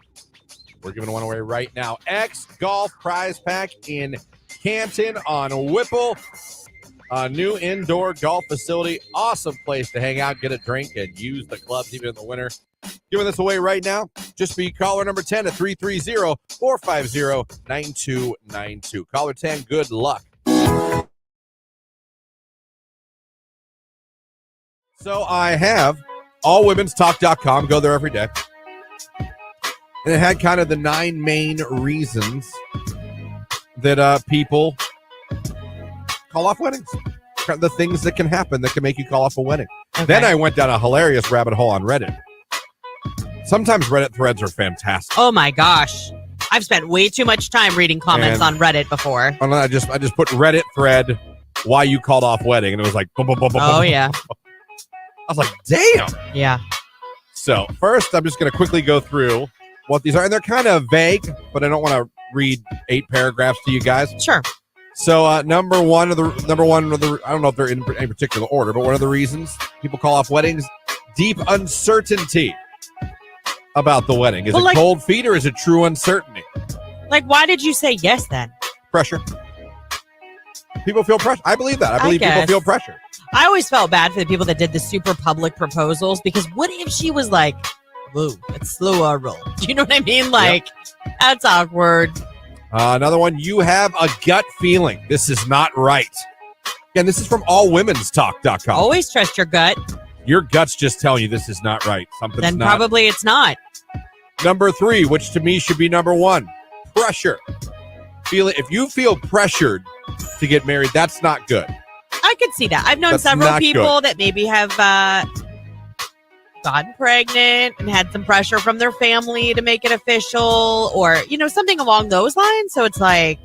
We're giving one away right now. X Golf prize pack in Canton on Whipple. A new indoor golf facility. Awesome place to hang out, get a drink, and use the clubs even in the winter. Giving this away right now. Just be caller number 10 at 330-450-9292. Caller 10, good luck. So I have allwomenstalk.com. Go there every day. And it had kind of the 9 main reasons that people call off weddings. The things that can happen that can make you call off a wedding. Okay. Then I went down a hilarious rabbit hole on Reddit. Sometimes Reddit threads are fantastic. Oh my gosh. I've spent way too much time reading comments on Reddit before. And I just put Reddit thread why you called off wedding, and it was like boom, boom, boom, boom, Oh boom. yeah. I was like, damn. Yeah. So first, I'm just going to quickly go through what these are, and they're kind of vague, but I don't want to read 8 paragraphs to you guys. Sure. So number one of the I don't know if they're in any particular order, but one of the reasons people call off weddings, deep uncertainty about the wedding. Is Well, it like- cold feet or is it true uncertainty? Like, why did you say yes then? Pressure. People feel pressure. I believe that. I believe people guess. feel pressure. I always felt bad for the people that did the super public proposals because what if she was like, whoa, it's slow roll. Do you know what I mean? Like, that's awkward. Another one, you have a gut feeling. This is not right. Again, this is from allwomenstalk.com. Always trust your gut. Your gut's just telling you this is not right. Something's Then not. probably it's not. Number 3, which to me should be number 1, pressure. If you feel pressured to get married, that's not good. I could see that. I've known That's several not people that maybe have gotten pregnant and had some pressure from their family to make it official or, something along those lines. So it's like,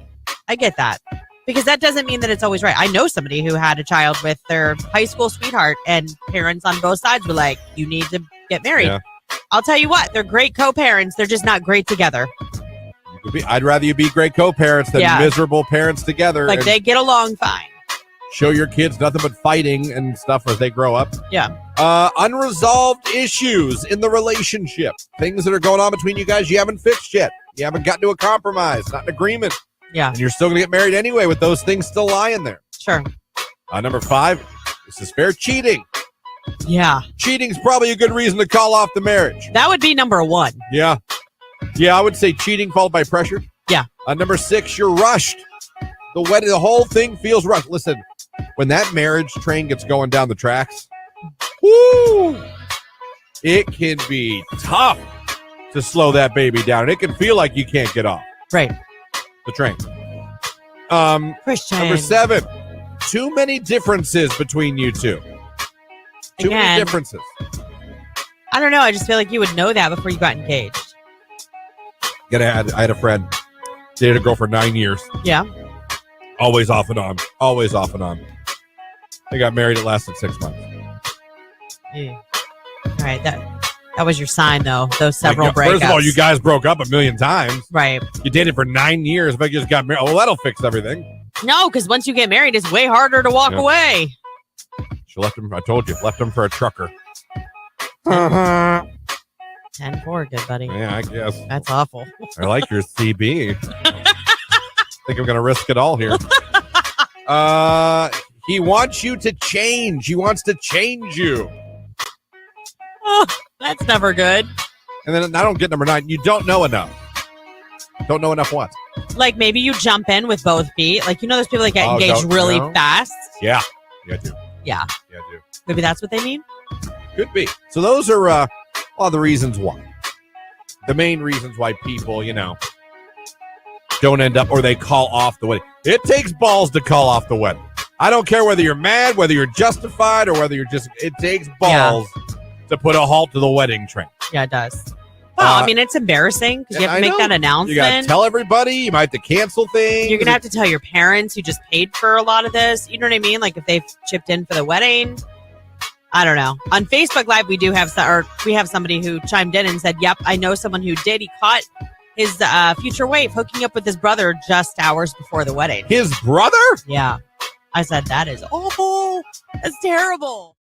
I get that. Because that doesn't mean that it's always right. I know somebody who had a child with their high school sweetheart and parents on both sides were like, you need to get married. Yeah. I'll tell you what, they're great co-parents. They're just not great together. I'd rather you be great co-parents than miserable parents together. Like they get along fine. Show your kids nothing but fighting and stuff as they grow up. Yeah. Unresolved issues in the relationship. Things that are going on between you guys you haven't fixed yet. You haven't gotten to a compromise, not an agreement. Yeah. And you're still going to get married anyway with those things still lying there. Sure. Number 5, this is fair, cheating. Yeah. Cheating's probably a good reason to call off the marriage. That would be number 1. Yeah. Yeah, I would say cheating followed by pressure. Yeah. Number 6, you're rushed. The whole thing feels rushed. Listen, when that marriage train gets going down the tracks, whoo, it can be tough to slow that baby down. And it can feel like you can't get off. Right. The train. Christian. Number 7, too many differences between you two. Too many differences. I don't know. I just feel like you would know that before you got engaged. I had a friend, dated a girl for 9 years. Yeah. Always off and on. Always off and on. They got married. It lasted 6 months. Yeah. All right. That was your sign, though. Those several breakups. First of all, you guys broke up a million times. Right. You dated for 9 years, but you just got married. Oh, well, that'll fix everything. No, because once you get married, it's way harder to walk away. She left him. I told you, left him for a trucker. 10-4, good buddy. Yeah, I guess. That's awful. I like your CB. Think I'm going to risk it all here. He wants you to change. He wants to change you. Oh, that's never good. And then I don't get number 9. You don't know enough. Don't know enough what? Like maybe you jump in with both feet. Like, those people that get engaged really fast. Yeah. Yeah, I do. Yeah. Yeah, I do. Maybe that's what they mean? Could be. So those are a lot of the reasons why. The main reasons why people, don't end up or they call off the wedding. It takes balls to call off the wedding. I don't care whether you're mad, whether you're justified, or whether it takes balls to put a halt to the wedding train. Yeah, it does. Well, it's embarrassing because you have to make that announcement. You got to tell everybody. You might have to cancel things. You're going to have to tell your parents who just paid for a lot of this. You know what I mean? Like if they've chipped in for the wedding. I don't know. On Facebook Live, we have somebody who chimed in and said, yep, I know someone who did. He caught his future wife hooking up with his brother just hours before the wedding. His brother? Yeah. I said, that is awful. That's terrible.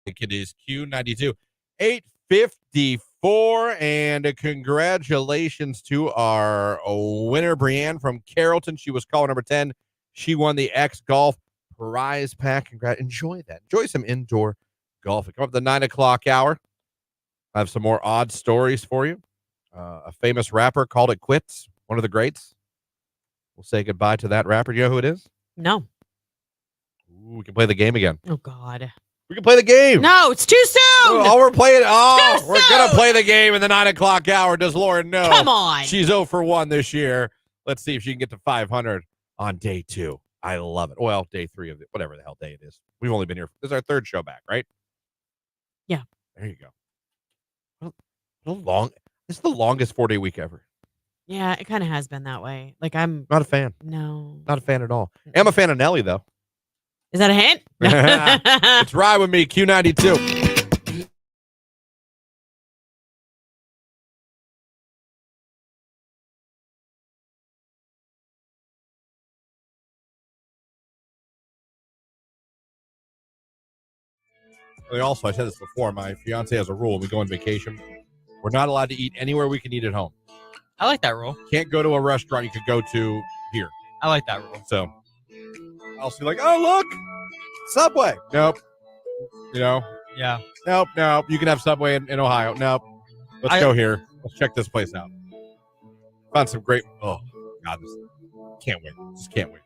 It is Q92 854, and congratulations to our winner, Brianne from Carrollton. She was caller number 10. She won the X Golf prize pack. Enjoy that. Enjoy some indoor golf. Come up to the 9 o'clock hour. I have some more odd stories for you. A famous rapper called it quits. One of the greats. We'll say goodbye to that rapper. Do you know who it is? No. Ooh, we can play the game again. Oh, God. We can play the game. No, it's too soon. Oh, we're playing. Oh, we're going to play the game in the 9 o'clock hour. Does Lauren know? Come on. She's 0 for 1 this year. Let's see if she can get to 500 on day 2. I love it. Well, day 3 of it, whatever the hell day it is. We've only been here. This is our 3rd show back, right? Yeah. There you go. Well, a long. It's the longest 4-day week ever. Yeah, it kind of has been that way. Like I'm Not a fan. no. Not a fan at all. I'm a fan of Nelly, though. Is that a hint? It's Ride With Me, Q92. Also, I said this before, my fiance has a rule. When we go on vacation, we're not allowed to eat anywhere we can eat at home. I like that rule. Can't go to a restaurant you could go to here. I like that rule. So I'll see like, oh, look, Subway. Nope. You know? Yeah. Nope. You can have Subway in Ohio. Nope. Let's go here. Let's check this place out. Found some great, oh, God. Can't wait. Just can't wait.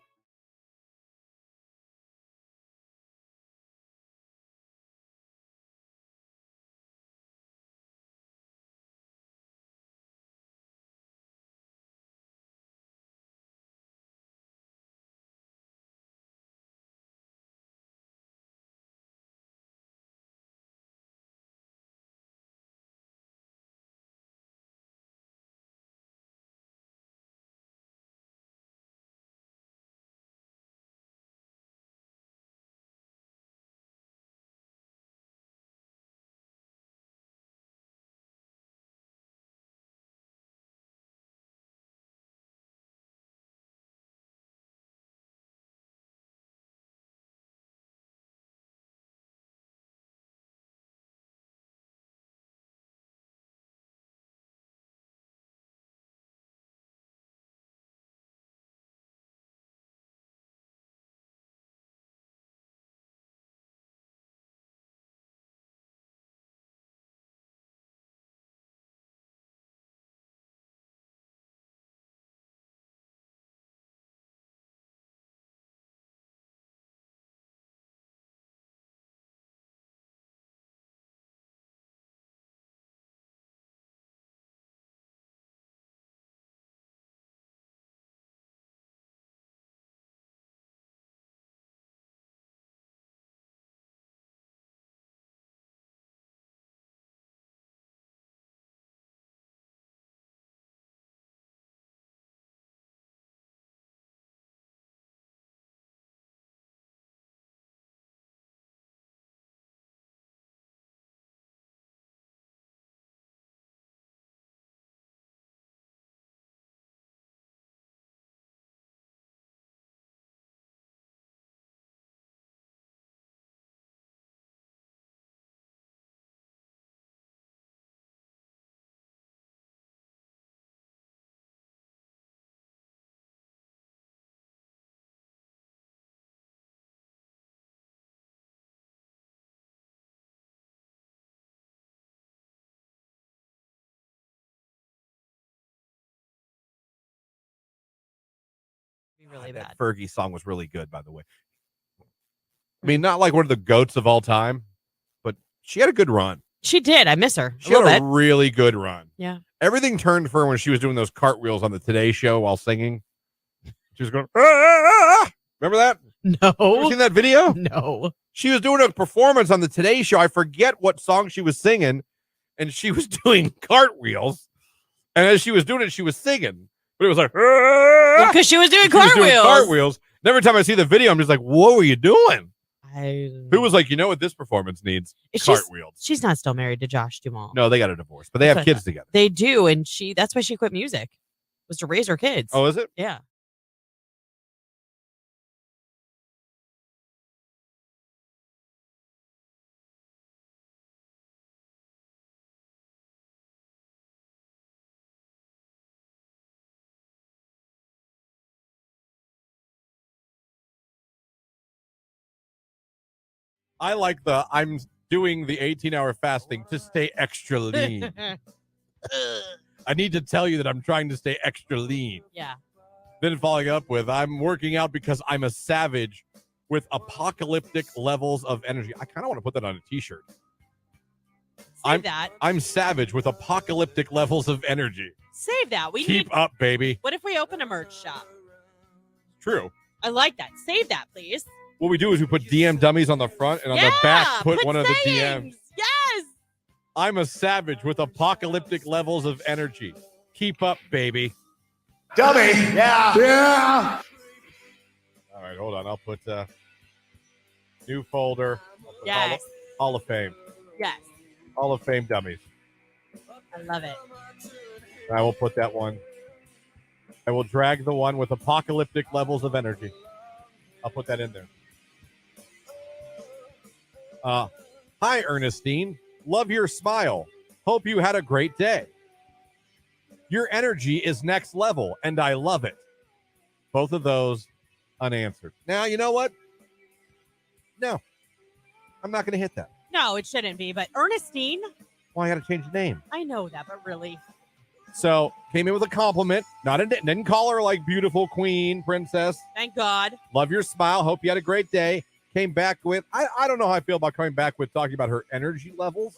Really bad. That Fergie song was really good, by the way. I mean, not like one of the GOATs of all time, but she had a good run. She did. I miss her. She had a really good run. Yeah. Everything turned for her when she was doing those cartwheels on the Today Show while singing. She was going, ah, ah, ah. Remember that? No. You seen that video? No. She was doing a performance on the Today Show. I forget what song she was singing, and she was doing cartwheels. And as she was doing it, she was singing. But it was like, because she was doing cartwheels. And every time I see the video, I'm just like, what were you doing? Who was like, you know what this performance needs? Cartwheels. She's not still married to Josh Duhamel. No, they got a divorce, but they have kids together. They do, and that's why she quit music, was to raise her kids. Oh, is it? Yeah. I like I'm doing the 18-hour fasting to stay extra lean. I need to tell you that I'm trying to stay extra lean. Yeah. Then following up with, I'm working out because I'm a savage with apocalyptic levels of energy. I kind of want to put that on a t-shirt. I'm savage with apocalyptic levels of energy. Save that. Keep up, baby. What if we open a merch shop? True. I like that. Save that, please. What we do is we put DM dummies on the front, and on the back put one of the DMs. Yes. I'm a savage with apocalyptic levels of energy. Keep up, baby. Dummy. Yeah. All right, hold on. I'll put new folder. Yes. Hall of Fame. Yes. Hall of Fame dummies. I love it. I will put that one. I will drag the one with apocalyptic levels of energy. I'll put that in there. Hi, Ernestine. Love your smile. Hope you had a great day. Your energy is next level, and I love it. Both of those unanswered. Now, you know what? No, I'm not going to hit that. No, it shouldn't be. But Ernestine, Well, I got to change the name. I know that, but really. So, came in with a compliment. Didn't call her like beautiful queen, princess. Thank God. Love your smile. Hope you had a great day. Came back with, I don't know how I feel about coming back with talking about her energy levels.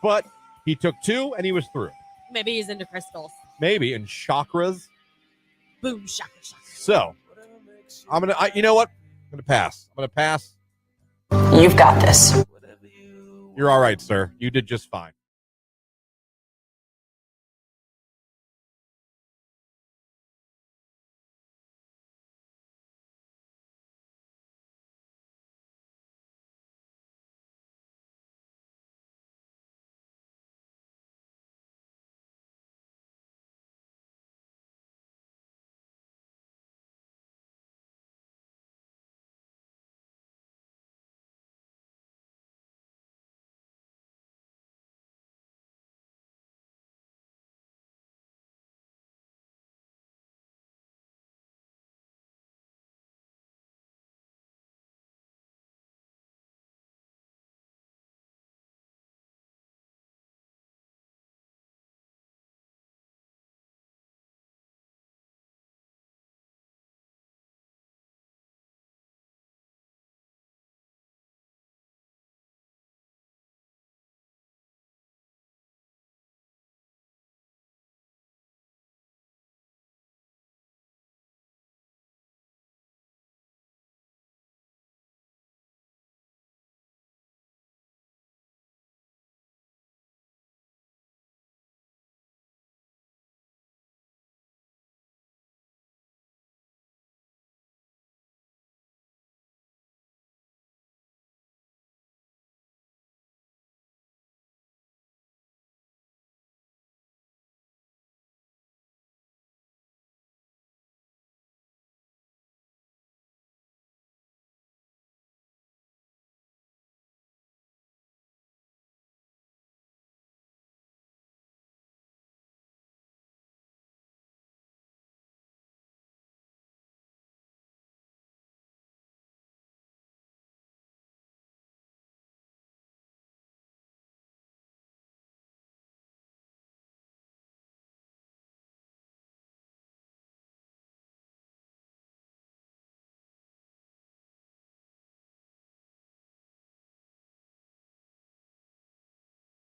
But he took 2 and he was through. Maybe he's into crystals. Maybe in chakras. Boom, shaka, shaka. So, you know what? I'm going to pass. You've got this. You're all right, sir. You did just fine.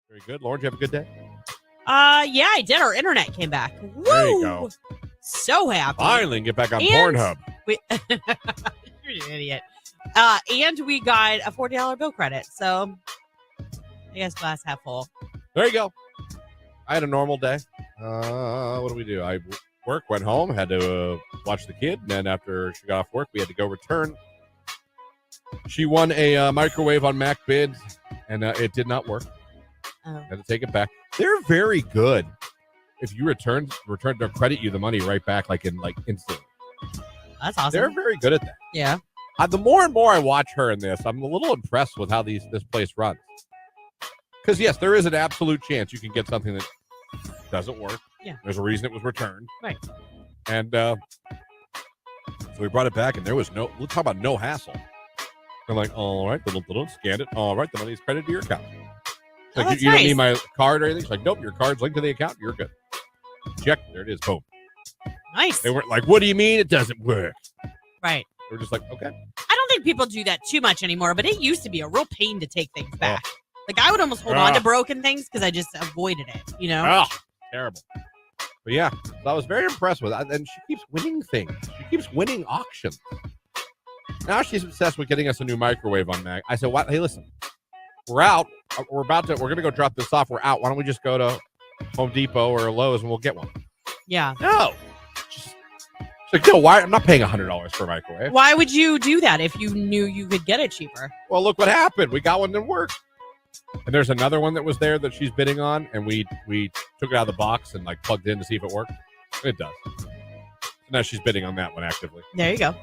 Very good. Lauren, did you have a good day? Yeah, I did. Our internet came back. Woo! There you go. So happy. Finally, get back on And Pornhub. You're an idiot. And we got a $40 bill credit. So I guess glass half full. There you go. I had a normal day. What do we do? I went home, had to watch the kid. And then after she got off work, we had to go return. She won a microwave on Mac Bids, and it did not work. Oh. Had to take it back. They're very good. If you return, they'll credit you the money right back, like instantly. That's awesome. They're very good at that. Yeah. The more and more I watch her in this, I'm a little impressed with how this place runs. Because yes, there is an absolute chance you can get something that doesn't work. Yeah. There's a reason it was returned. Right. And so we brought it back, and there was let's talk about no hassle. I'm like, all right, scanned it. All right, the money's credited to your account. Like, that's you don't nice. need my card or anything. She's like, nope, your card's linked to the account. You're good. Check. There it is. Boom. Nice. They weren't like, what do you mean it doesn't work? Right. We're just like, okay. I don't think people do that too much anymore, but it used to be a real pain to take things back. Like, I would almost hold on to broken things because I just avoided it, you know? Oh, terrible. But yeah, so I was very impressed with it. And she keeps winning things. She keeps winning auctions. Now she's obsessed with getting us a new microwave on Mac. I said, "What? Hey, listen. we're out. We're going to go drop this off. We're out. Why don't we just go to Home Depot or Lowe's and we'll get one? Yeah. No. Like, no, why? I'm not paying $100 for a microwave. Why would you do that if you knew you could get it cheaper? Well, look what happened. We got one that worked. And there's another one that was there that she's bidding on, and we took it out of the box and like plugged it in to see if it worked. It does. So now she's bidding on that one actively. There you go.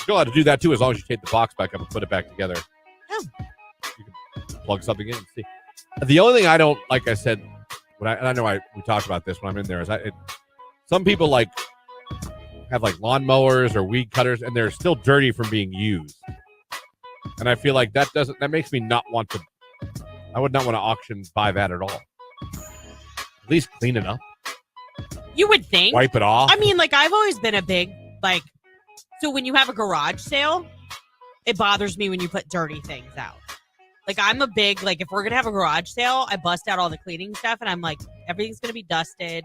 You're allowed to do that too, as long as you take the box back up and put it back together. Oh. You can plug something in and see. The only thing I don't, like I said, and I know we talked about this when I'm in there, is some people like have like lawnmowers or weed cutters, and they're still dirty from being used. And I feel like that makes me not want to. I would not want to buy that at all. At least clean it up. You would think. Wipe it off. I mean, like, I've always been a big, like, so when you have a garage sale, it bothers me when you put dirty things out. Like, I'm a big, like, if we're going to have a garage sale, I bust out all the cleaning stuff, and I'm like, everything's going to be dusted.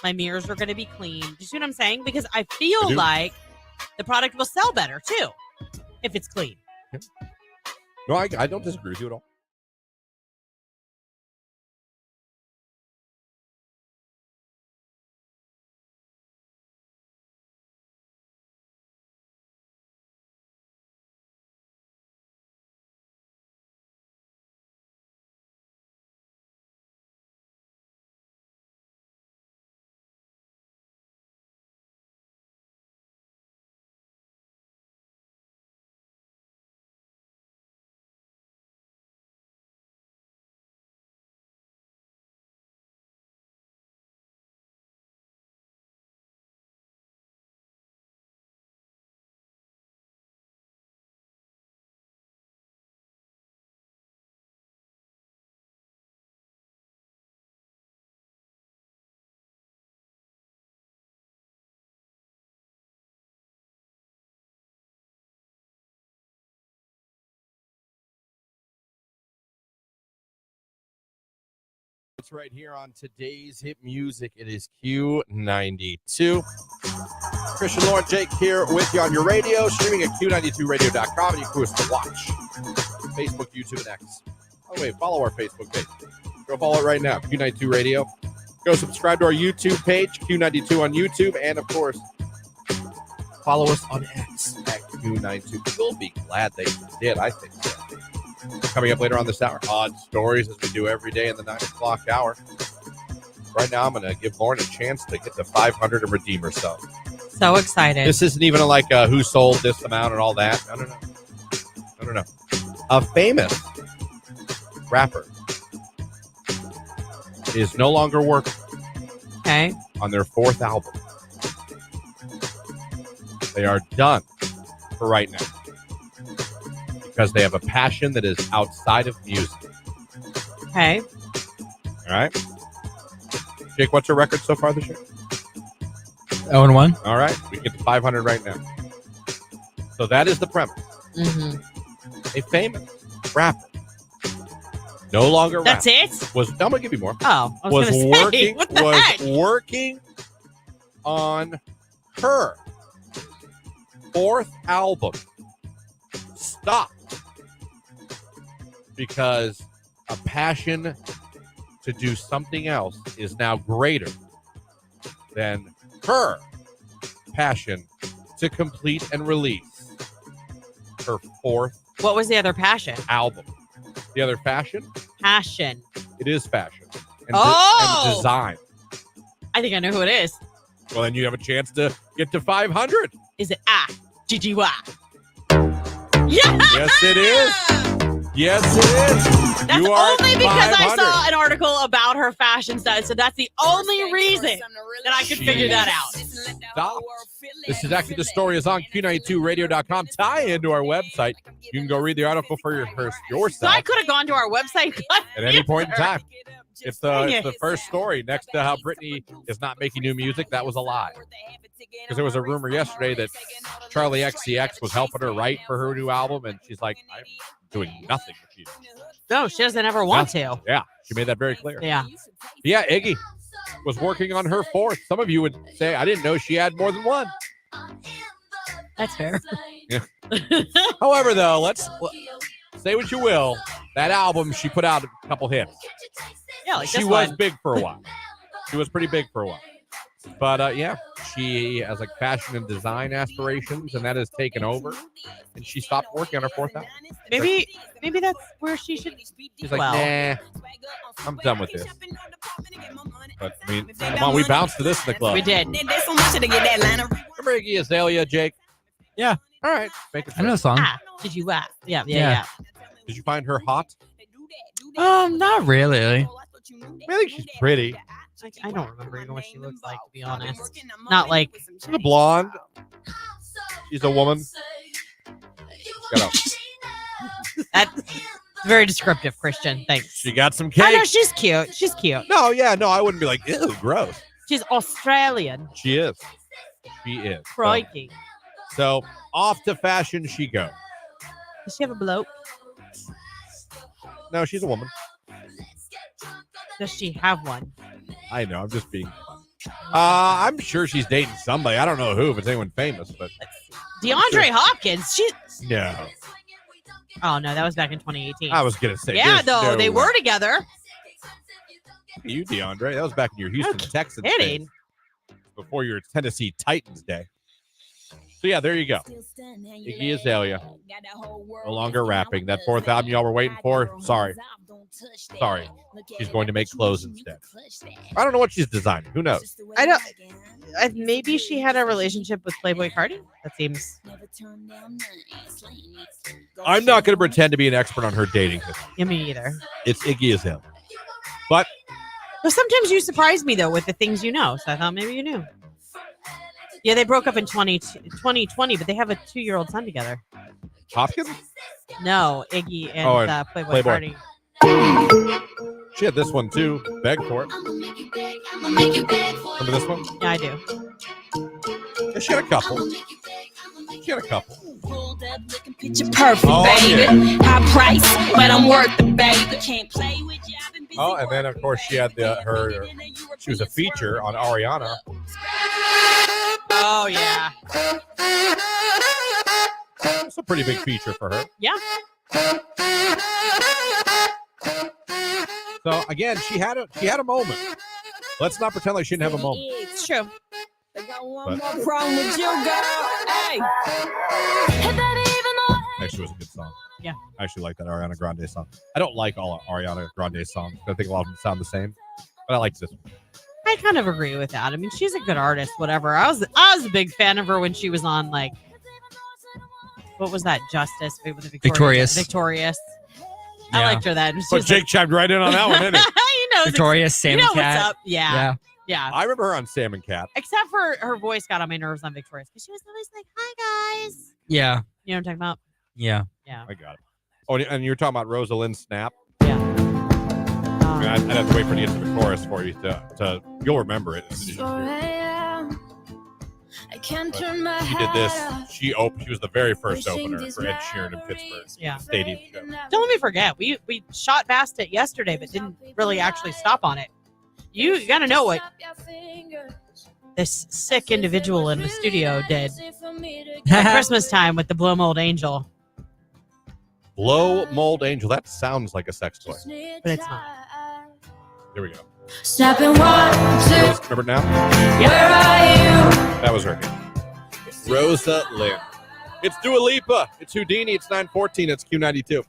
My mirrors are going to be clean. Do you see what I'm saying? Because I feel like the product will sell better, too, if it's clean. Yeah. No, I don't disagree with you at all. It's right here on today's hit music. It is Q92. Christian, Lauren, Jake here with you on your radio, streaming at Q92radio.com, and you can to watch Facebook, YouTube, and X. Oh, wait, follow our Facebook page. Go follow it right now, Q92 Radio. Go subscribe to our YouTube page, Q92 on YouTube, and, of course, follow us on X at Q92. You'll be glad they did, I think so. Coming up later on this hour, odd stories as we do every day in the 9 o'clock hour. Right now, I'm going to give Lauren a chance to get to 500 and redeem herself. So excited. This isn't even like who sold this amount and all that. No. A famous rapper is no longer working on their 4th album. They are done for right now, because they have a passion that is outside of music. Okay. All right. Jake, what's your record so far this year? 0-1. All right. We can get to 500 right now. So that is the premise. Mm-hmm. A famous rapper, no longer That's rapping, it? I'm going to give you more. Oh, I was going to say, working, what the heck? working on her 4th album. Stop. Because a passion to do something else is now greater than her passion to complete and release her 4th What was the other passion? album. The other fashion? Passion. It is fashion. And, Oh! and design. I think I know who it is. Well, then you have a chance to get to 500. Is it GGY? Yeah! Yes, it is. Yes, it is. That's You are only because I 500. saw an article about her fashion style. So that's the only reason that I could figure that out. Stop. This is actually the story is on Q92radio.com. Tie into our website. You can go read the article for yourself So I could have gone to our website at any point in time. If Dang the it. first story next to how Britney is not making new music, that was a lie. Because there was a rumor yesterday that Charlie XCX was helping her write for her new album, and she's like, I'm doing nothing with you. No, she doesn't ever want to. Yeah, she made that very clear. Yeah. Yeah, Iggy was working on her 4th. Some of you would say, I didn't know she had more than one. That's fair. Yeah. However, though, let's say what you will. that album, she put out a couple hits. Yeah, like She this was one. big for a while. She was pretty big for a while. But yeah, she has like fashion and design aspirations, and that has taken over. And she stopped working on her fourth album. Maybe that's where she should. She's like, well, nah, I'm done with this. But I mean, come on, we bounced to this in the club. we did. Remember Iggy Azalea, Jake? Yeah. All right, make it. I know the song. Did you? Yeah. Did you find her hot? Not really. I think she's pretty. I don't remember even what she looks like, to be honest. Not like She's a blonde. She's a woman. that's very descriptive, Christian. Thanks. She got some I know cake. she's cute. She's cute. No, I wouldn't be like, ew, gross. She's Australian. She is. She is. Crikey. So off to fashion she goes. Does she have a bloke? No, she's a woman. Does she have one? I know. I'm just being fun. I'm sure she's dating somebody. I don't know who, if it's anyone famous, but DeAndre Hopkins. She. no. Oh no, that was back in 2018. I was gonna say. Yeah, there's though no they way. were together. You, DeAndre. That was back in your Houston Texans days, Kidding. before your Tennessee Titans day. So yeah, there you go. Iggy Azalea, no longer rapping. That fourth album y'all were waiting for. Sorry. She's going to make clothes instead. I don't know what she's designing. Who knows? I don't. Maybe she had a relationship with Playboy Cardi. That seems. I'm not going to pretend to be an expert on her dating history. Yeah, me either. It's Iggy Azalea. But But sometimes you surprise me though with the things you know. So I thought maybe you knew. Yeah, they broke up in 2020, but they have a 2-year-old son together. Hopkins? No, Iggy and and Playboy Playboy. Cardi. She had this one too. Beg for it. Remember this one? Yeah, I do. Yeah, she had a couple. Picture perfect, Oh, baby. High price, but I'm worth it, baby. Can't play with you. I've been busy Oh, and then of course she had she was a feature on Ariana. Oh yeah. It's a pretty big feature for her. Yeah. So again, she had a moment. Let's not pretend like she didn't have a moment. It's true. I got one But- more problem with you, girl. Hey. Actually, it was a good song. Yeah. I actually like that Ariana Grande song. I don't like all Ariana Grande songs. I think a lot of them sound the same. But I like this one. I kind of agree with that. I mean, she's a good artist. Whatever. I was a big fan of her when she was on like, what was that? Justice with the Victorious. Victorious. I Yeah. liked her then. She But was Jake chimed right in on that one, didn't he? you know, Victorious, you Salmon know Cat. what's up. Yeah. Yeah. I remember her on Salmon Cat. Except for her voice got on my nerves on Victorious because she was always like, "Hi guys." Yeah. You know what I'm talking about? Yeah. Yeah. I got it. Oh, and you were talking about Rosalind Snap. Yeah. I mean, I'd have to wait for you to get to the chorus for you to you'll remember it. As soon as you hear it. She did this. She was the very first opener for Ed Sheeran in Pittsburgh Yeah. Stadium show. Don't let me forget. We shot past it yesterday, but didn't really actually stop on it. You got to know what this sick individual in the studio did at Christmas time with the Blow Mold Angel, Blow Mold Angel. That sounds like a sex toy. but it's not. Here we go. Snapping 1, 2, Remember it now? where are you? That was her. Rosa Lynn. It's Dua Lipa. It's Houdini. It's 9:14. It's Q92.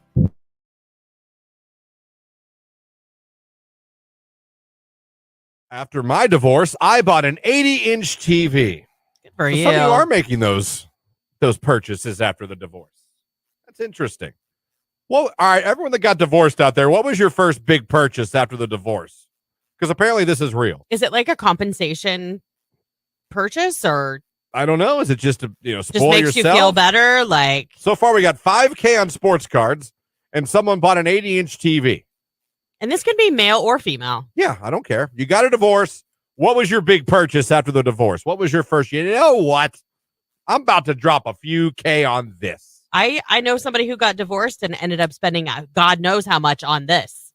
After my divorce, I bought an 80-inch TV. Good for So you. some of you are making those purchases after the divorce. That's interesting. Well, all right, everyone that got divorced out there, what was your first big purchase after the divorce? Because apparently this is real. Is it like a compensation purchase or I don't know. Is it just to just spoil makes yourself? you feel better? Like, So far, we got $5,000 on sports cards, and someone bought an 80-inch TV. and this could be male or female. Yeah, I don't care. You got a divorce. What was your big purchase after the divorce? What was your first? You know what? I'm about to drop a few K on this. I know somebody who got divorced and ended up spending God knows how much on this.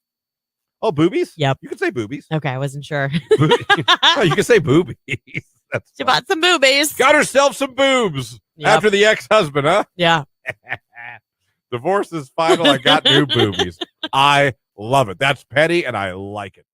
Oh, boobies? Yep. You can say boobies. Okay, I wasn't sure. Oh, you can say boobies. That's She fine. bought some boobies. Got herself some boobs Yep. after the ex-husband, huh? Yeah. Divorce is final. I got new boobies. I love it. That's petty, and I like it.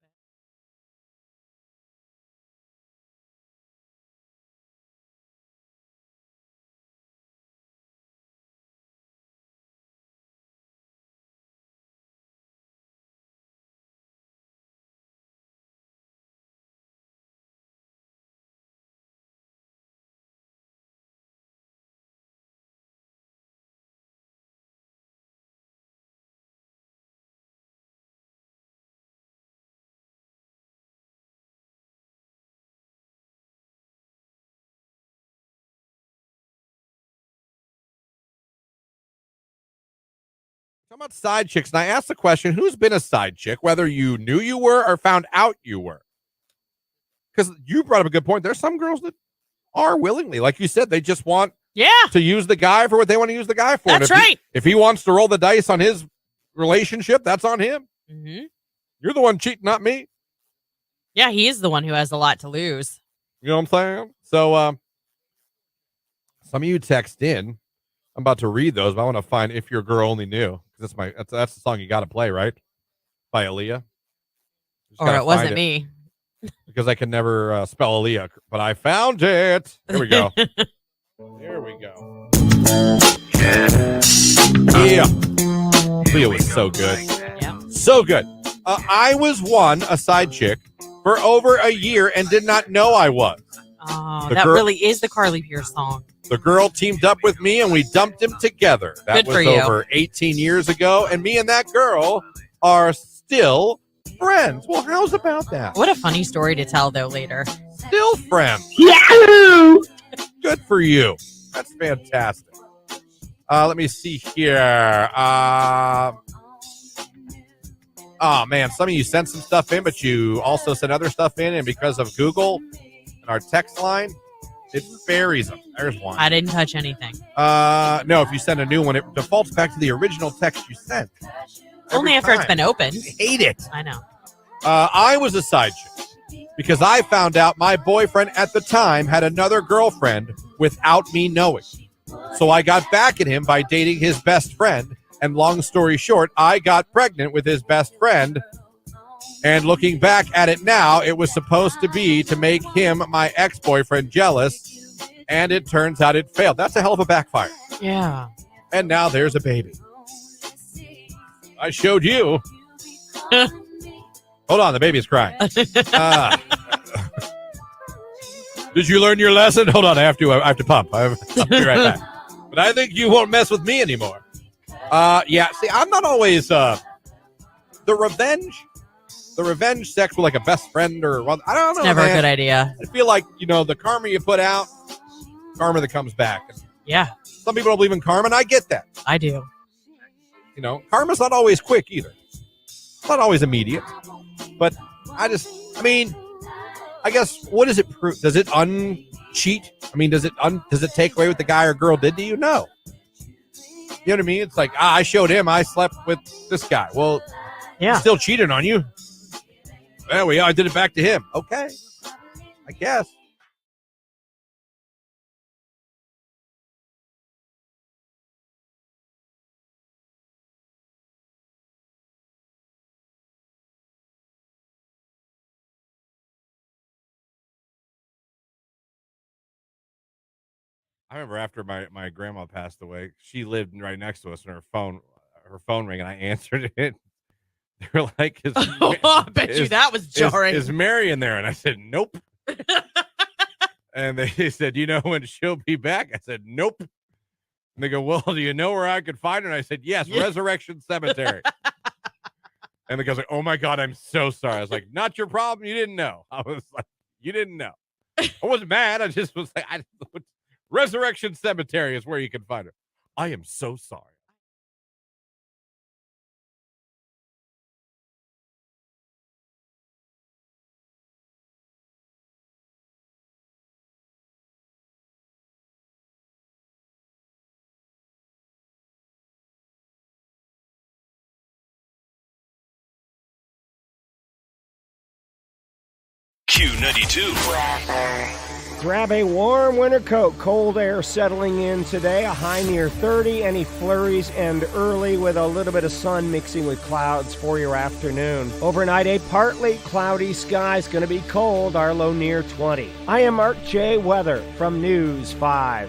How about side chicks? And I asked the question, who's been a side chick, whether you knew you were or found out you were? Because you brought up a good point. There's some girls that are willingly, like you said, they just want to use the guy for what they want to use the guy for. That's right. If he wants to roll the dice on his relationship, that's on him. Mm-hmm. You're the one cheating, not me. Yeah, he is the one who has a lot to lose. You know what I'm saying? So some of you text in. I'm about to read those, but I want to find If Your Girl Only Knew. That's the song you got to play, right? By Aaliyah. Or it wasn't me. Because I can never spell Aaliyah, but I found it. Here we go. There we go. Yeah. Aaliyah was so good. Yeah. So good. I was a side chick, for over a year and did not know I was. Oh, that really is the Carly Pierce song. The girl teamed up with me and we dumped him together. That was over 18 years ago, and me and that girl are still friends. Well, how's about that? What a funny story to tell, though, later. Still friends. Yahoo! Good for you. That's fantastic. Let me see here. Oh, man, some of you sent some stuff in, but you also sent other stuff in, and because of Google and our text line, it buries them. There's one. I didn't touch anything. No, if you send a new one, it defaults back to the original text you sent. Only after it's been opened. I hate it. I know. I was a side chick because I found out my boyfriend at the time had another girlfriend without me knowing. So I got back at him by dating his best friend. And long story short, I got pregnant with his best friend. And looking back at it now, it was supposed to be to make him, my ex-boyfriend, jealous. And it turns out it failed. That's a hell of a backfire. Yeah. And now there's a baby. I showed you. Hold on, the baby's crying. Did you learn your lesson? Hold on, I have to pump. I'll be right back. But I think you won't mess with me anymore. Yeah, see, I'm not always the revenge sex with like a best friend or I don't know. It's never a good idea. I feel like, the karma you put out, karma that comes back. Yeah. Some people don't believe in karma, and I get that. I do. Karma's not always quick either. It's not always immediate. But I guess, what does it prove? Does it uncheat? I mean, does it take away what the guy or girl did to you? No. You know what I mean? It's like, I showed him I slept with this guy. Well, yeah, still cheating on you. There we are. I did it back to him. Okay. I guess. I remember after my grandma passed away, she lived right next to us, and her phone rang, and I answered it. They were like, I bet you that was jarring. Is Mary in there? And I said, nope. And they said, when she'll be back? I said, nope. And they go, well, do you know where I could find her? And I said, yes, Resurrection Cemetery. And the guy's like, oh my God, I'm so sorry. I was like, not your problem. You didn't know. I was like, you didn't know. I wasn't mad. I just was like, Resurrection Cemetery is where you can find her. I am so sorry. Q92. Grab a warm winter coat. Cold air settling in today. A high near 30. Any flurries and early with a little bit of sun mixing with clouds for your afternoon. Overnight, a partly cloudy skies. Going to be cold. Our low near 20. I am Mark J. Weather from News 5.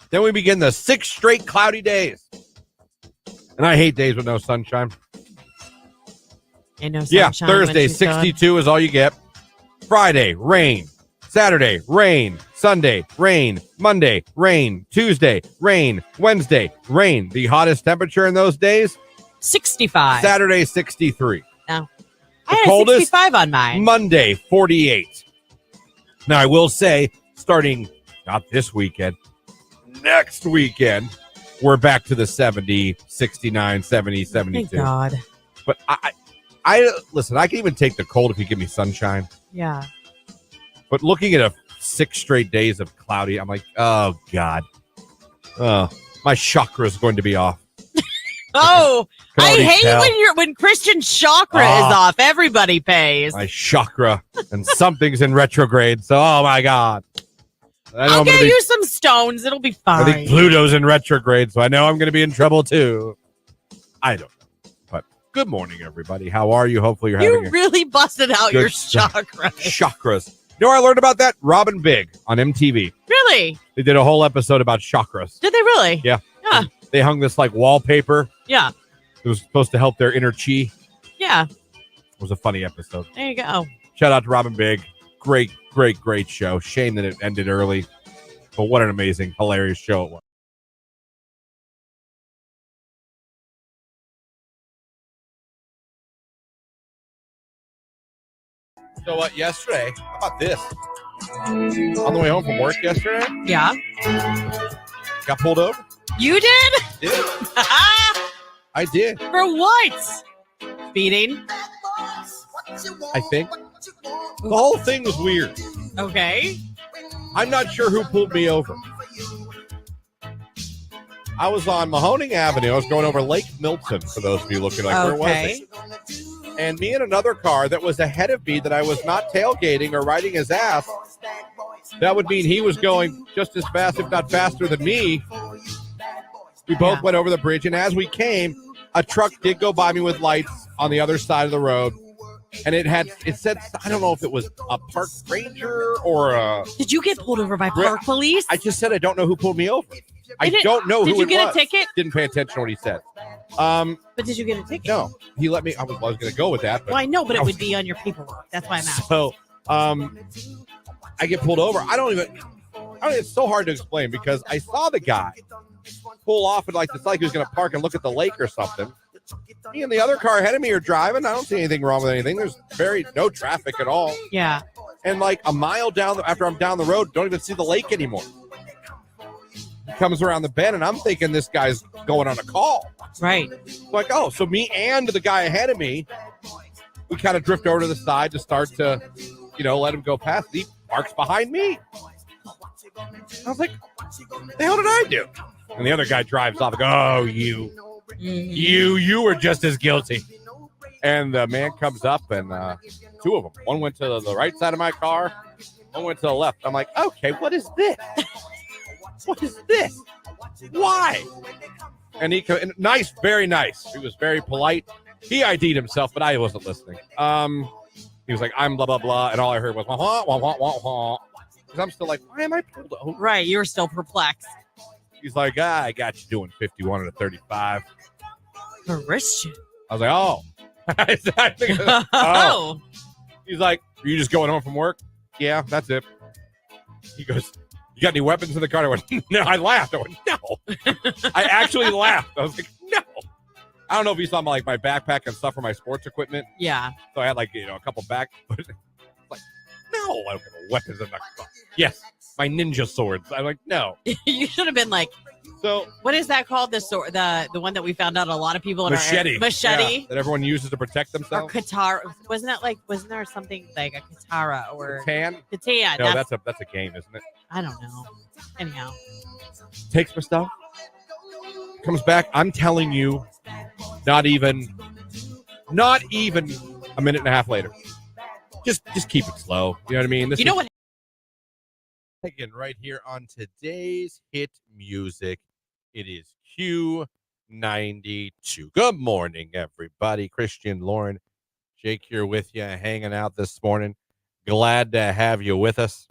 Then we begin the 6 straight cloudy days. And I hate days with no sunshine. Ain't no Yeah, sunshine Thursday, when she's gone. 62 is all you get. Friday, rain. Saturday, rain. Sunday, rain. Monday, rain. Tuesday, rain. Wednesday, rain. The hottest temperature in those days? 65. Saturday, 63. No. The I had coldest? 65 on mine. Monday, 48. Now, I will say, starting not this weekend, next weekend, we're back to the 70, 69, 70, 72. Thank God. But I listen, I can even take the cold if you give me sunshine. Yeah. But looking at 6 straight days of cloudy, I'm like, oh, God. Oh, my chakra is going to be off. Oh, Can I already hate tell. when Christian's chakra is off. Everybody pays. My chakra and something's in retrograde. So, oh, my God. I know I'll I'm gonna get be, you some stones. It'll be I fine. think Pluto's in retrograde, so I know I'm going to be in trouble, too. I don't know. But good morning, everybody. How are you? Hopefully you're You having a really busted out good your start. chakra. chakras. You know where I learned about that? Robin Big on MTV. Really? They did a whole episode about chakras. Did they really? Yeah. Yeah. They hung this like wallpaper. Yeah. It was supposed to help their inner chi. Yeah. It was a funny episode. There you go. Shout out to Robin Big. Great, great, great show. Shame that it ended early. But what an amazing, hilarious show it was. So what, yesterday, how about this? On the way home from work yesterday, Yeah. got pulled over. You did? Did. I did. For what? Speeding. I think. The whole thing was weird. Okay. I'm not sure who pulled me over. I was on Mahoning Avenue. I was going over Lake Milton, for those of you looking like, where was Okay. it? And me and another car that was ahead of me that I was not tailgating or riding his ass, that would mean he was going just as fast, if not faster than me. We both went over the bridge, and as we came, a truck did go by me with lights on the other side of the road. And it said, I don't know if it was a park ranger or a... Did you get pulled over by park police? I just said I don't know who pulled me over. I don't know who it was. Did you get a ticket? Didn't pay attention to what he said. But did you get a ticket? No. He let me... I was going to go with that. But well, I know, but it would be on your paperwork. That's why I'm asking. So, I get pulled over. It's so hard to explain because I saw the guy pull off and it's like he was going to park and look at the lake or something. Me and the other car ahead of me are driving. I don't see anything wrong with anything. There's no traffic at all. Yeah. And like a mile down, after I'm down the road, don't even see the lake anymore. He comes around the bend, and I'm thinking this guy's going on a call. Right. Like, oh, so me and the guy ahead of me, we kind of drift over to the side to start to, let him go past. He parks behind me. I was like, what the hell did I do? And the other guy drives off. Like, oh, you were just as guilty. And the man comes up, and two of them. One went to the right side of my car. One went to the left. I'm like, okay, what is this? What is this? Why? And nice, very nice. He was very polite. He ID'd himself, but I wasn't listening. He was like, I'm blah, blah, blah. And all I heard was, wah, wah, wah, wah, wah, wah. Because I'm still like, why am I pulled over? Right, you're still perplexed. He's like, I got you doing 51 to 35. Christian. I was like, oh. Oh. He's like, are you just going home from work? Yeah, that's it. He goes, you got any weapons in the car? I went, no. I laughed. I went, no. I actually laughed. I was like, no. I don't know if you saw my backpack and stuff for my sports equipment. Yeah. So I had a couple back. But like, no, I don't have weapons in the car. Yes, my ninja swords. I'm like, no. You should have been like, so what is that called? The sword, the one that we found out a lot of people in machete. Our machete. Yeah, that everyone uses to protect themselves. Or katara. Wasn't there something like a katara or Katan? Katan. No, that's a game, isn't it? I don't know. Anyhow. Takes my stuff. Comes back. I'm telling you, not even a minute and a half later. Just keep it slow. You know what I mean? You know what? Again, right here on today's hit music, it is Q92. Good morning, everybody. Christian, Lauren, Jake here with you, hanging out this morning. Glad to have you with us.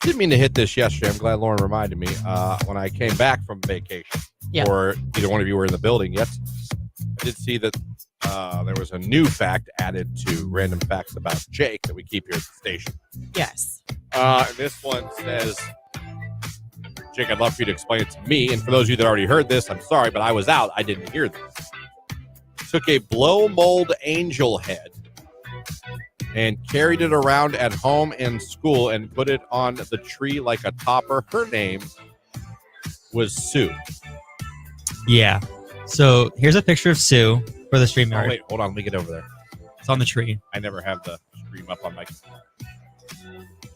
Didn't mean to hit this yesterday. I'm glad Lauren reminded me when I came back from vacation. Yeah. Or either one of you were in the building yet. I did see that there was a new fact added to random facts about Jake that we keep here at the station. Yes. This one says, Jake, I'd love for you to explain it to me. And for those of you that already heard this, I'm sorry, but I was out. I didn't hear this. Took a blow mold angel head and carried it around at home and school and put it on the tree like a topper. Her name was Sue. Yeah. So here's a picture of Sue for the stream yard. Oh, wait, hold on. Let me get over there. It's on the tree. I never have the stream up on my... So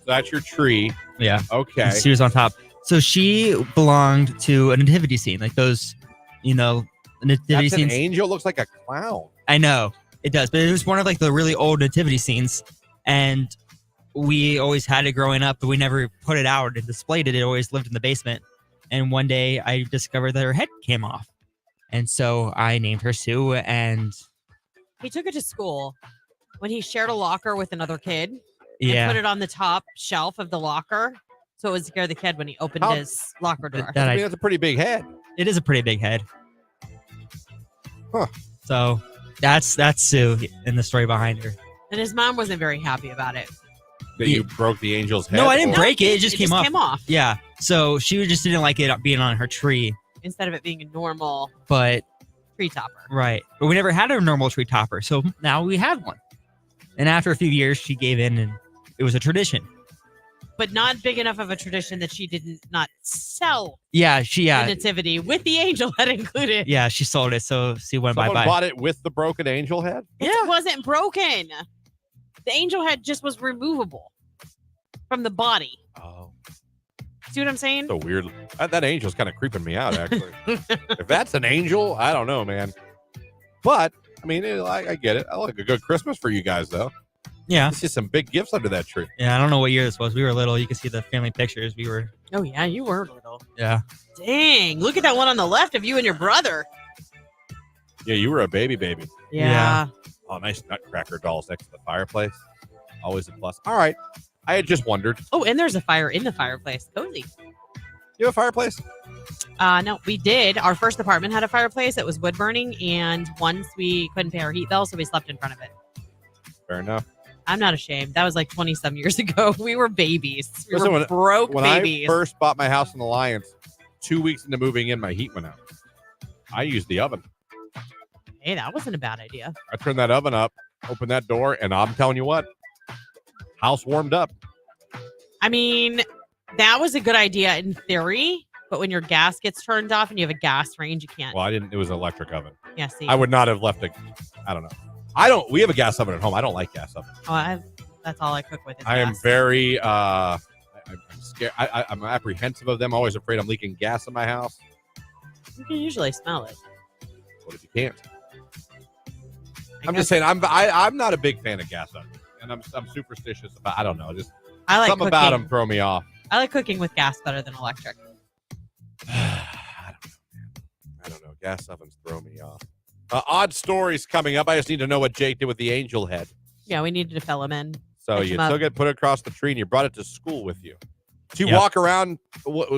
that's your tree. Yeah. Okay. And Sue's on top. So she belonged to a nativity scene, like those, nativity that's scenes. An angel looks like a clown. I know it does, but it was one of the really old nativity scenes, and we always had it growing up, but we never put it out and displayed it. It always lived in the basement. And one day I discovered that her head came off, and so I named her Sue. And he took it to school when he shared a locker with another kid. Yeah. And put it on the top shelf of the locker, so it would scare the kid when he opened his locker door. That's a pretty big head. It is a pretty big head. Huh. So that's Sue and the story behind her. And his mom wasn't very happy about it. That you broke the angel's head? No, I didn't break it. It just came off. Yeah. So she just didn't like it being on her tree. Instead of it being a normal tree topper. Right. But we never had a normal tree topper. So now we have one. And after a few years, she gave in and it was a tradition. But not big enough of a tradition that she did not sell the nativity with the angel head included. Yeah, she sold it. So she went bye-bye. Someone bought it with the broken angel head? It wasn't broken. The angel head just was removable from the body. Oh. See what I'm saying? So weird. That angel's kind of creeping me out, actually. If that's an angel, I don't know, man. But, I mean, I get it. I like a good Christmas for you guys, though. Yeah. I see some big gifts under that tree. Yeah, I don't know what year this was. We were little. You can see the family pictures. We were. Oh, yeah, you were little. Yeah. Dang. Look at that one on the left of you and your brother. Yeah, you were a baby. Yeah. Oh, nice nutcracker dolls next to the fireplace. Always a plus. All right. I had just wondered. Oh, and there's a fire in the fireplace. Cozy. You have a fireplace? No, we did. Our first apartment had a fireplace. It was wood burning, and once we couldn't pay our heat bill, so we slept in front of it. Fair enough. I'm not ashamed. That was like 20-some years ago. We were babies. We Listen, were broke when babies. I first bought my house in Alliance, 2 weeks into moving in, my heat went out. I used the oven. Hey, that wasn't a bad idea. I turned that oven up, opened that door, and I'm telling you what, house warmed up. I mean, that was a good idea in theory, but when your gas gets turned off and you have a gas range, you can't. Well, I didn't. It was an electric oven. Yeah, see. I would not have left I don't know. We have a gas oven at home. I don't like gas ovens. That's all I cook with. Is I am gas. very, I'm scared. I'm apprehensive of them. Always afraid I'm leaking gas in my house. You can usually smell it. What if you can't? I'm just saying. I'm not a big fan of gas ovens, and I'm superstitious about. I don't know. Just I like something cooking. about them throw me off. I like cooking with gas better than electric. I don't know. Gas ovens throw me off. Odd stories coming up. I just need to know what Jake did with the angel head. Yeah, we needed to fill him in. So Catch you him up. took it, put it across the tree, and you brought it to school with you. To Yep. walk around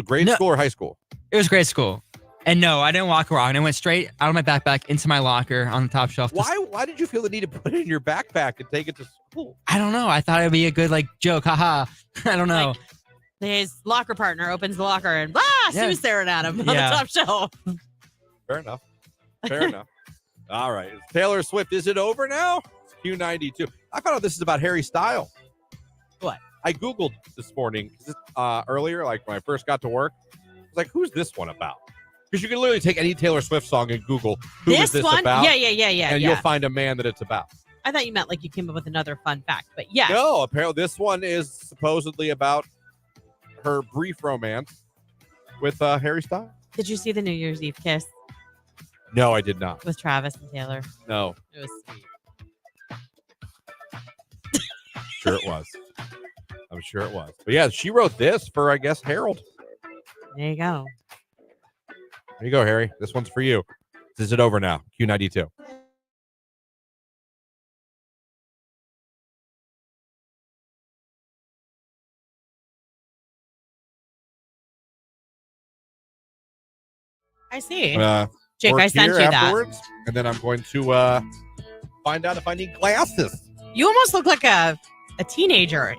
grade school or high school? It was grade school. And no, I didn't walk around. I went straight out of my backpack into my locker on the top shelf. Why did you feel the need to put it in your backpack and take it to school? I don't know. I thought it would be a good joke. Haha. I don't know. Like, his locker partner opens the locker and Yeah. Sue's staring at him on Yeah. the top shelf. Fair enough. Fair enough. All right. Taylor Swift, is it over now? It's Q92. I found out this is about Harry Styles. What? I Googled this morning earlier, like when I first got to work. I was like, who's this one about? Because you can literally take any Taylor Swift song and Google, who is this one? about? Yeah. And you'll find a man that it's about. I thought you meant like you came up with another fun fact, but yeah. No, apparently this one is supposedly about her brief romance with Harry Styles. Did you see the New Year's Eve kiss No, I did not. with Travis and Taylor? No, It was sweet. sure it was. I'm sure it was. But yeah, she wrote this for, I guess, Harold. There you go. There you go, Harry. This one's for you. Is it over now? Q92. I see. Jake, Work I sent here you that. afterwards, and then I'm going to find out if I need glasses. You almost look like a teenager.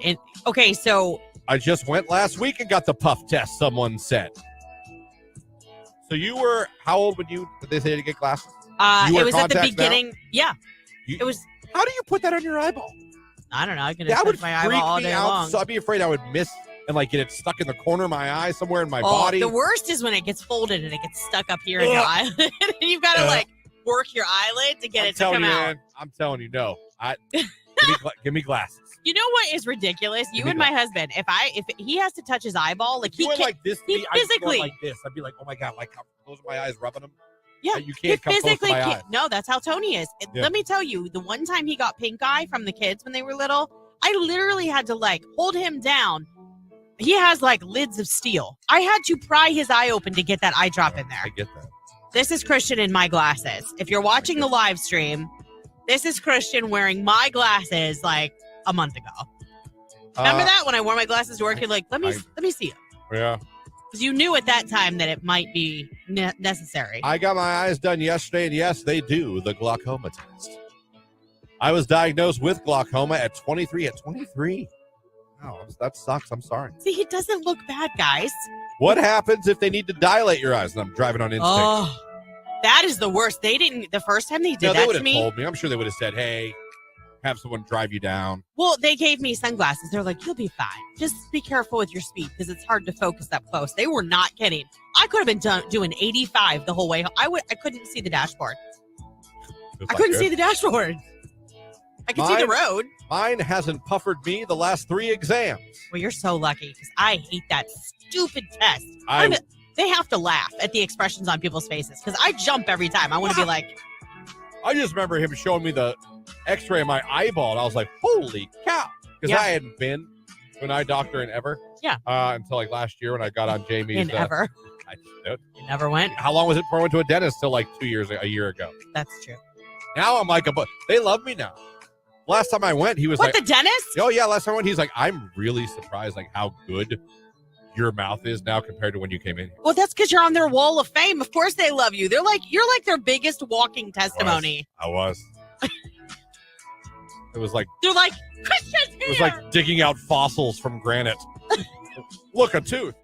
Okay, so I just went last week and got the puff test, someone said. So you were, how old did they say to get glasses? You wear it was at the contacts now? beginning. Yeah. You- It was, How do you put that on your eyeball? I don't know. I could That have would touched my freak eyeball all me day out. long. So I'd be afraid I would miss and get it stuck in the corner of my eye somewhere in my body. The worst is when it gets folded and it gets stuck up here in your eyelid. And you've got to work your eyelid to get it to come out. Man, I'm telling you, no. Give me glasses. You know what is ridiculous? You and my husband, if he has to touch his eyeball, If he you went can't. like this, he I'd be going physically- like this. I'd be like, oh my God, close my eyes, rubbing them. Yeah, You he can't come close to physically my can't. eyes. No, that's how Tony is. Yeah. Let me tell you, the one time he got pink eye from the kids when they were little, I literally had to hold him down. He has lids of steel. I had to pry his eye open to get that eye drop in there. I get that. This is Christian in my glasses. If you're watching the live stream, this is Christian wearing my glasses a month ago. Remember that when I wore my glasses to work? You're like, let me see it. Yeah. Because you knew at that time that it might be necessary. I got my eyes done yesterday, and yes, they do the glaucoma test. I was diagnosed with glaucoma at 23. At 23? Oh, that sucks. I'm sorry. See, he doesn't look bad, guys. What happens if they need to dilate your eyes? And I'm driving on instinct. Oh, that is the worst. They didn't, the first time they did No, they that would to have me. told me. I'm sure they would have said, hey, have someone drive you down. Well, they gave me sunglasses. They're like, you'll be fine. Just be careful with your speed because it's hard to focus up close. They were not kidding. I could have been doing 85 the whole way home. I couldn't see the dashboard. I couldn't see the dashboard. I could see the road. Mine hasn't puffered me the last 3 exams. Well, you're so lucky because I hate that stupid test. I They have to laugh at the expressions on people's faces because I jump every time. I want to be like, I just remember him showing me the x-ray of my eyeball, and I was like, holy cow. Because Yeah. I hadn't been to an eye doctor in ever. Yeah. Until last year when I got on Jamie's. in ever. I just did. You never went. How long was it before I went to a dentist? Till 2 years, a year ago. That's true. Now I'm like, they love me now. Last time I went, he was What, like, the dentist? oh yeah, last time I went, he's like, I'm really surprised like how good your mouth is now compared to when you came in here. Well, that's because you're on their wall of fame. Of course they love you. You're like their biggest walking testimony. I was. It was like They're like, Christian's here. it was like digging out fossils from granite. Look, a tooth.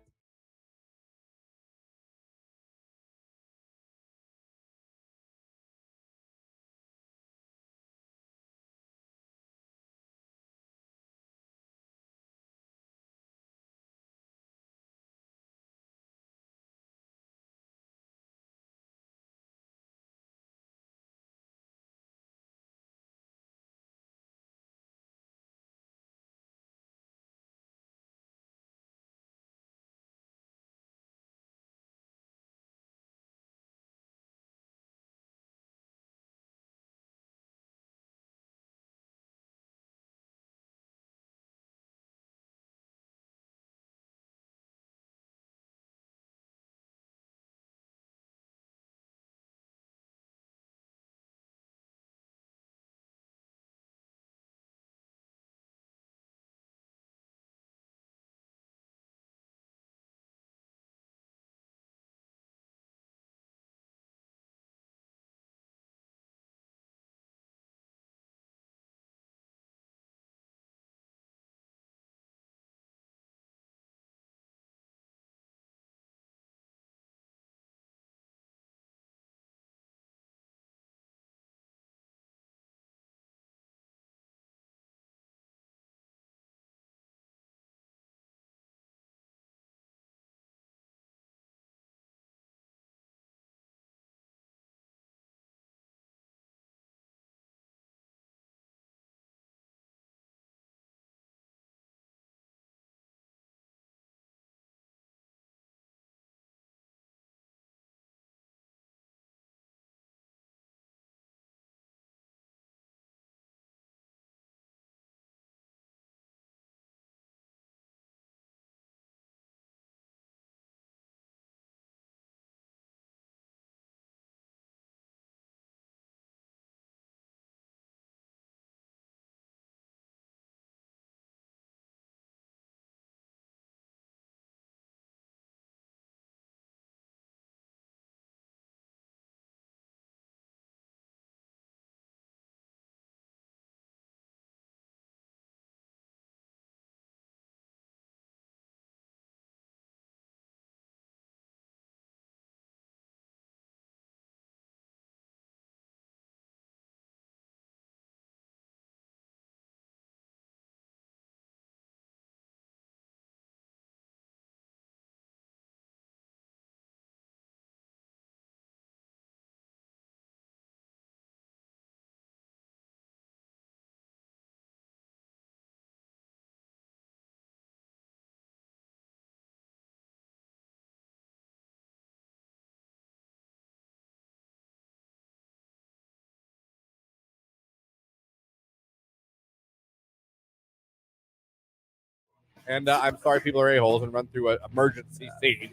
And I'm sorry people are a-holes and run through an emergency scene.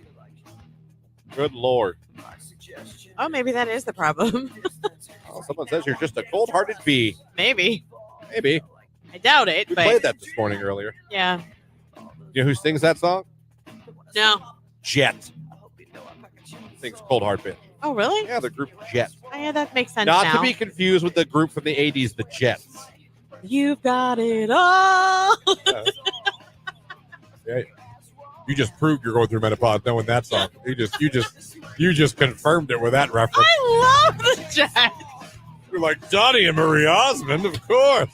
Good Lord. Oh, maybe that is the problem. Oh, someone says you're just a cold-hearted bee. Maybe. Maybe. I doubt it, We but played that this morning earlier. yeah. You know who sings that song? No. Jet. Sings Cold Heart Bit. Oh, really? Yeah, the group Jet. Oh, yeah, that makes sense Not now. to be confused with the group from the 80s, the Jets. You've got it all. Yeah. You just proved you're going through menopause knowing that song. You just confirmed it with that reference. I love the Jets. You're like Johnny and Marie Osmond, of course.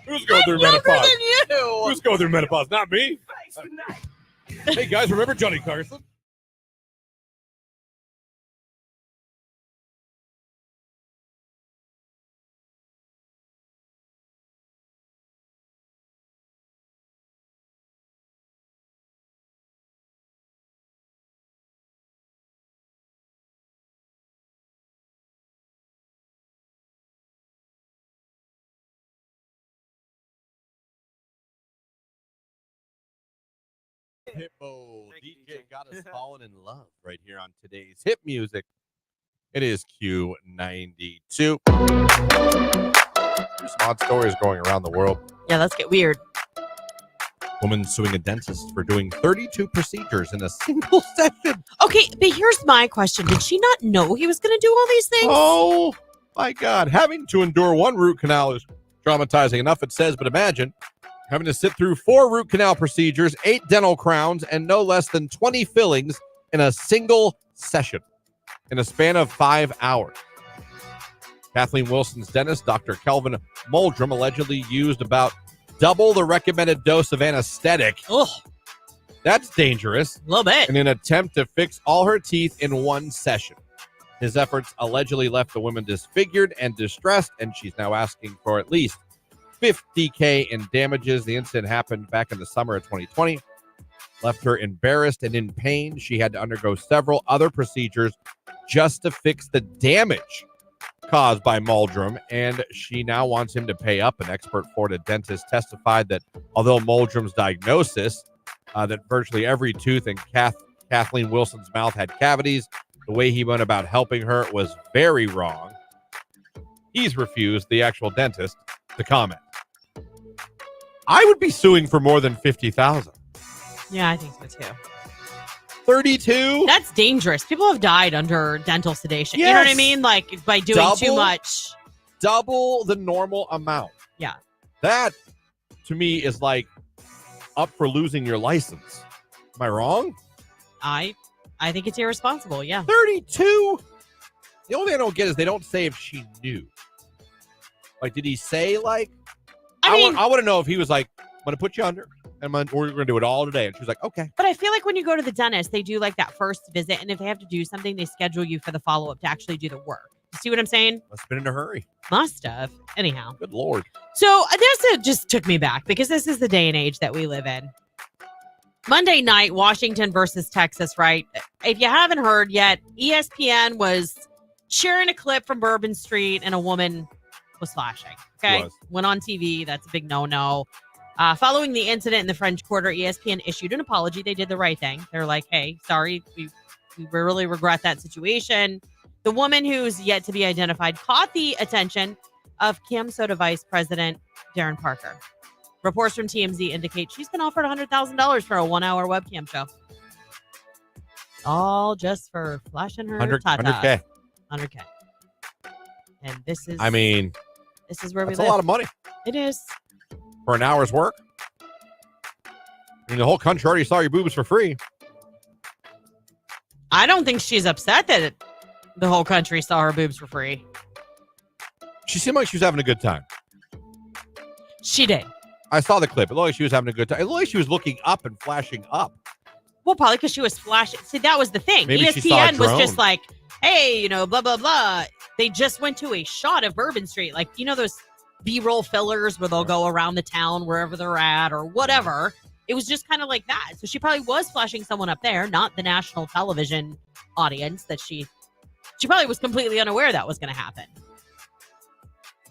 Who's going through Younger menopause? than you. Who's going through menopause? Not me. Hey guys, remember Johnny Carson? Hippo DJ got us falling in love right here on today's hip music. It is Q92. There's some odd stories going around the world. Yeah, let's get weird. Woman suing a dentist for doing 32 procedures in a single session. Okay, but here's my question. Did she not know he was going to do all these things? Oh, my God. Having to endure one root canal is traumatizing enough, it says, but imagine having to sit through 4 root canal procedures, 8 dental crowns, and no less than 20 fillings in a single session in a span of 5 hours. Kathleen Wilson's dentist, Dr. Kelvin Muldrum, allegedly used about double the recommended dose of anesthetic. Ugh, That's dangerous. a little bit. In an attempt to fix all her teeth in one session. His efforts allegedly left the woman disfigured and distressed, and she's now asking for at least $50,000 in damages. The incident happened back in the summer of 2020. Left her embarrassed and in pain. She had to undergo several other procedures just to fix the damage caused by Muldrum, and she now wants him to pay up. An expert Florida dentist testified that although Muldrum's diagnosis that virtually every tooth in Kathleen Wilson's mouth had cavities, the way he went about helping her was very wrong. He's refused, the actual dentist, to comment. I would be suing for more than $50,000. Yeah, I think so too. 32? That's dangerous. People have died under dental sedation. You know what I Yes. mean? Like by doing too much. Double the normal amount. Yeah. That, to me, is like up for losing your license. Am I wrong? I think it's irresponsible. Yeah. 32? The only thing I don't get is they don't say if she knew. Like, did he say, like, I want to know if he was like, I'm going to put you under, and we're going to do it all today. And she was like, okay. But I feel like when you go to the dentist, they do like that first visit. And if they have to do something, they schedule you for the follow-up to actually do the work. You see what I'm saying? Must have been in a hurry. Must have. Anyhow. Good Lord. So this just took me back because this is the day and age that we live in. Monday night, Washington versus Texas, right? If you haven't heard yet, ESPN was sharing a clip from Bourbon Street and a woman was flashing. Okay. Went on TV. That's a big no-no. Following the incident in the French Quarter, ESPN issued an apology. They did the right thing. They're like, hey, sorry. We really regret that situation. The woman who's yet to be identified caught the attention of Cam Soda Vice President Darren Parker. Reports from TMZ indicate she's been offered $100,000 for a 1-hour webcam show. All just for flashing her 100K. 100K. And this is I mean, this is where we that's live. a lot of money It is. for an hour's work. I mean, the whole country already saw your boobs for free. I don't think she's upset that the whole country saw her boobs for free. She seemed like she was having a good time. She did. I saw the clip. It looked like she was having a good time. It looked like she was looking up and flashing up. Well, probably because she was flashing. See, that was the thing. Maybe she saw a ESPN was drone. just like, hey, blah, blah, blah. They just went to a shot of Bourbon Street. Like, those B-roll fillers where they'll go around the town wherever they're at or whatever. It was just kind of like that. So she probably was flashing someone up there, not the national television audience that she probably was completely unaware that was going to happen.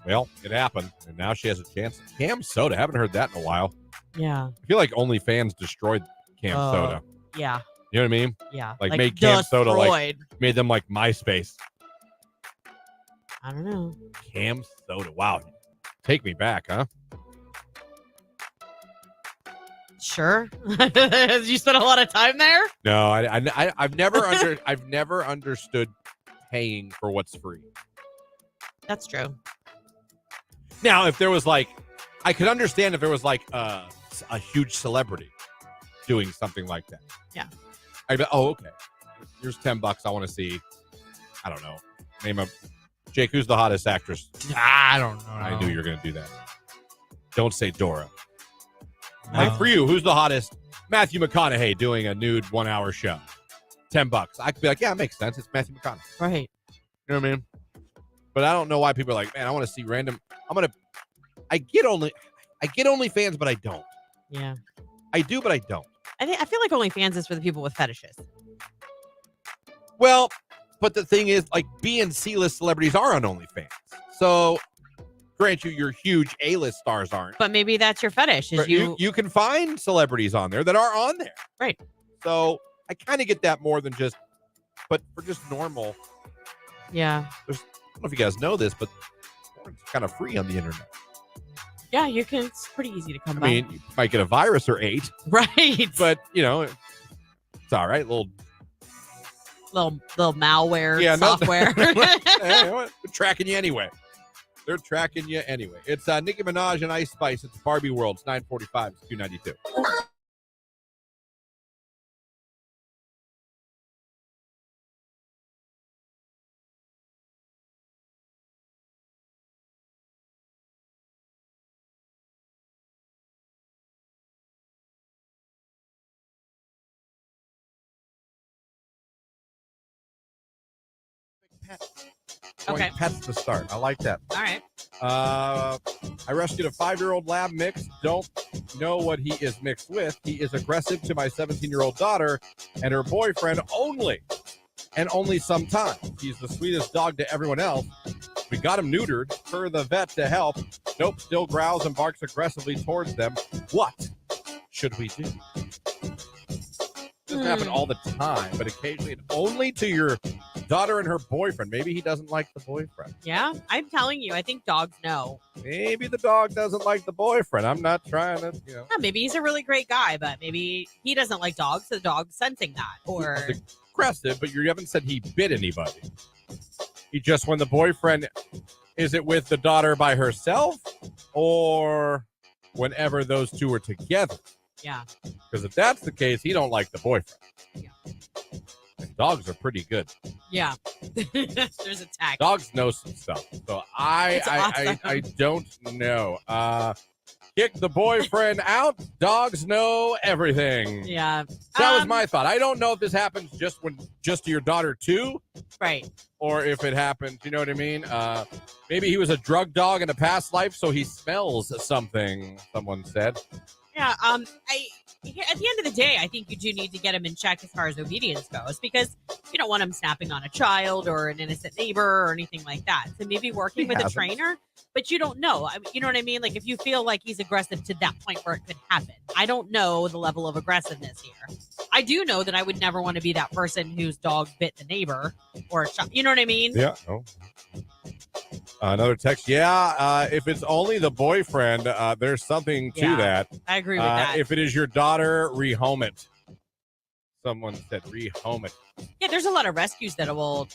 Well, it happened, and now she has a chance. Cam Soda, haven't heard that in a while. Yeah. I feel like OnlyFans destroyed Cam Soda. Yeah. You know what I mean? Yeah. Like made Cam Soda destroyed. made them like MySpace. I don't know. Cam Soda. Wow. Take me back, huh? Sure. You spent a lot of time there? No, I've never understood paying for what's free. That's true. Now, if there was like, I could understand if there was like a huge celebrity doing something like that. Yeah. I'd be, oh, okay. Here's $10. I want to see. I don't know. Name a Jake. Who's the hottest actress? I don't know. I knew you were going to do that. Don't say Dora. No. Like for you, who's the hottest? Matthew McConaughey doing a nude 1-hour show. $10. I could be like, yeah, it makes sense. It's Matthew McConaughey. Right. You know what I mean? But I don't know why people are like, man, I want to see random. I get OnlyFans, but I don't. Yeah. I do, but I don't. I feel like OnlyFans is for the people with fetishes. Well, but the thing is, like, B and C-list celebrities are on OnlyFans. So, grant you, your huge A-list stars aren't. But maybe that's your fetish. Is But you can find celebrities on there that are on there. Right. So, I kind of get that more than just, but for just normal, Yeah. I don't know if you guys know this, but porn's kind of free on the internet. Yeah, you can. It's pretty easy to come I by. mean, you might get a virus or 8, right. but it's all right. Little malware software. Hey, what? They're tracking you anyway. It's Nicki Minaj and Ice Spice. It's Barbie World. It's 9:45. It's Q92. Okay. Pets to start. I like that. All right. I rescued a 5-year-old lab mix. Don't know what he is mixed with. He is aggressive to my 17-year-old daughter and her boyfriend only, and only sometimes. He's the sweetest dog to everyone else. We got him neutered for the vet to help. Nope, still growls and barks aggressively towards them. What should we do? Doesn't happen all the time, but occasionally, and only to your daughter and her boyfriend. Maybe he doesn't like the boyfriend. Yeah, I'm telling you, I think dogs know. Maybe the dog doesn't like the boyfriend. I'm not trying to, Yeah, maybe he's a really great guy, but maybe he doesn't like dogs, so the dog's sensing that. Or He's aggressive, but you haven't said he bit anybody. He just, when the boyfriend, is it with the daughter by herself or whenever those two are together? Yeah. Because if that's the case, he don't like the boyfriend. Yeah. And dogs are pretty good. Yeah. There's a tag. Dogs know some stuff. So I don't know. Kick the boyfriend out. Dogs know everything. Yeah. That was my thought. I don't know if this happens just to your daughter too. Right. Or if it happens, you know what I mean? Maybe he was a drug dog in a past life, so he smells something, someone said. Yeah, at the end of the day, I think you do need to get him in check as far as obedience goes, because you don't want him snapping on a child or an innocent neighbor or anything like that. So maybe working with a trainer, but you don't know. I mean, you know what I mean? Like if you feel like he's aggressive to that point where it could happen. I don't know the level of aggressiveness here. I do know that I would never want to be that person whose dog bit the neighbor or a child. You know what I mean? Yeah. Oh. Another text. Yeah, if it's only the boyfriend, there's something to that. I agree with that. If it is your daughter, rehome it. Someone said rehome it. Yeah, there's a lot of rescues that will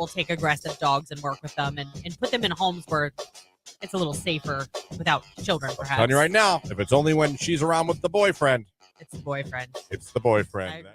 take aggressive dogs and work with them and put them in homes where it's a little safer without children, perhaps. I'm telling you right now, if it's only when she's around with the boyfriend. It's the boyfriend. It's the boyfriend.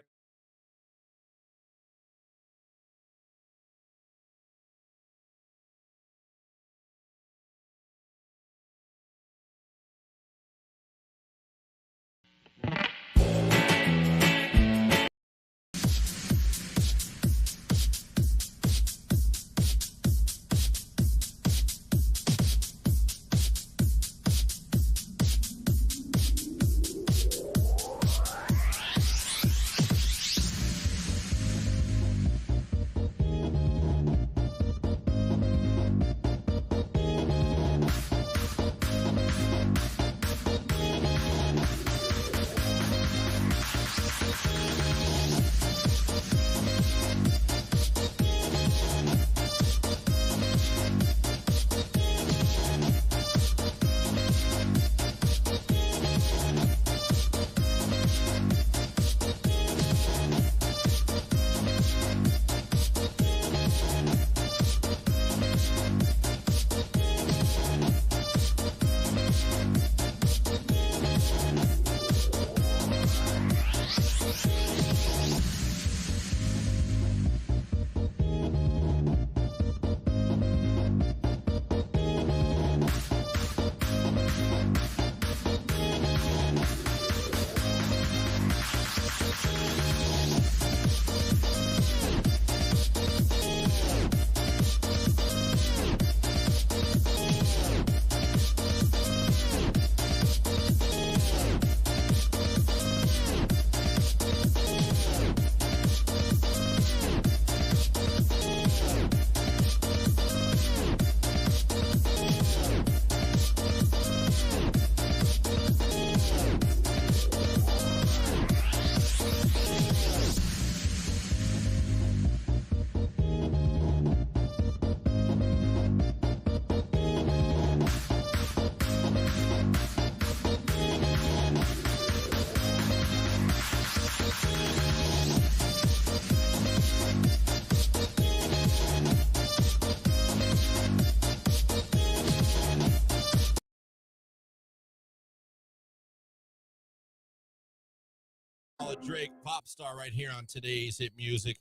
Drake pop star right here on today's hit music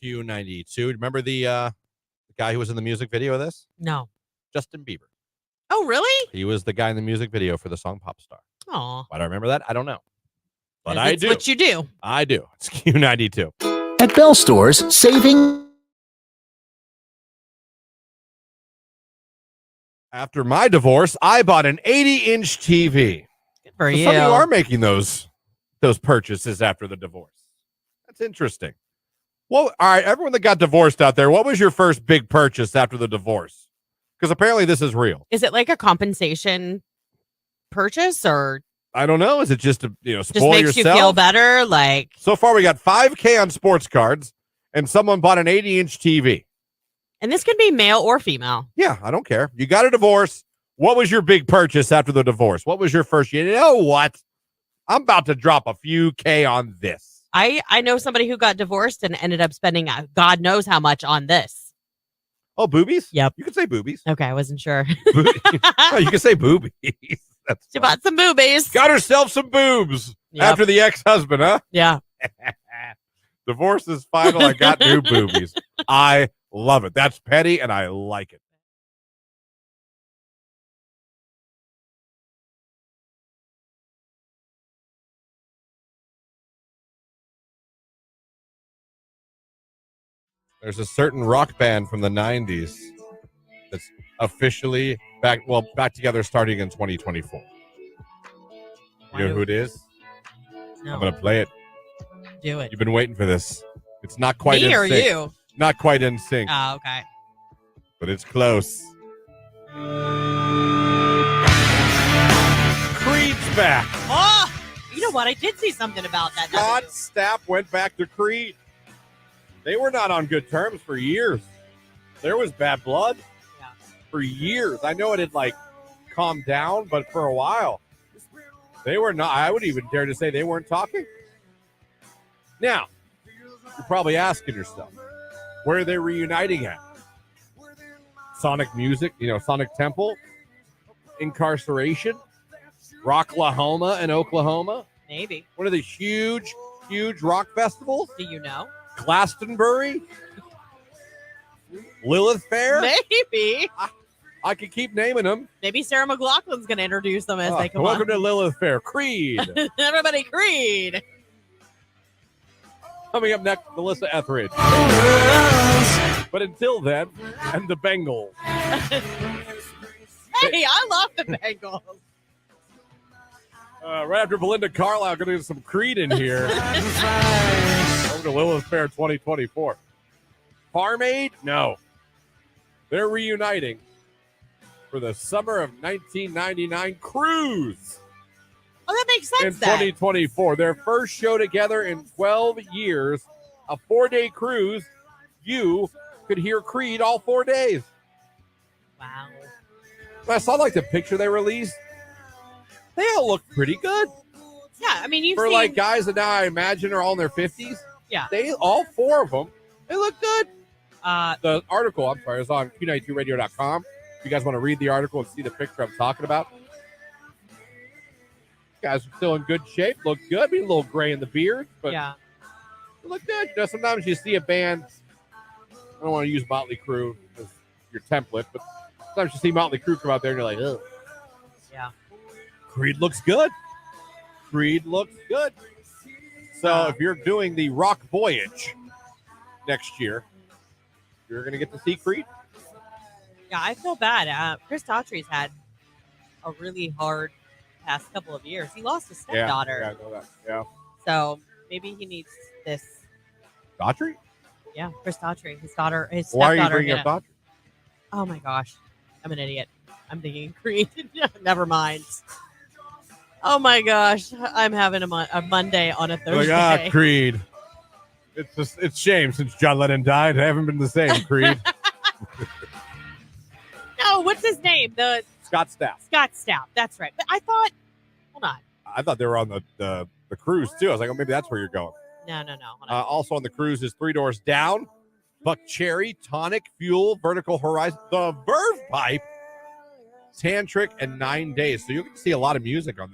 Q92. Remember the guy who was in the music video of this? No. Justin Bieber. Oh, really? He was the guy in the music video for the song Pop Star. Aw. Why do I remember that? I don't know. But I It's do. what you do. I do. It's Q92. At Bell Stores, saving. After my divorce, I bought an 80-inch TV. Good for you. Some of you are making those purchases after the divorce. That's interesting. Well, all right, everyone that got divorced out there, what was your first big purchase after the divorce? Because apparently this is real. Is it like a compensation purchase or I don't know. Is it just to just spoil makes yourself? you feel better? Like, So far, we got $5,000 on sports cards, and someone bought an 80-inch TV. and this can be male or female. Yeah, I don't care. You got a divorce. What was your big purchase after the divorce? What was your first? You know what? I'm about to drop a few K on this. I know somebody who got divorced and ended up spending God knows how much on this. Oh, boobies? Yep. You can say boobies. Okay, I wasn't sure. Oh, you can say boobies. That's She fine. bought some boobies. Got herself some boobs Yep. after the ex-husband, huh? Yeah. Divorce is final. I got new boobies. I love it. That's petty, and I like it. There's a certain rock band from the 90s that's officially back together starting in 2024. You know who it is? No. I'm going to play it. Do it. You've been waiting for this. It's not quite Me in or sync. you? Not quite in sync, Oh, okay. but it's close. Creed's back. Oh, you know what? I did see something about that. Scott Stapp went back to Creed. They were not on good terms for years. There was bad blood for years. I know it had calmed down, but for a while, they were not. I would even dare to say they weren't talking. Now, you're probably asking yourself, where are they reuniting at? Sonic Music, Sonic Temple, Incarceration, Rocklahoma in Oklahoma. Maybe. One of the huge rock festivals. Do you know? Glastonbury, Lilith Fair. Maybe. I could keep naming them. Maybe Sarah McLachlan's going to introduce them as they come Welcome on. to Lilith Fair. Creed. Everybody, Creed. Coming up next, Melissa Etheridge. But until then, and the Bengals. Hey, I love the Bengals. Right after Belinda Carlisle, going to get some Creed in here. Over to Lilith Fair 2024. Farm Aid? No. They're reuniting for the summer of 1999 cruise Oh, that makes in sense then. 2024. Their first show together in 12 years, a 4-day cruise. You could hear Creed all 4 days. Wow. I saw the picture they released. They all look pretty good. Yeah, I mean, you've For seen... guys that now I imagine are all in their 50s. Yeah. They all 4 of them, they look good. Uh, The article, is on Q92radio.com. If you guys want to read the article and see the picture I'm talking about. Guys are still in good shape, look good. I mean, a little gray in the beard, but yeah. they look good. Sometimes you see a band, I don't want to use Motley Crue as your template, but sometimes you see Motley Crue come out there and you're like, ugh. Yeah. Creed looks good. Creed looks good. So if you're doing the Rock Voyage next year, you're going to get to see Creed. Yeah, I feel bad. Chris Daughtry's had a really hard past couple of years. He lost his stepdaughter. Yeah, I know that. Yeah. So maybe he needs this. Daughtry? Yeah, Chris Daughtry. His daughter, his Why are you stepdaughter. bringing up Daughtry? Oh my gosh. I'm an idiot. I'm thinking Creed. Never mind. Oh my gosh. I'm having a Monday on a Thursday. Creed. It's shame since John Lennon died. I haven't been the same, Creed. No, what's his name? The Scott Stapp. Scott Stapp. That's right. But I thought, hold on. I thought they were on the cruise, too. I was like, oh, maybe that's where you're going. No. Hold on. Also on the cruise is 3 Doors Down, Buck Cherry, Tonic, Fuel, Vertical Horizon, The Verve Pipe, Tantric, and 9 Days. So you'll get to see a lot of music on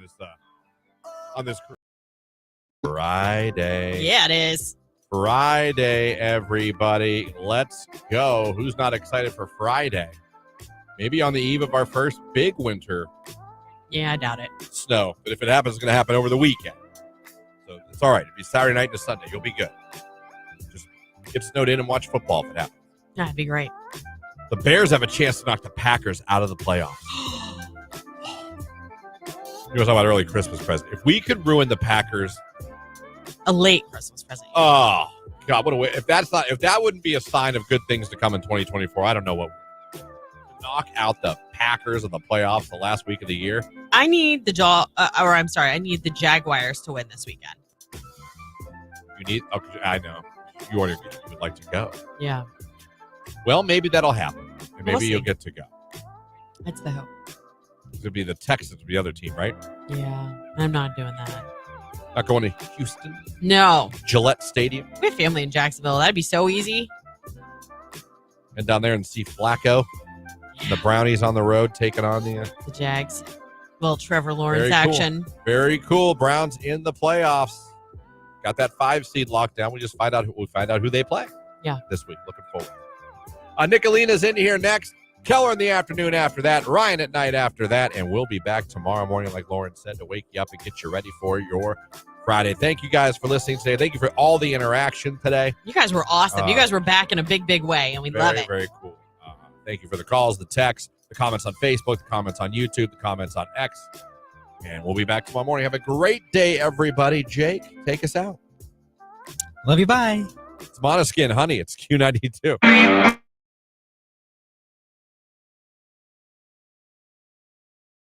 this cruise. Friday. Yeah, it is. Friday, everybody. Let's go. Who's not excited for Friday? Maybe on the eve of our first big winter Yeah, I doubt it. snow. But if it happens, it's going to happen over the weekend. So it's all right. It'll be Saturday night to Sunday. You'll be good. Just get snowed in and watch football if it happens. Yeah, it'd be great. The Bears have a chance to knock the Packers out of the playoffs. You were talking about early Christmas present. If we could ruin the Packers, A late Christmas present. oh God, what a way! If that wouldn't be a sign of good things to come in 2024, I don't know what. Knock out the Packers in the playoffs the last week of the year. I need I need the Jaguars to win this weekend. You need. Okay, I know you would like to go. Yeah, Well, maybe that'll happen, and maybe We'll you'll see. get to go. that's the hope. It's gonna be the Texans, the other team, right? Yeah, I'm not doing that. Not going to Houston, No, Gillette Stadium, we have family in Jacksonville. That'd be so easy. and down there and see Flacco. And the Brownies on the road taking on the. The Jags. Little Trevor Lawrence Very cool. action. Very cool. Browns in the playoffs. Got that 5 seed locked down. We find out who they play. Yeah. This week. Looking forward. Nicolina's in here next. Keller in the afternoon after that. Ryan at night after that. And we'll be back tomorrow morning, like Lauren said, to wake you up and get you ready for your Friday. Thank you guys for listening today. Thank you for all the interaction today. You guys were awesome. You guys were back in a big, big way, and we love it. Very cool. Thank you for the calls, the texts, the comments on Facebook, the comments on YouTube, the comments on X. And we'll be back tomorrow morning. Have a great day, everybody. Jake, take us out. Love you. Bye. It's Monoskin, honey. It's Q92.